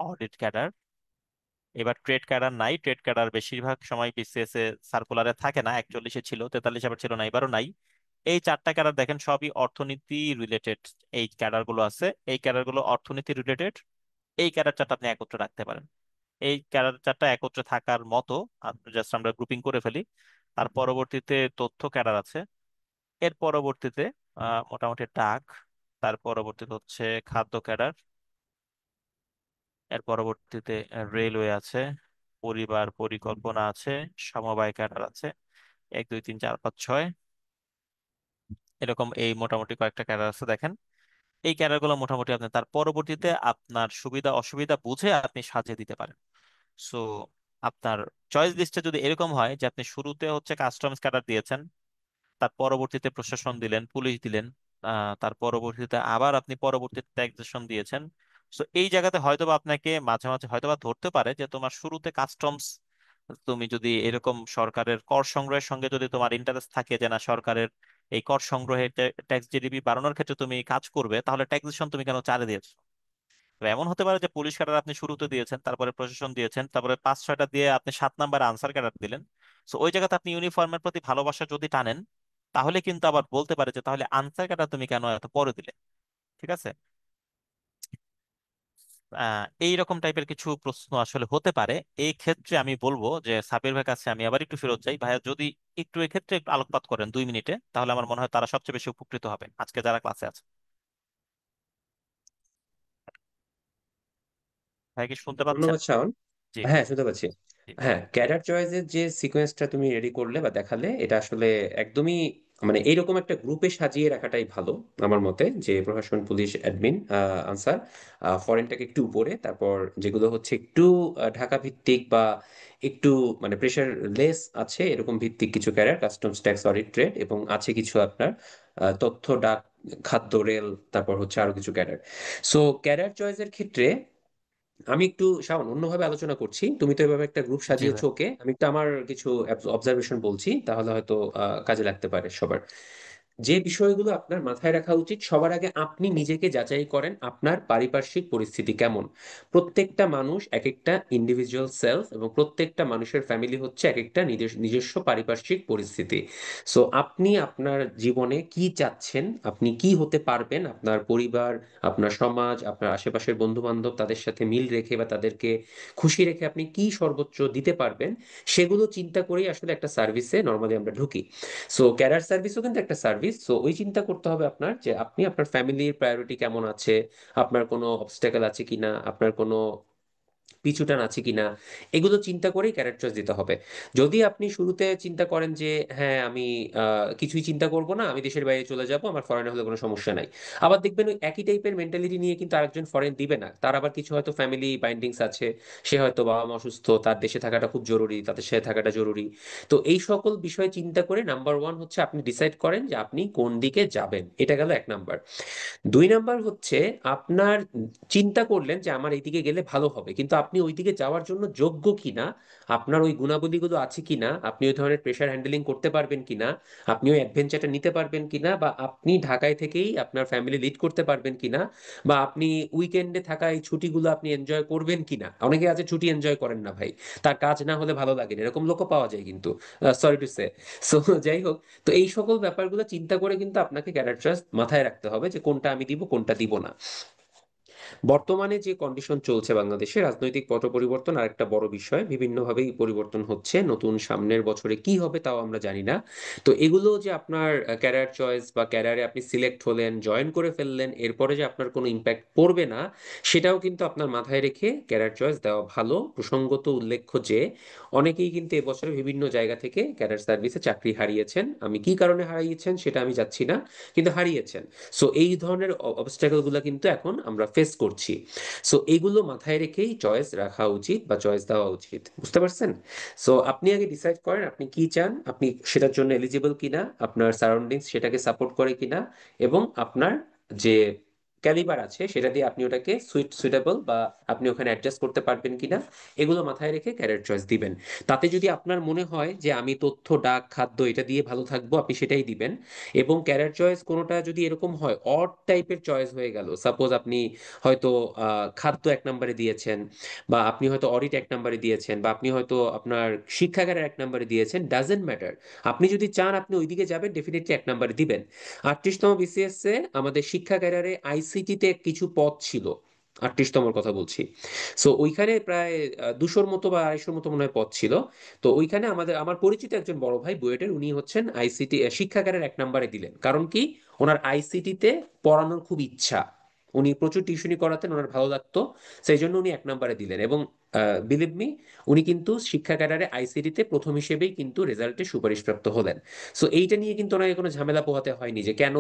অডিট ক্যাডার। এবার ট্রেড ক্যাডার নাই, ট্রেড ক্যাডার বেশিরভাগ সময় বিসিএস এ সার্কুলারে থাকে না, 41-এ ছিল, 43 আবার ছিল না, এবারও নাই। এই চারটা ক্যাডার দেখেন সবই অর্থনীতি রিলেটেড। এই ক্যাডার গুলো আছে, এই ক্যাডার গুলো অর্থনীতি রিলেটেড। এই ক্যাডার চারটা আপনি একত্রে রাখতে পারেন। এই ক্যাডার চারটা একত্রে থাকার মতো জাস্ট আমরা গ্রুপিং করে ফেলি। তার পরবর্তীতে তথ্য ক্যাডার আছে। এর পরবর্তীতে মোটামুটি ডাক। তার পরবর্তীতে হচ্ছে খাদ্য ক্যাডার। এর পরবর্তীতে রেলওয়ে আছে, পরিবার পরিকল্পনা আছে, সমবায় ক্যাডার আছে। 1 2 3 4 5 6 এরকম এই মোটামুটি কয়েকটা ক্যাডার আছে দেখেন। এই ক্যাডার গুলো মোটামুটি আপনি তার পরবর্তীতে আপনার সুবিধা অসুবিধা বুঝে আপনি সাজিয়ে দিতে পারেন। সো আপনার চয়েস লিস্টে যদি এরকম হয় যে আপনি শুরুতে হচ্ছে কাস্টমস ক্যাডার দিয়েছেন, তার পরবর্তীতে প্রশাসন দিলেন, পুলিশ দিলেন, তার পরবর্তীতে আবার আপনি পরবর্তীতে ট্যাক্সেশন দিয়েছেন। সো এই জায়গাতে হয়তোবা আপনাকে মাঝে মাঝে হয়তোবা ধরতে পারে যে তোমার শুরুতে কাস্টমস, তুমি যদি এরকম সরকারের কর সংগ্রহের সঙ্গে যদি তোমার ইন্টারেস্ট থাকে যে না সরকারের এই কর সংগ্রহে ট্যাক্স জিডিপি বাড়ানোর ক্ষেত্রে তুমি কাজ করবে, তাহলে ট্যাক্সেশন তুমি কেন চারে দিয়েছো? তো এমন হতে পারে যে পুলিশ ক্যাডার আপনি শুরুতে দিয়েছেন, তারপরে প্রশাসন দিয়েছেন, তারপরে 5 6টা দিয়ে আপনি 7 নাম্বার আনসার ক্যাডার দিলেন। সো ওই জায়গাতে আপনি ইউনিফর্মের প্রতি ভালোবাসা যদি টানেন, তাহলে কিন্তু আবার বলতে পারে যে তাহলে আনসার ক্যাডার তুমি কেন এত পরে দিলে, ঠিক আছে? এইরকম টাইপের কিছু প্রশ্ন আসলে হতে পারে। এই ক্ষেত্রে আমি বলবো যে সাবির ভাইয়ের কাছে আমি আবার একটু ফেরত যাই, ভাইয়া যদি একটু এক্ষেত্রে একটু আলোকপাত করেন 2 মিনিটে, তাহলে আমার মনে হয় তারা সবচেয়ে বেশি উপকৃত হবে আজকে যারা ক্লাসে আছে। ভাই কি শুনতে পাচ্ছেন? ধন্যবাদ শাওন। জি। হ্যাঁ, শুনতে পাচ্ছি। জি। হ্যাঁ, ক্যাডার চয়েসের যে সিকোয়েন্সটা তুমি রেডি করলে বা দেখালে, এটা আসলে একদমই মানে এইরকম একটা গ্রুপে সাজিয়ে রাখাটাই ভালো আমার মতে। যে প্রশাসন, পুলিশ, অ্যাডমিন, আনসার, ফরেনটাকে একটু উপরে, তারপর যেগুলো হচ্ছে একটু ঢাকা ভিত্তিক বা একটু মানে প্রেশার লেস আছে এরকম ভিত্তিক কিছু career, customs, tax, audit, trade, এবং আছে কিছু আপনার তথ্য, ডাক, খাদ্য, রেল, তারপর হচ্ছে আরো কিছু ক্যারিয়ার। সো ক্যারিয়ার চয়েসের ক্ষেত্রে আমি একটু শাওন অন্যভাবে আলোচনা করছি। তুমি তো এভাবে একটা গ্রুপ জি সাজিয়েছো, ভাই। ওকে, আমি একটু আমার কিছু অবজারভেশন বলছি, তাহলে হয়তো কাজে লাগতে পারে সবার। যে বিষয়গুলো আপনার মাথায় রাখা উচিত, সবার আগে আপনি নিজেকে যাচাই করেন আপনার পারিপার্শ্বিক পরিস্থিতি কেমন। প্রত্যেকটা মানুষ এক একটা ইন্ডিভিজুয়াল সেলফ, এবং প্রত্যেকটা মানুষের ফ্যামিলি হচ্ছে এক একটা নিজস্ব পারিপার্শ্বিক পরিস্থিতি। সো আপনি আপনার জীবনে কি চাচ্ছেন, আপনি কি হতে পারবেন, আপনার পরিবার, আপনার সমাজ, আপনার আশেপাশের বন্ধু বান্ধব, তাদের সাথে মিল রেখে বা তাদেরকে খুশি রেখে আপনি কি সর্বোচ্চ দিতে পারবেন, সেগুলো চিন্তা করেই আসলে একটা সার্ভিসে নর্মালি আমরা ঢুকি। সো ক্যারিয়ার সার্ভিসও কিন্তু একটা সার্ভিস। সো ওই চিন্তা করতে হবে আপনার যে আপনি আপনার ফ্যামিলির প্রায়োরিটি কেমন আছে, আপনার কোনো অবস্টেকেল আছে কিনা, আপনার কোনো পিছুটান আছে কিনা, এগুলো চিন্তা করেই ক্যারিয়ার চয়েস দিতে হবে। যদি আপনি শুরুতে চিন্তা করেন যে হ্যাঁ আমি কিছুই চিন্তা করব না, আমি দেশের বাইরে চলে যাব, আমার ফরেনে হলে কোনো সমস্যা নাই, আবার দেখবেন ওই একই টাইপের মেন্টালিটি নিয়ে কিন্তু আরেকজন ফরেন দিবে না, তার আবার কিছু হয়তো ফ্যামিলি বাইন্ডিংস আছে, সে হয়তো বাবা মা অসুস্থ, তার দেশে থাকাটা খুব জরুরি, তাদের সাথে থাকাটা জরুরি। তো এই সকল বিষয়ে চিন্তা করে নাম্বার ওয়ান হচ্ছে আপনি ডিসাইড করেন যে আপনি কোন দিকে যাবেন, এটা গেল এক নাম্বার। দুই নাম্বার হচ্ছে আপনার চিন্তা করলেন যে আমার এইদিকে গেলে ভালো হবে, কিন্তু আপনি ওইদিকে যাওয়ার জন্য যোগ্য কিনা, আপনার ওই গুণাবলীগুলো আছে কিনা, আপনি ওই ধরনের প্রেশার হ্যান্ডেলিং করতে পারবেন কিনা, আপনি ওই অ্যাডভেঞ্চারটা নিতে পারবেন কিনা, বা আপনি ঢাকায় থেকেই আপনার ফ্যামিলি লিড করতে পারবেন কিনা, বা আপনি উইকেন্ডে থাকা এই ছুটিগুলো আপনি এনজয় করবেন কিনা। অনেকে আছে ছুটি এনজয় করেন না ভাই, তার কাজ না হলে ভালো লাগে না, এরকম লোকও পাওয়া যায় কিন্তু, সরি টু সে। সো যাই হোক, তো এই সকল ব্যাপারগুলো চিন্তা করে কিন্তু আপনাকে ক্যারিয়ার চয়েস মাথায় রাখতে হবে যে কোনটা আমি দিব, কোনটা দিব না। বর্তমানে যে কন্ডিশন চলছে বাংলাদেশে, রাজনৈতিক পট পরিবর্তন আর একটা বড় বিষয়, বিভিন্নভাবেই পরিবর্তন হচ্ছে, নতুন সামনের বছরে কি হবে তাও আমরা জানি না। তো এগুলো যে আপনার ক্যারিয়ার চয়েস বা ক্যারিয়ারে আপনি সিলেক্ট হলেন, জয়েন করে ফেললেন, এরপরে যে আপনার কোনো ইম্প্যাক্ট পড়বে না, সেটাও কিন্তু আপনার মাথায় রেখে ক্যারিয়ার চয়েস দেওয়া ভালো। প্রসঙ্গত উল্লেখ্য যে অনেকেই কিন্তু এবছরে বিভিন্ন জায়গা থেকে ক্যারিয়ার সার্ভিসে চাকরি হারিয়েছেন, আমি কি কারণে হারিয়েছেন সেটা আমি যাচ্ছি না, কিন্তু হারিয়েছেন। সো এই ধরনের অবস্ট্যাকল গুলো কিন্তু এখন আমরা ফেস করছি। সো এইগুলো মাথায় রেখেই চয়েস রাখা উচিত বা চয়েস দেওয়া উচিত, বুঝতে পারছেন? সো আপনি আগে ডিসাইড করেন আপনি কি চান, আপনি সেটার জন্য এলিজিবল কিনা, আপনার সারাউন্ডিংস সেটাকে সাপোর্ট করে কিনা, এবং আপনার যে ক্যালিবার আছে সেটা দিয়ে আপনি ওটাকে সুইটেবল বা আপনি ওখানে অ্যাডজাস্ট করতে পারবেন কিনা, এগুলো মাথায় রেখে ক্যারিয়ার চয়েস দিবেন। তাতে যদি আপনার মনে হয় যে আমি তথ্য, ডাক, খাদ্য এটা দিয়ে ভালো থাকবো, আপনি সেটাই দিবেন। এবং ক্যারিয়ার চয়েস কোনোটা যদি এরকম হয় অড টাইপের চয়েস হয়ে গেল, সাপোজ আপনি হয়তো খাদ্য এক নম্বরে দিয়েছেন, বা আপনি হয়তো অডিট এক নম্বরে দিয়েছেন, বা আপনি হয়তো আপনার শিক্ষাগারের এক নম্বরে দিয়েছেন, ডাজেন্ট ম্যাটার। আপনি যদি চান আপনি ওইদিকে যাবেন, ডেফিনেটলি এক নম্বরে দিবেন। 38তম বিসিএস এ আমাদের শিক্ষাগারে আইসিটিতে কিছু পদ ছিল, 38তম কথা বলছি। সো ওইখানে প্রায় 200-র মতো বা 250-র মতো মনে হয় পদ ছিল। তো ওইখানে আমার পরিচিত একজন বড় ভাই বুয়েটের, উনি হচ্ছেন আইসিটি শিক্ষাগারের এক নম্বরে দিলেন। কারণ কি, ওনার আইসিটিতে পড়ানোর খুব ইচ্ছা, উনি প্রচুর টিউশনি করাতেন, ওনার ভালো লাগতো, সেই জন্য উনি এক নম্বরে দিলেন। এবং বিলিভ মি, উনি কিন্তু শিক্ষা ক্যাডারে আইসিটিতে প্রথম হিসেবেই কিন্তু রেজাল্টে সুপারিশপ্রাপ্ত হলেন। সো এইটা নিয়ে কিন্তু ওনাকে কোনো ঝামেলা পোহাতে হয়নি যে কেন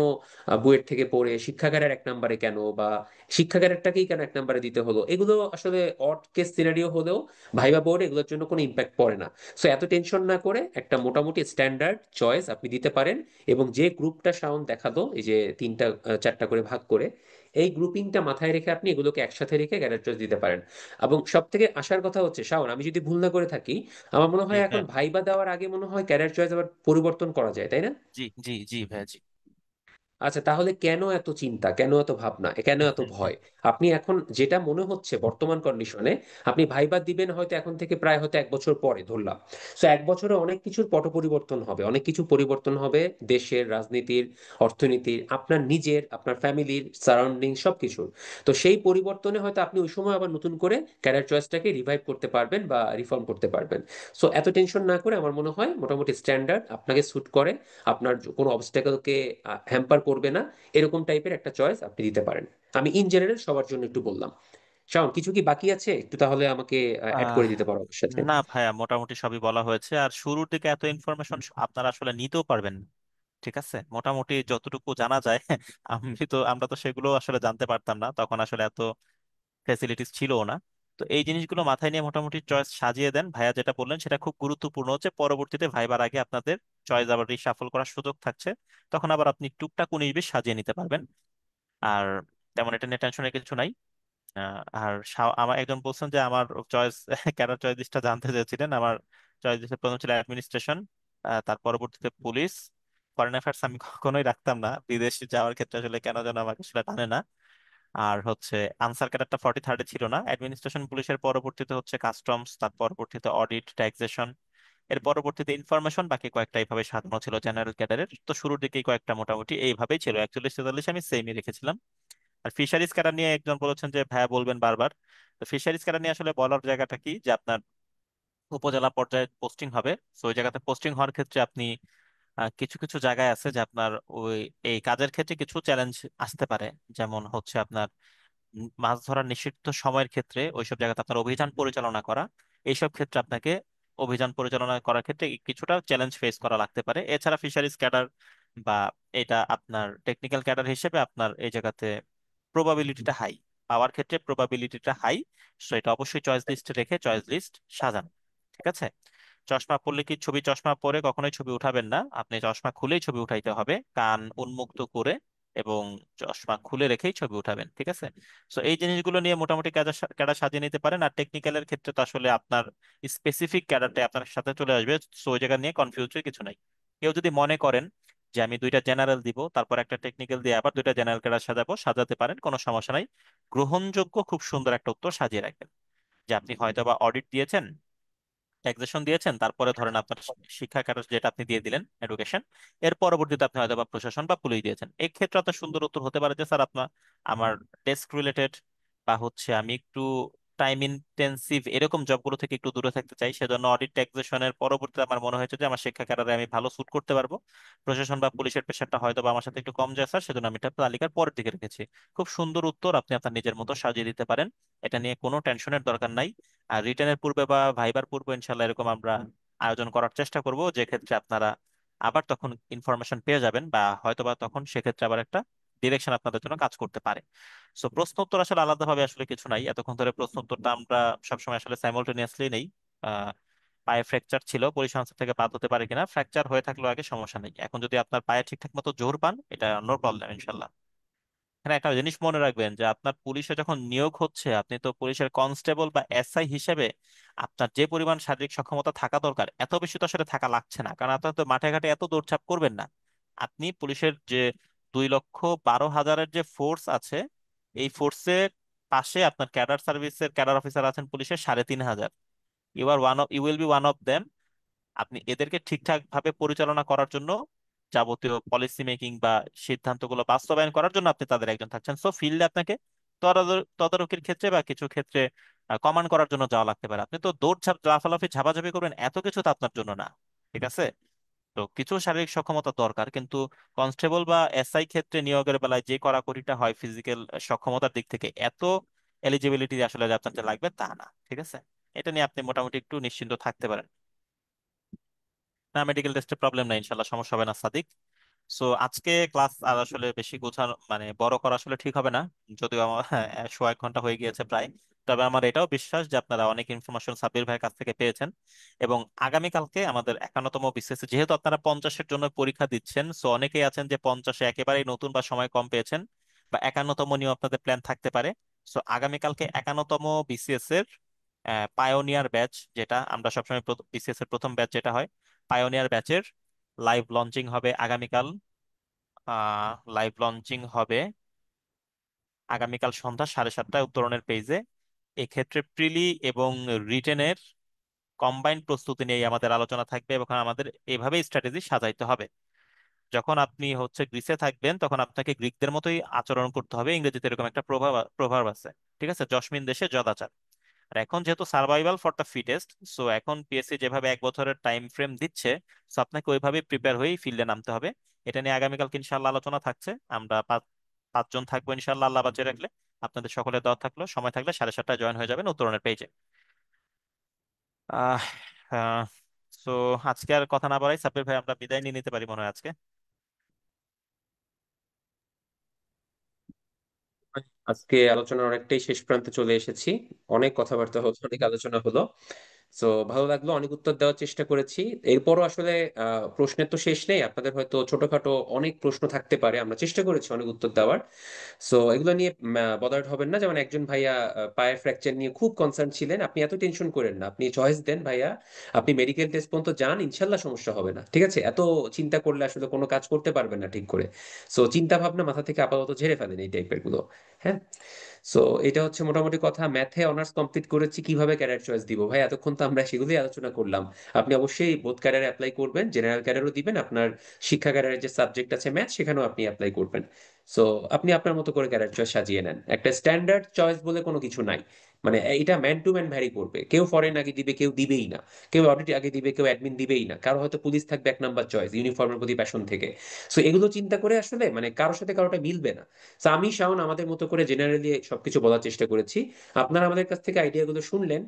বুয়েট থেকে পড়ে শিক্ষাগারের এক নম্বরে কেন, বা শিক্ষাগারেরটাকেই কেন এক নম্বরে দিতে হলো। এগুলো আসলে অড কেস সিনারিও হলেও ভাইবা বোর্ড এগুলোর জন্য কোনো ইম্প্যাক্ট পড়ে না। সো এত টেনশন না করে একটা মোটামুটি স্ট্যান্ডার্ড চয়েস আপনি দিতে পারেন। এবং যে গ্রুপটা শাওন দেখালো, এই যে তিনটা চারটা করে ভাগ করে, এই গ্রুপিংটা মাথায় রেখে আপনি এগুলোকে একসাথে রেখে ক্যারিয়ার চয়েস দিতে পারেন। এবং সব থেকে আসার কথা হচ্ছে শাওন, আমি যদি ভুল না করে থাকি, আমার মনে জি হয় এখন হ্যাঁ। ভাইবা দেওয়ার আগে মনে হয় ক্যারিয়ার চয়েস আবার পরিবর্তন করা যায়, তাই না? জি জি জি ভাইয়া জি। আচ্ছা, তাহলে কেন এত চিন্তা, কেন এত ভাবনা, কেন এত ভয়? আপনি এখন যেটা মনে হচ্ছে বর্তমান কন্ডিশনে, আপনি ভাইবা দিবেন হয়তো এখন থেকে প্রায় হয়তো 1 বছর পরে ধরলাম। সো 1 বছরে অনেক কিছুর পট পরিবর্তন হবে, অনেক কিছু পরিবর্তন হবে দেশের রাজনীতির, অর্থনীতির, আপনার নিজের, আপনার ফ্যামিলির, সারাউন্ডিং সবকিছুর। তো সেই পরিবর্তনে হয়তো আপনি ওই সময় আবার নতুন করে ক্যারিয়ার চয়েসটাকে রিভাইভ করতে পারবেন বা রিফর্ম করতে পারবেন। সো এত টেনশন না করে আমার মনে হয় মোটামুটি স্ট্যান্ডার্ড আপনাকে স্যুট করে, আপনার কোনো অবস্টাকেলকে হ্যাম্পার করবে না, এরকম টাইপের একটা চয়েস আপনি দিতে পারেন। আমি ইন জেনারেল সবার জন্য একটু বললাম। শাওন, কিছু কি বাকি আছে একটু, তাহলে আমাকে অ্যাড আহ করে দিতে পারো ওর সাথে। না ভাইয়া, মোটামুটি সবই বলা হয়েছে। আর শুরুর দিকে এত ইনফরমেশন আপনারা আসলে নিতেও পারবেন না। ঠিক আছে, মোটামুটি যতটুকু জানা যায় আমরা তো সেগুলো আসলে জানতে পারতাম না তখন, আসলে এত ফ্যাসিলিটিস ছিলও না। তো এই জিনিসগুলো মাথায় নিয়ে মোটামুটি চয়েস সাজিয়ে দেন। ভাইয়া যেটা বললেন সেটা খুব গুরুত্বপূর্ণ হচ্ছে, পরবর্তীতে ভাইবার আগে আপনাদের চয়েস আবার রিশাফল করার সুযোগ থাকছে, তখন আবার আপনি টুকটাক 19-20 সাজিয়ে নিতে পারবেন। আর তেমন এটা নিয়ে টেনশনের কিছু নাই। আর আমার একজন বলছেন যে আমার চয়েস কেন চয়েস লিস্টটা জানতে চেয়েছিলেন। আমার চয়েস লিস্টের প্রথম ছিল অ্যাডমিনিস্ট্রেশন, তার পরবর্তীতে পুলিশ, ফরেন অ্যাফেয়ার্স আমি কখনোই রাখতাম না, বিদেশে যাওয়ার ক্ষেত্রে আসলে কেন যেন আমাকে সেটা টানে না। আর হচ্ছে আনসার ক্যাডারটা 43-এ ছিল না। অ্যাডমিনিস্ট্রেশন পুলিশের পরবর্তীতে হচ্ছে কাস্টমস, তার পরবর্তীতে অডিট, ট্যাক্সেশন, এর পরবর্তীতে ইনফরমেশন, বাকি কয়েকটা এইভাবে সাজানো ছিল জেনারেল ক্যাডারের। তো শুরুর দিকেই কয়েকটা মোটামুটি এইভাবেই ছিল, 41-43 আমি সেমই রেখেছিলাম। আর ফিশারিজ ক্যাডার নিয়ে একজন বলেছেন যে ভাইয়া বলবেন বারবার। তো ফিশারিজ ক্যাডার নিয়ে আসলে বলার জায়গাটা কি, যে আপনার উপজেলা পর্যায়ে পোস্টিং হবে। তো ওই জায়গাতে পোস্টিং হওয়ার ক্ষেত্রে আপনি কিছু কিছু জায়গায় আছে যে আপনার ওই এই কাজের ক্ষেত্রে কিছু চ্যালেঞ্জ আসতে পারে। যেমন হচ্ছে আপনার মাছ ধরার নিষিদ্ধ সময়ের ক্ষেত্রে ওইসব জায়গাতে আপনার অভিযান পরিচালনা করা, এইসব ক্ষেত্রে আপনাকে অভিযান পরিচালনা করার ক্ষেত্রে কিছুটা চ্যালেঞ্জ ফেস করা লাগতে পারে। এছাড়া ফিশারিজ ক্যাডার বা এটা আপনার টেকনিক্যাল ক্যাডার হিসেবে আপনার এই জায়গাতে প্রবাবিলিটিটা হাই, পাওয়ার ক্ষেত্রে প্রবাবিলিটিটা হাই। সো এটা অবশ্যই চয়েস লিস্টে রেখে চয়েস লিস্ট সাজান। ঠিক আছে। চশমা পরলে কি ছবি, চশমা পরে কখনোই ছবি উঠাবেন না, আপনি চশমা খুলেই ছবি উঠাইতে হবে, কান উন্মুক্ত করে এবং চশমা খুলে রেখেই ছবি উঠাবেন। ঠিক আছে। সো এই জিনিসগুলো নিয়ে মোটামুটি ক্যাডার সাজিয়ে নিতে পারেন। আর টেকনিক্যালের ক্ষেত্রে তো আসলে আপনার স্পেসিফিক ক্যাডারটা আপনার সাথে চলে আসবে। সো ওই জায়গা নিয়ে কনফিউজের কিছু নাই। কেউ যদি মনে করেন যে আমি দুইটা জেনারেল দিব তারপর একটা টেকনিক্যাল দিয়ে আবার দুইটা জেনারেল ক্যাডার সাজাবো, সাজাতে পারেন, কোনো সমস্যা নাই। গ্রহণযোগ্য খুব সুন্দর একটা উত্তর সাজিয়ে রাখবেন, যে আপনি হয়তো বা অডিট দিয়েছেন, ট্যাক্সেশন দিয়েছেন, তারপরে ধরেন আপনার শিক্ষা ক্যাডার যেটা আপনি দিয়ে দিলেন এডুকেশন, এর পরবর্তীতে আপনি হয়তো বা প্রশাসন বা পুলিশ দিয়েছেন। এই ক্ষেত্রে আপনার সুন্দর উত্তর হতে পারে যে স্যার আপনার আমার ডেস্ক রিলেটেড বা হচ্ছে আমি একটু টাইম ইন্টেন্সিভ এরকম জবগুলো থেকে একটু দূরে থাকতে চাই, সেজন্য অডিট ট্যাক্সেশনের পরবর্তীতে আমার মনে হয়েছে যে আমার শিক্ষা ক্যাডারে আমি ভালো স্যুট করতে পারবো। প্রশাসন বা পুলিশের প্রেশারটা হয়তো বা আমার সাথে একটু কম যায় স্যার, সেজন্য আমি এটা তালিকার পরের দিকে রেখেছি। খুব সুন্দর উত্তর, আপনি আপনার নিজের মতো সাজিয়ে দিতে পারেন। এটা নিয়ে কোনো টেনশনের দরকার নাই। আর রিটেনের পূর্বে বা ভাইবার পূর্বে ইনশাল্লাহ এরকম আমরা আয়োজন করার চেষ্টা করব, যে ক্ষেত্রে আপনারা আবার তখন ইনফরমেশন পেয়ে যাবেন, বা হয়তোবা তখন সেক্ষেত্রে আবার একটা ডিরেকশন আপনাদের জন্য কাজ করতে পারে। সো প্রশ্ন উত্তর আসলে আলাদাভাবে আসলে কিছু নাই, এতক্ষণ ধরে প্রশ্ন উত্তরটা আমরা সবসময় আসলে সাইমultaneously নেই। আহ, পায়ে ফ্র্যাকচার ছিল, পরিসংখ্যান থেকে বাদ হতে পারে কিনা, ফ্র্যাকচার হয়ে থাকলেও আগে সমস্যা নেই, এখন যদি আপনার পায়ে ঠিকঠাক মতো জোর পান এটা নো প্রবলেম ইনশাল্লাহ। এখানে একটা জিনিস মনে রাখবেন যে আপনার পুলিশে যখন নিয়োগ হচ্ছে, আপনি তো পুলিশের কনস্টেবল বা এসআই হিসেবে আপনার যে পরিমাণ শারীরিক সক্ষমতা থাকা দরকার এত বেশি তো আসলে থাকা লাগছে না, কারণ আপনার তো মাঠে ঘাটে এত দৌড়ঝাঁপ করবেন না। আপনি পুলিশের যে 2,12,000-এর যে ফোর্স আছে, এই ফোর্সের পাশে আপনার ক্যাডার সার্ভিসের ক্যাডার অফিসার আছেন পুলিশের 3,500। You will be one of them. আপনি এদেরকে ঠিকঠাক ভাবে পরিচালনা করার জন্য, যাবতীয় পলিসি মেকিং বা সিদ্ধান্তগুলো বাস্তবায়ন করার জন্য আপনি তাদের একজন থাকছেন। সো ফিল্ডে আপনাকে তদারকির ক্ষেত্রে বা কিছু ক্ষেত্রে কমান্ড করার জন্য যাওয়া লাগতে পারে। আপনি তো দৌড়ঝাঁপ লাফালাফি ঝাপাঝাপি করবেন, এত কিছু তো আপনার জন্য না। ঠিক আছে। তো কিছু শারীরিক সক্ষমতা দরকার, কিন্তু কনস্টেবল বা এসআই ক্ষেত্রে নিয়োগের বেলায় যে কড়াকড়িটা হয় ফিজিক্যাল সক্ষমতার দিক থেকে, এত এলিজিবিলিটি আসলে যে আপনার যে লাগবে তা না। ঠিক আছে। এটা নিয়ে আপনি মোটামুটি একটু নিশ্চিন্ত থাকতে পারেন। না, মেডিকেল টেস্টে প্রবলেম নাই ইনশাল্লাহ, সমস্যা হবে না সাদিক। সো আজকে ক্লাস আর আসলে বেশি গোছানো মানে বড় করা আসলে ঠিক হবে না, যদিও আমার 1.5 ঘন্টা হয়ে গিয়েছে প্রায়। তবে আমার এটাও বিশ্বাস যে আপনারা অনেক ইনফরমেশন সাব্বির ভাইয়ের কাছ থেকে পেয়েছেন। এবং আগামীকালকে আমাদের 51তম বিসিএস, যেহেতু আপনারা 50-এর জন্য পরীক্ষা দিচ্ছেন, সো অনেকেই আছেন যে 50-এ একেবারেই নতুন বা সময় কম পেয়েছেন, বা 51তম নিয়েও আপনাদের প্ল্যান থাকতে পারে। সো আগামীকালকে 51তম বিসিএস এর পায়োনিয়ার ব্যাচ, যেটা আমরা সবসময় বিসিএস এর প্রথম ব্যাচ যেটা হয়, পায়োনিয়ার ব্যাচের লাইভ লঞ্চিং হবে আগামীকাল। লাইভ লঞ্চিং হবে আগামীকাল সন্ধ্যা 7:30টায় উত্তরণের পেজে। এক্ষেত্রে প্রিলি এবং রিটেনের কম্বাইন্ড প্রস্তুতি নিয়ে আমাদের আলোচনা থাকবে, এবং আমাদের এভাবেই স্ট্র্যাটেজি সাজাইতে হবে। যখন আপনি হচ্ছে গ্রিসে থাকবেন তখন আপনাকে গ্রিকদের মতোই আচরণ করতে হবে, ইংরেজিতে এরকম একটা প্রভাব আছে। ঠিক আছে, যশমিন দেশে যদাচার। আর এখন যেহেতু survival for the fittest, so এখন পিএসসি যেভাবে 1 বছরের টাইম ফ্রেম দিচ্ছে, সো আপনাকে ওইভাবে প্রিপেয়ার হয়েই ফিল্ডে নামতে হবে। এটা নিয়ে আগামীকালকে ইনশাল্লাহ আলোচনা থাকছে। আমরা পাঁচজন থাকবো ইনশাল্লাহ, আল্লাহ বাঁচিয়ে রাখলে। আপনাদের সকলের দাওয়াত থাকলো, সময় থাকলে 7:30টায় জয়েন হয়ে যাবেন উত্তরণের পেজে। আহ সো আজকে আর কথা না বাড়াই সাব্বির ভাই, আমরা বিদায় নিয়ে নিতে পারি মনে হয় আজকে। আজকে আলোচনা অনেকটাই শেষ প্রান্তে চলে এসেছি। অনেক কথাবার্তা হলো, অনেক আলোচনা হলো। সো ভালো লাগলো, অনেক উত্তর দেওয়ার চেষ্টা করেছি। এরপরও আসলে প্রশ্নের তো শেষ নেই, আপনাদের হয়তো ছোটখাটো অনেক প্রশ্ন থাকতে পারে, আমরা চেষ্টা করেছি অনেক উত্তর দেওয়ার। সো এগুলো নিয়ে বদার্ড হবেন না। যেমন একজন ভাইয়া পায়ের ফ্র্যাকচার নিয়ে খুব কনসার্ন ছিলেন, আপনি এত টেনশন করেন না, আপনি চয়েস দেন ভাইয়া, আপনি মেডিকেল টেস্ট পর্যন্ত যান, ইনশাল্লাহ সমস্যা হবে না, ঠিক আছে? এত চিন্তা করলে আসলে কোনো কাজ করতে পারবেন না ঠিক করে। সো চিন্তা ভাবনা মাথা থেকে আপাতত ঝেড়ে ফেলেন এই টাইপের গুলো। হ্যাঁ। সো এটা হচ্ছে মোটামুটি কথা। ম্যাথে অনার্স কমপ্লিট করেছি, কিভাবে ক্যারিয়ার চয়েস দিব ভাই, এতক্ষণ তো আমরা সেগুলোই আলোচনা করলাম। আপনি অবশ্যই বোথ ক্যারিয়ার অ্যাপ্লাই করবেন, জেনারেল ক্যারিয়ারও দিবেন, আপনার শিক্ষা ক্যারিয়ারের যে সাবজেক্ট আছে ম্যাথ, সেখানেও আপনি অ্যাপ্লাই করবেন। সো আপনি আপনার মতো করে ক্যারিয়ার চয়েস সাজিয়ে নেন, একটা স্ট্যান্ডার্ড চয়েস বলে কোনো কিছু নাই। মানে এটা ম্যান টু ম্যান ভ্যারি করবে, কেউ ফরেন আগে দিবে, কেউ দিবেই না, কেউ অডিট আগে দিবে, কেউ অ্যাডমিন দিবেই না, কারো হয়তো পুলিশ থাকবে এক নাম্বার চয়েস ইউনিফর্মের প্রতি প্যাশন থেকে। সো এগুলো চিন্তা করে আসলে মানে কারোর সাথে কারোটা মিলবে না। তো আমি শাওন আমাদের মতো করে জেনারেলি সবকিছু বলার চেষ্টা করেছি। আপনারা আমাদের কাছ থেকে আইডিয়াগুলো শুনলেন,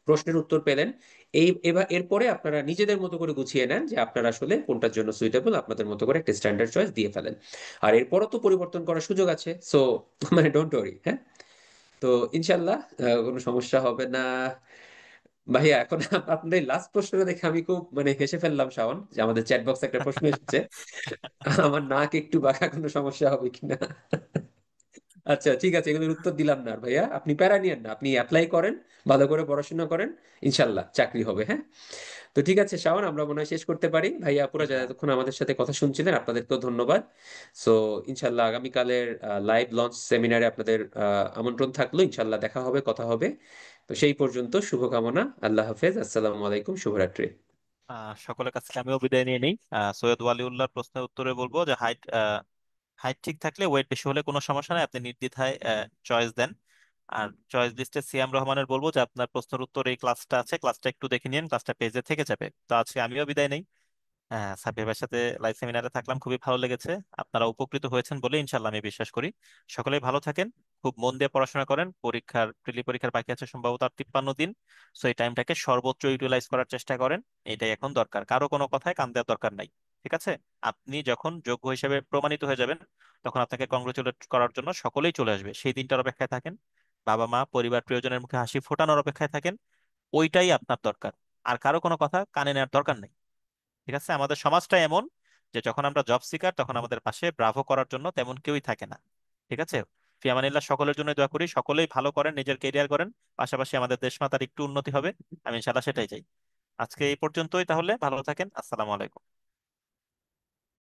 প্রশ্নের উত্তর পেলেন। এবার এরপরে আপনারা নিজেদের মতো করে গুছিয়ে নেন যে আপনারা আসলে কোনটার জন্য সুইটেবল, আপনাদের মতো করে একটা স্ট্যান্ডার্ড চয়েস দিয়ে ফেলেন। আর এরপরও তো পরিবর্তন করার সুযোগ আছে, সো মানে ডোন্ট ওয়ারি। হ্যাঁ। তো ইনশাল্লাহ কোনো সমস্যা হবে না। ভাইয়া এখন আপনাদের লাস্ট প্রশ্নটা দেখে আমি খুব মানে হেসে ফেললাম শাওন, যে আমাদের চ্যাট বক্সে একটা প্রশ্ন এসেছে, আমার নাক একটু বাঁকা, কোনো সমস্যা হবে কিনা। আচ্ছা ঠিক আছে, এগুলোর উত্তর দিলাম না আর ভাইয়া, আপনি প্যারা নিয়েন না, আপনি অ্যাপ্লাই করেন, ভালো করে পড়াশোনা করেন, ইনশাল্লাহ চাকরি হবে। হ্যাঁ। তো ঠিক আছে শাওন, আমরা মনে হয় শেষ করতে পারি। ভাইয়া আপুরা যারা হ্যাঁ। এতক্ষণ আমাদের সাথে কথা শুনছিলেন, আপনাদেরকেও ধন্যবাদ। সো ইনশাল্লাহ আগামীকালের লাইভ লঞ্চ সেমিনারে আপনাদের আমন্ত্রণ থাকলো, ইনশাল্লাহ দেখা হবে, কথা হবে। তো সেই পর্যন্ত শুভকামনা, আল্লাহ হাফেজ, আসসালামু আলাইকুম, শুভরাত্রি। সকলের কাছ থেকে আমিও বিদায় নিয়ে নিই। সৈয়দ ওয়ালিউল্লাহর প্রশ্নের উত্তরে বলবো যে হাইট হাইট ঠিক থাকলে, ওয়েট বেশি হলে কোনো সমস্যা নেই, আপনি নির্দ্বিধায় চয়েস দেন। আর চয়েস লিস্টে সিয়াম রহমানের বলবো যে আপনার প্রশ্নের উত্তর এই ক্লাসটা আছে, ক্লাসটা একটু দেখে নিন, ক্লাসটা পেজে থেকে যাবে। তো আজকে আমিও বিদায় নেই। হ্যাঁ, সাব্বির ভাইয়ের সাথে লাইভ সেমিনারে থাকলাম, খুবই ভালো লেগেছে। আপনারা উপকৃত হয়েছেন বলে ইনশাল্লাহ আমি বিশ্বাস করি। সকলেই ভালো থাকেন, খুব মন দিয়ে পড়াশোনা করেন। প্রিলি পরীক্ষার বাকি আছে সম্ভবত আর 53 দিন। সো এই টাইমটাকে সর্বোচ্চ ইউটিলাইজ করার চেষ্টা করেন। এটাই এখন দরকার, কারো কোনো কথায় কান দেওয়ার দরকার নাই। ঠিক আছে? আপনি যখন যোগ্য হিসেবে প্রমাণিত হয়ে যাবেন, তখন আপনাকে কংগ্রেচুলেট করার জন্য সকলেই চলে আসবে, সেই দিনটার অপেক্ষায় থাকেন। বাবা মা পরিবার প্রিয়জনের মুখে হাসি ফোটানোর অপেক্ষায় থাকেন। ওইটাই আপনার দরকার। আর কারো কোনো কথা কানে নেওয়ার দরকার নেই। ঠিক আছে? আমাদের সমাজটা এমন যে যখন আমরা জব সিকার, তখন আমাদের পাশে ব্রাভো করার জন্য তেমন কেউই থাকে না। ঠিক আছে? ফিয়ামানিল্লাহ, সকলের জন্য দোয়া করি, সকলেই ভালো করেন, নিজের কেরিয়ার করেন, পাশাপাশি আমাদের দেশ মাতার একটু উন্নতি হবে। আমি ইনশাল্লাহ সেটাই চাই। আজকে এই পর্যন্তই, তাহলে ভালো থাকেন, আসসালামু আলাইকুম।